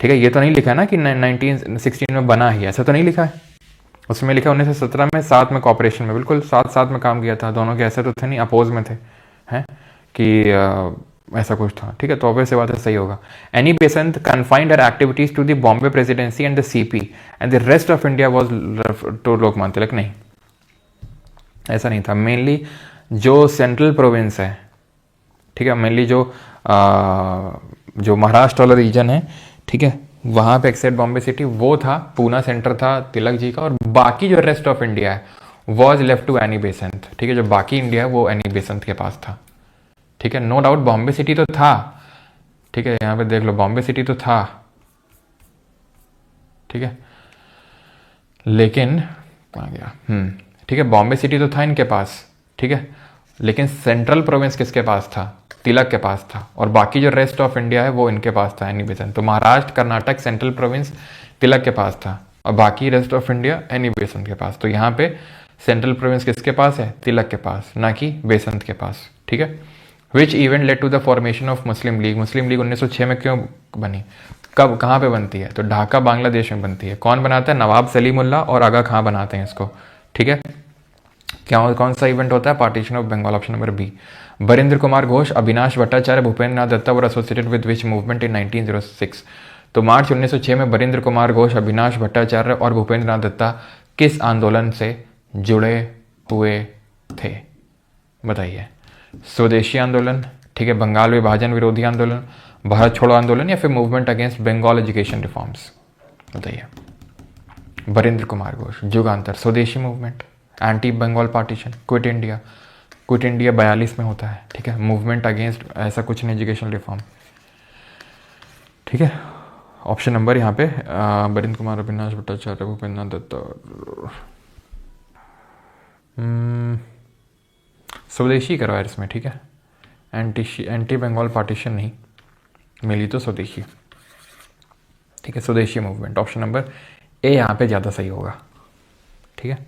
ठीक है। ये तो नहीं लिखा है ना कि 1916 में बना ही, ऐसा तो नहीं लिखा है। उसमें लिखा 1917 में, साथ में कॉपरेशन में, बिल्कुल साथ में काम किया था दोनों के, ऐसे तो थे नहीं अपोज में थे, हैं कि ऐसा कुछ था, ठीक है। तो ऑब्वियस बात है सही होगा। Annie Besant confined her activities to the Bombay presidency and the CP and the rest of India was to Lokmanya Tilak, नहीं, ऐसा नहीं था। मेनली जो सेंट्रल प्रोविंस है, ठीक है, मेनली जो महाराष्ट्र वाला रीजन है, ठीक है, वहाँ पे एक्सेप्ट बॉम्बे सिटी वो था, पूना सेंटर था तिलक जी का, और बाकी जो रेस्ट ऑफ इंडिया है was left to Annie Besant, ठीक है। जो बाकी इंडिया है वो एनी बेसेंट के पास था, ठीक है। नो डाउट बॉम्बे सिटी तो था, ठीक है, यहाँ पे देख लो बॉम्बे सिटी तो था, ठीक है, लेकिन कहाँ गया, ठीक है, बॉम्बे सिटी तो था इनके पास, ठीक है, लेकिन सेंट्रल प्रोविंस किसके पास था? तिलक के पास था, और बाकी जो रेस्ट ऑफ इंडिया है वो इनके पास था, एनी बेसेंट। तो महाराष्ट्र, कर्नाटक, सेंट्रल प्रोविंस तिलक के पास था, और बाकी rest of India Annie Besant के पास। तो यहाँ पे सेंट्रल प्रोविंस किसके पास है? तिलक के पास, ना कि बेसेंट के पास, ठीक है। Which event led to the formation of Muslim League? Muslim League 1906 में क्यों बनी? कब, कहाँ पे बनती है? तो ढाका बांग्लादेश में बनती है। कौन बनाता है? नवाब सलीमुल्लाह और आगा खां बनाते हैं इसको, ठीक है। क्या, कौन सा इवेंट होता है? Partition of Bengal, option number B. Barindra Kumar Ghosh, Avinash Bhattacharya, Bhupendra Nath Datta were associated with which movement in 1906? तो मार्च 1906 में बरिंद्र कुमार घोष, अविनाश भट्टाचार्य और भूपेंद्र नाथ दत्ता किस आंदोलन से जुड़े हुए थे? बताइए। स्वदेशी आंदोलन, ठीक है, बंगाल विभाजन विरोधी आंदोलन, भारत छोड़ो आंदोलन, या फिर movement against Bengal education reforms? बताइए। Barindra Kumar Ghosh, Jugantar, Swadeshi movement, anti Bengal partition, quit India. Quit India 42 में होता है, ठीक है। मूवमेंट अगेंस्ट ऐसा कुछ नहीं, एजुकेशन रिफॉर्म, ठीक है। ऑप्शन नंबर यहाँ पे बरिंद्र कुमार, अविनाश भट्टाचार्य, भूपेंद्र दत्ता, स्वदेशी करवाया इसमें, ठीक है। एंटी बंगाल पार्टीशन नहीं मिली तो स्वदेशी, ठीक है, स्वदेशी मूवमेंट। ऑप्शन नंबर ए यहाँ पे ज़्यादा सही होगा, ठीक है।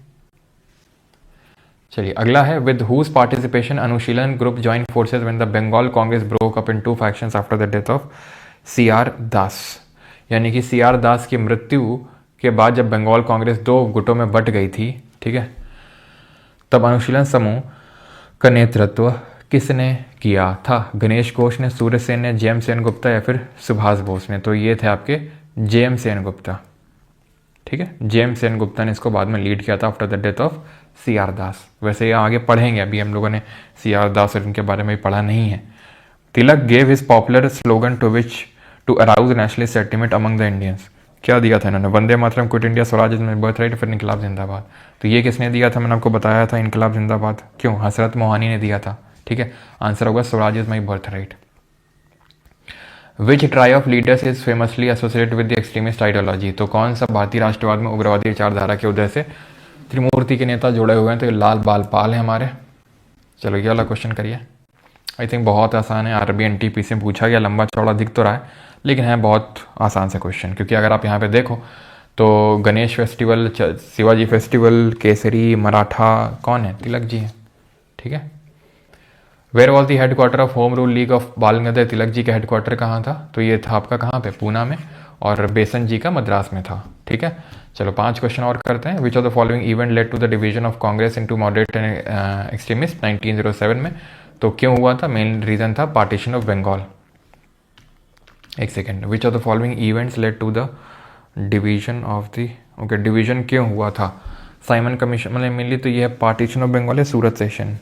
चलिए अगला है, with whose participation Anushilan group join forces when the Bengal Congress broke up in 2 factions after the death of CR Das. यानी कि CR दास की मृत्यु के बाद जब बंगाल कांग्रेस 2 गुटों में बट गई थी, ठीक है, तब अनुशीलन समूह का नेतृत्व किसने किया था? गणेश घोष ने, सूर्य सेन ने, जेएम सेनगुप्ता या फिर सुभाष बोस ने? तो ये थे आपके जेएम सेनगुप्ता, ठीक है। जेएम सेनगुप्ता ने इसको बाद में लीड किया था after the death of CR दास। वैसे ये आगे पढ़ेंगे, अभी हम लोगों ने CR दास और इनके बारे में पढ़ा नहीं है। Tilak gave his popular slogan to arouse nationalist sentiment among the Indians. क्या दिया था इन्होंने? Vande Mataram, quit India, swaraj is my birth right, फिर इनकलाब जिंदाबाद। तो ये किसने दिया था? मैंने आपको बताया था, इनकलाब जिंदाबाद। क्यों? हसरत मोहानी ने दिया था, ठीक है। आंसर होगा Swaraj is my birth right. Which try of leaders is famously associated with the extremist ideology? तो कौन सा भारतीय राष्ट्रवाद में उग्रवादी विचारधारा के उदय से त्रिमूर्ति के नेता जुड़े हुए हैं? तो ये लाल बाल पाल है हमारे। चलो ये वाला क्वेश्चन करिए। आई थिंक बहुत आसान है, आरबी एनटीपीसी में पूछा गया, लंबा चौड़ा दिख तो रहा है लेकिन है बहुत आसान से क्वेश्चन। क्योंकि अगर आप यहाँ पे देखो तो गणेश फेस्टिवल, शिवाजी फेस्टिवल, केसरी, मराठा कौन है? तिलक जी हैं, ठीक है। Where was the headquarter of home rule league of Bal Gangadhar Tilak ji का हेडक्वार्टर कहाँ था? तो ये था आपका कहाँ पे? पूना में, और बेसन जी का मद्रास में था, ठीक है। चलो 5 क्वेश्चन और करते हैं। Which of the following event led to the division of Congress into moderate and extremist 1907 में? तो क्यों हुआ था? मेन रीजन था पार्टीशन ऑफ बंगाल। एक second, which of the following events led to the division of the, okay, division क्यों हुआ था? साइमन कमीशन, मतलब मेनली तो ये है पार्टीशन ऑफ बंगाल है, सूरत सेशन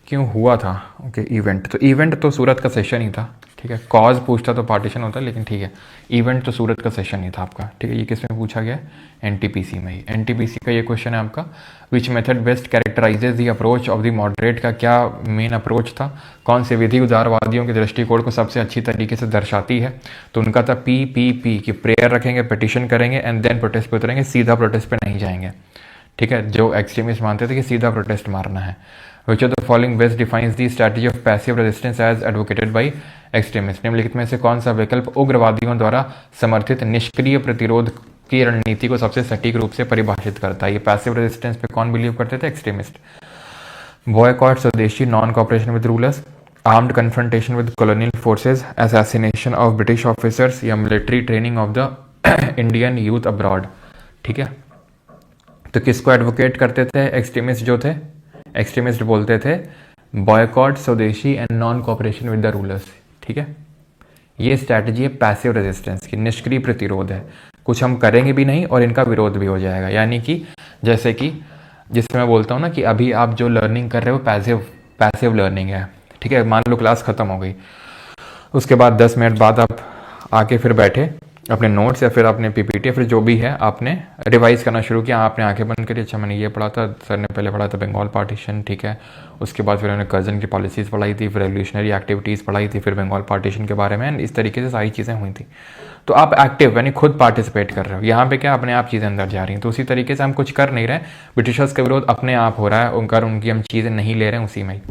क्यों हुआ था? ओके, इवेंट, तो इवेंट तो सूरत का सेशन ही था, ठीक है। कॉज पूछता तो पार्टीशन होता, लेकिन ठीक है, इवेंट तो सूरत का सेशन ही था आपका, ठीक है। ये किस में पूछा गया? एनटीपीसी में ही। एनटीपीसी का ये क्वेश्चन है आपका, which method best कैरेक्टराइजेज the approach of the moderate? का क्या मेन अप्रोच था? कौन से विधि उदारवादियों के दृष्टिकोण को सबसे अच्छी तरीके से दर्शाती है? तो उनका था PPP कि प्रेयर रखेंगे, पिटिशन करेंगे एंड देन प्रोटेस्ट पे उतरेंगे, सीधा प्रोटेस्ट पे नहीं जाएंगे, ठीक है। जो एक्सट्रीमिस्ट मानते थे कि सीधा प्रोटेस्ट मारना है। Which of the following best defines the strategy of passive resistance as advocated by extremists? निम्नलिखित में से कौन सा विकल्प उग्रवादियों द्वारा समर्थित निष्क्रिय प्रतिरोध की रणनीति को सबसे सटीक रूप से परिभाषित करता है? ये पैसिव रेजिस्टेंस पे कौन बिलीव करते थे? Extremist. Boycott, swadeshi, non cooperation with rulers, armed confrontation with colonial forces, assassination of British officers, या military training of the Indian youth abroad, ठीक है। तो किसको एडवोकेट करते थे एक्सट्रीमिस्ट जो थे? एक्सट्रीमिस्ट बोलते थे बॉयकॉट, स्वदेशी and non cooperation with the rulers, ठीक है। ये स्ट्रैटेजी है पैसिव रेजिस्टेंस की, निष्क्रिय प्रतिरोध है, कुछ हम करेंगे भी नहीं और इनका विरोध भी हो जाएगा। यानी कि जैसे कि जिसमें मैं बोलता हूँ ना कि अभी आप जो लर्निंग कर रहे हो पैसिव लर्निंग है, ठीक है। मान लो क्लास खत्म हो गई, उसके बाद 10 मिनट बाद आप आके फिर बैठे, अपने नोट्स या फिर अपने PPT या फिर जो भी है आपने रिवाइज करना शुरू किया। आपने आंखें बंद करी, अच्छा मैंने ये पढ़ा था, सर ने पहले पढ़ा था बंगाल पार्टीशन, ठीक है। उसके बाद फिर उन्होंने कर्जन की पॉलिसीज़ पढ़ाई थी, फिर रेवोल्यूशनरी एक्टिविटीज़ पढ़ाई थी, फिर बंगाल पार्टीशन के बारे में, इस तरीके से सारी चीज़ें हुई थी। तो आप एक्टिव यानी खुद पार्टिसिपेट कर रहे हो। यहाँ पे क्या अपने आप चीज़ें अंदर जा रही हैं। तो उसी तरीके से हम कुछ कर नहीं रहे, ब्रिटिशर्स का विरोध अपने आप हो रहा है, उनकी हम चीज़ें नहीं ले रहे हैं उसी में।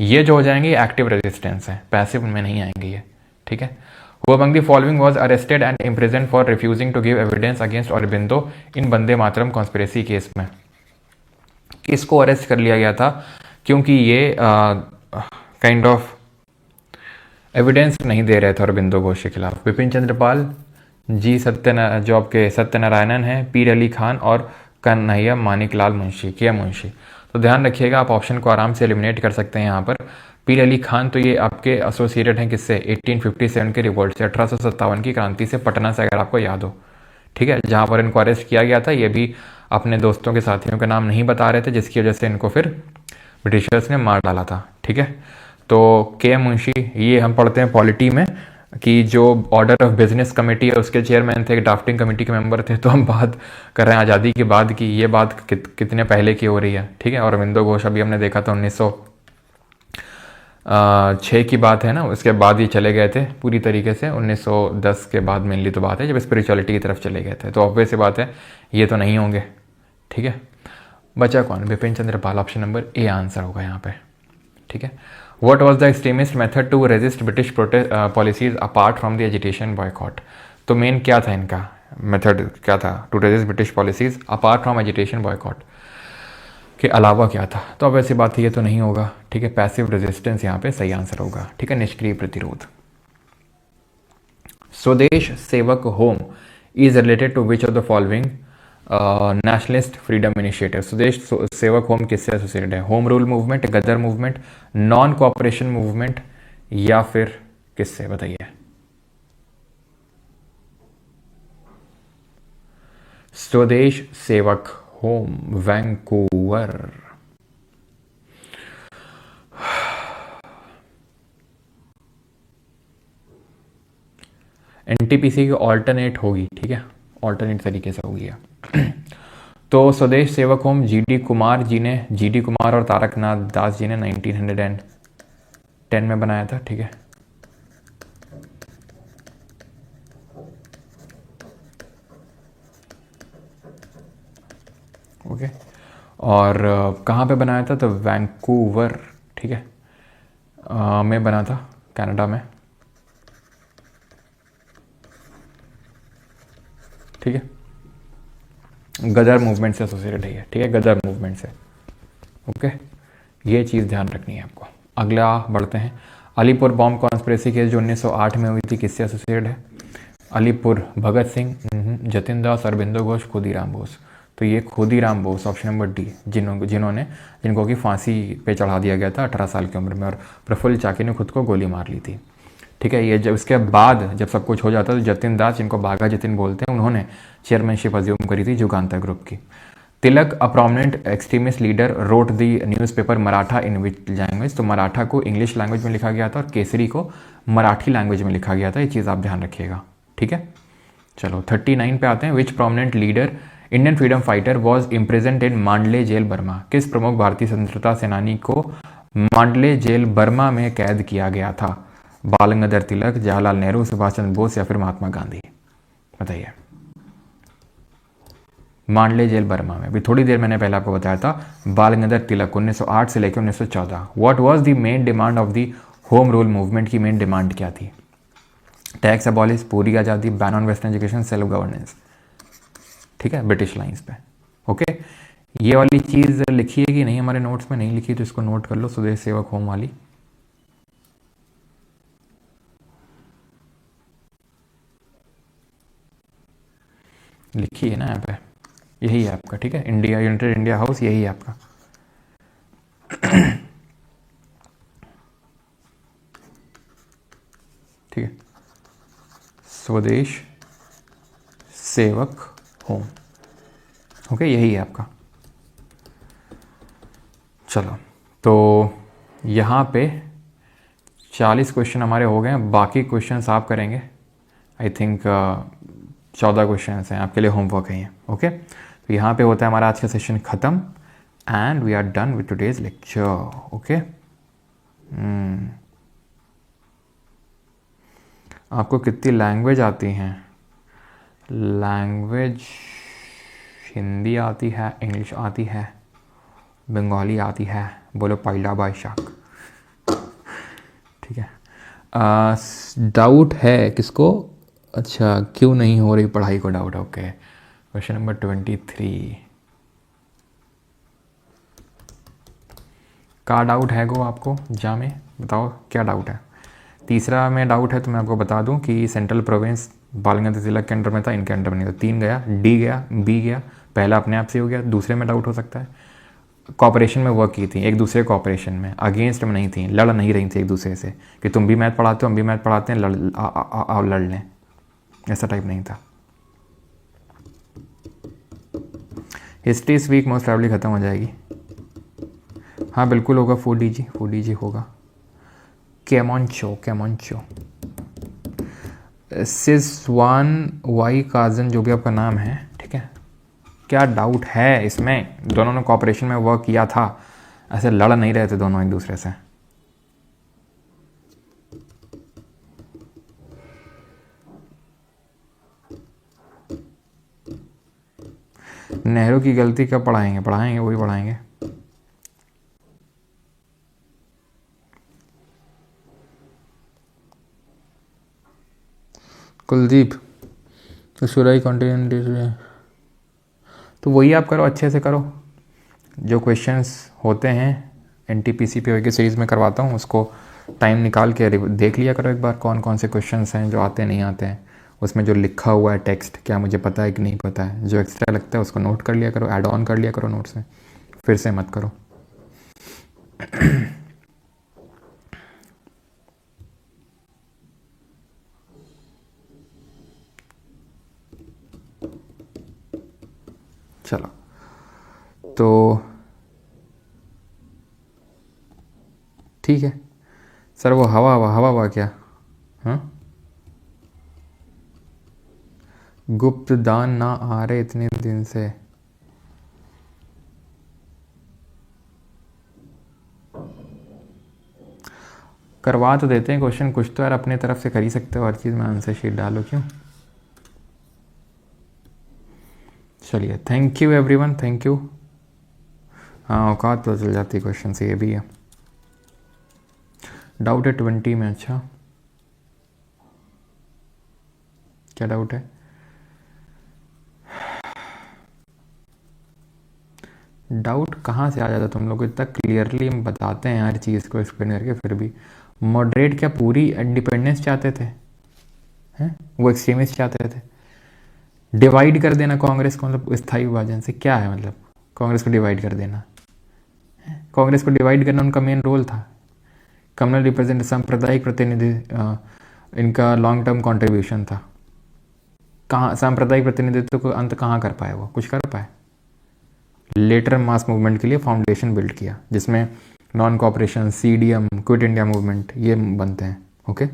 ये जो हो जाएंगे एक्टिव रेजिस्टेंस है, पैसिव में नहीं आएंगे ये, ठीक है। Who among the following was arrested and imprisoned for refusing to give evidence against Aurobindo in Vande Mataram conspiracy case में? किसको अरेस्ट कर लिया गया था? क्योंकि ये काइंड ऑफ एविडेंस नहीं दे रहे थे अरबिंदो घोष के खिलाफ। विपिन चंद्रपाल जी, जो आपके सत्यनारायणन है, पीर अली खान और कन्हैया मानिकलाल मुंशी, के मुंशी। तो ध्यान रखिएगा, आप ऑप्शन को आराम से एलिमिनेट कर सकते हैं यहाँ पर। पीर अली खान तो ये आपके एसोसिएटेड हैं किससे? 1857 के रिवोल्ट से, 1857 की क्रांति से, पटना से, अगर आपको याद हो, ठीक है, जहाँ पर इनको अरेस्ट किया गया था। ये भी अपने दोस्तों के साथियों के नाम नहीं बता रहे थे, जिसकी वजह से इनको फिर ब्रिटिशर्स ने मार डाला था। ठीक है, तो के मुंशी, ये हम पढ़ते हैं पॉलिटी में कि जो ऑर्डर ऑफ बिजनेस कमेटी है उसके चेयरमैन थे, ड्राफ्टिंग कमेटी के मेंबर थे। तो हम बात कर रहे हैं आज़ादी के बाद की, ये बात कितने पहले की हो रही है। ठीक है, और अरविंदो घोष अभी हमने देखा था 1906 की बात है ना, उसके बाद ये चले गए थे पूरी तरीके से 1910 के बाद मेनली तो बात है, जब स्पिरिचुअलिटी की तरफ चले गए थे। तो ऑब्वियस सी बात है ये तो नहीं होंगे। ठीक है, बचा कौन? Bipin Chandra Pal, option number A answer होगा यहाँ पे। ठीक है, what was the extremist method to resist British policies apart from the agitation boycott? तो मेन क्या था इनका मेथड, क्या था to resist British policies apart from agitation boycott के अलावा क्या था? तो अब ऐसी बात है ये तो नहीं होगा। ठीक है, पैसिव रेजिस्टेंस यहाँ पे सही आंसर होगा। ठीक है, निष्क्रिय प्रतिरोध। Swadesh Sevak home is related to which of the following nationalist freedom initiative? Swadesh Sevak home किससे एसोसिएटेड है? Home rule movement, Ghadar movement, non cooperation movement, या फिर किससे? बताइए। Swadesh Sevak home, Vancouver. NTPC की ऑल्टरनेट होगी। ठीक है, ऑल्टरनेट तरीके से होगी। तो स्वदेश सेवक होम जीडी कुमार और तारकनाथ दास जी ने 1910 में बनाया था। ठीक है, ओके, और कहाँ पे बनाया था? तो वैंकूवर। ठीक है, में बना था, कनाडा में। ठीक है, गदर मूवमेंट से एसोसिएटेड है ये। ठीक है, गदर मूवमेंट से। ओके, ये चीज़ ध्यान रखनी है आपको। अगला बढ़ते हैं। अलीपुर बॉम्ब कॉन्स्पिरेसी केस जो 1908 में हुई थी, किससे एसोसिएटेड है? अलीपुर, भगत सिंह, जतिन दास, अरविंदो घोष, खुदीराम बोस। तो ये Khudiram Bose, option number D, जिनको की फांसी पे चढ़ा दिया गया था 18 साल की उम्र में, और प्रफुल्ल चाकी ने खुद को गोली मार ली थी। ठीक है, ये जब इसके बाद जब सब कुछ हो जाता तो जतिन दास, जिनको बाघा जतिन बोलते हैं, उन्होंने चेयरमैनशिप अज्यूम करी थी युगांतर ग्रुप की। Tilak, a prominent extremist leader, wrote the newspaper Maratha in which language? तो मराठा को इंग्लिश लैंग्वेज में लिखा गया था और केसरी को मराठी लैंग्वेज में लिखा गया था। ये चीज़ आप ध्यान रखिएगा। ठीक है, चलो 39 पे आते हैं। Which prominent leader, Indian freedom fighter, was imprisoned in Mandalay jail Burma? किस प्रमुख भारतीय स्वतंत्रता सेनानी को मांडले जेल बर्मा में कैद किया गया था? बाल गंगाधर तिलक, जवाहरलाल नेहरू, सुभाष चंद्र बोस, या फिर महात्मा गांधी? बताइए। मांडले जेल बर्मा में, अभी थोड़ी देर मैंने पहले आपको बताया था, बाल गंगाधर तिलक 1908 से लेकर 1914। What was the main demand of the home rule movement? की मेन डिमांड क्या थी? टैक्स अबॉलिश, पूरी आज़ादी, ban on western education, self governance. ठीक है, ब्रिटिश लाइंस पे। ओके, ये वाली चीज़ लिखी है कि नहीं? हमारे नोट्स में नहीं लिखी, तो इसको नोट कर लो, स्वदेश सेवक होम वाली। लिखी है ना यहाँ पे, यही है आपका। ठीक है, इंडिया यूनाइटेड इंडिया हाउस, यही है आपका। ठीक है, स्वदेश सेवक होम। ओके, यही है आपका। चलो, तो यहाँ पे 40 क्वेश्चन हमारे हो गए हैं। बाकी क्वेश्चन आप करेंगे। आई थिंक 14 क्वेश्चन हैं आपके लिए, होमवर्क है ये। ओके, तो यहाँ पे होता है हमारा आज का सेशन ख़त्म, and we are done with today's lecture. Okay, आपको कितनी लैंग्वेज आती हैं? लैंग्वेज हिंदी आती है, इंग्लिश आती है, बंगाली आती है। बोलो पहला बाईशाख। ठीक है, डाउट है किसको? अच्छा, क्यों नहीं हो रही पढ़ाई को डाउट? ओके, क्वेश्चन नंबर 23 का डाउट है गो आपको? जामे बताओ क्या डाउट है? तीसरा में डाउट है तो मैं आपको बता दूं कि सेंट्रल प्रोविंस बाल गंगाधर तिलक के अंडर में था, इनके अंडर में नहीं था। 3 गया, डी गया, बी गया। पहला अपने आप से हो गया, दूसरे में डाउट हो सकता है। कॉपरेशन में वर्क की थी, एक दूसरे कॉपरेशन में, अगेंस्ट में नहीं थी, लड़ नहीं रही थी एक दूसरे से कि तुम भी मैथ पढ़ाते हो, हम भी मैथ पढ़ाते हैं, लड़ लें, ऐसा टाइप नहीं था। हिस्ट्री इस वीक मोस्ट प्रॉब्ली ख़त्म हो जाएगी। हाँ बिल्कुल होगा, फूडी जी होगा। कैमोंचो सिसवान वाई काजन, जो भी आपका नाम है, ठीक है। क्या डाउट है इसमें? दोनों ने कॉपरेशन में वर्क किया था, ऐसे लड़ नहीं रहे थे दोनों एक दूसरे से। नेहरू की गलती कब पढ़ाएंगे वही पढ़ाएंगे। कुलदीप तो शुराई कंटिन्यू, तो वही आप करो, अच्छे से करो। जो क्वेश्चंस होते हैं एनटीपीसी पे की सीरीज़ में करवाता हूँ, उसको टाइम निकाल के देख लिया करो एक बार, कौन कौन से क्वेश्चंस हैं जो आते नहीं आते हैं, उसमें जो लिखा हुआ है टेक्स्ट क्या मुझे पता है कि नहीं पता है, जो एक्स्ट्रा लगता है उसको नोट कर लिया करो, ऐड ऑन कर लिया करो नोट्स में, फिर से मत करो। चलो तो ठीक है सर। वो हवा क्या? हाँ, गुप्त दान ना आ रहे इतने दिन से। करवा तो देते हैं क्वेश्चन, कुछ तो यार अपने तरफ से कर ही सकते हो, हर चीज़ में आंसर शीट डालो क्यों। चलिए, thank you everyone, thank you. हाँ, औकात तो चल जाती क्वेश्चन से, ये भी है। डाउट है 20 में? अच्छा, क्या डाउट है? डाउट कहाँ से आ जाता तुम लोग को? इतना क्लियरली हम बताते हैं हर चीज़ को एक्सप्लेन करके, फिर भी मॉडरेट क्या पूरी इंडिपेंडेंस चाहते थे? हैं, वो एक्सट्रीमिस्ट चाहते थे। डिवाइड कर देना कांग्रेस को, मतलब स्थायी विभाजन से क्या है मतलब? कांग्रेस को डिवाइड कर देना, कांग्रेस को डिवाइड करना उनका मेन रोल था। कम्युनल रिप्रेजेंट, सांप्रदायिक प्रतिनिधि, इनका लॉन्ग टर्म कंट्रीब्यूशन था। कहाँ सांप्रदायिक प्रतिनिधित्व को अंत कहाँ कर पाए? वो कुछ कर पाए? लेटर मास मूवमेंट के लिए फाउंडेशन बिल्ड किया, जिसमें non cooperation, CDM, quit India movement ये बनते हैं। ओके।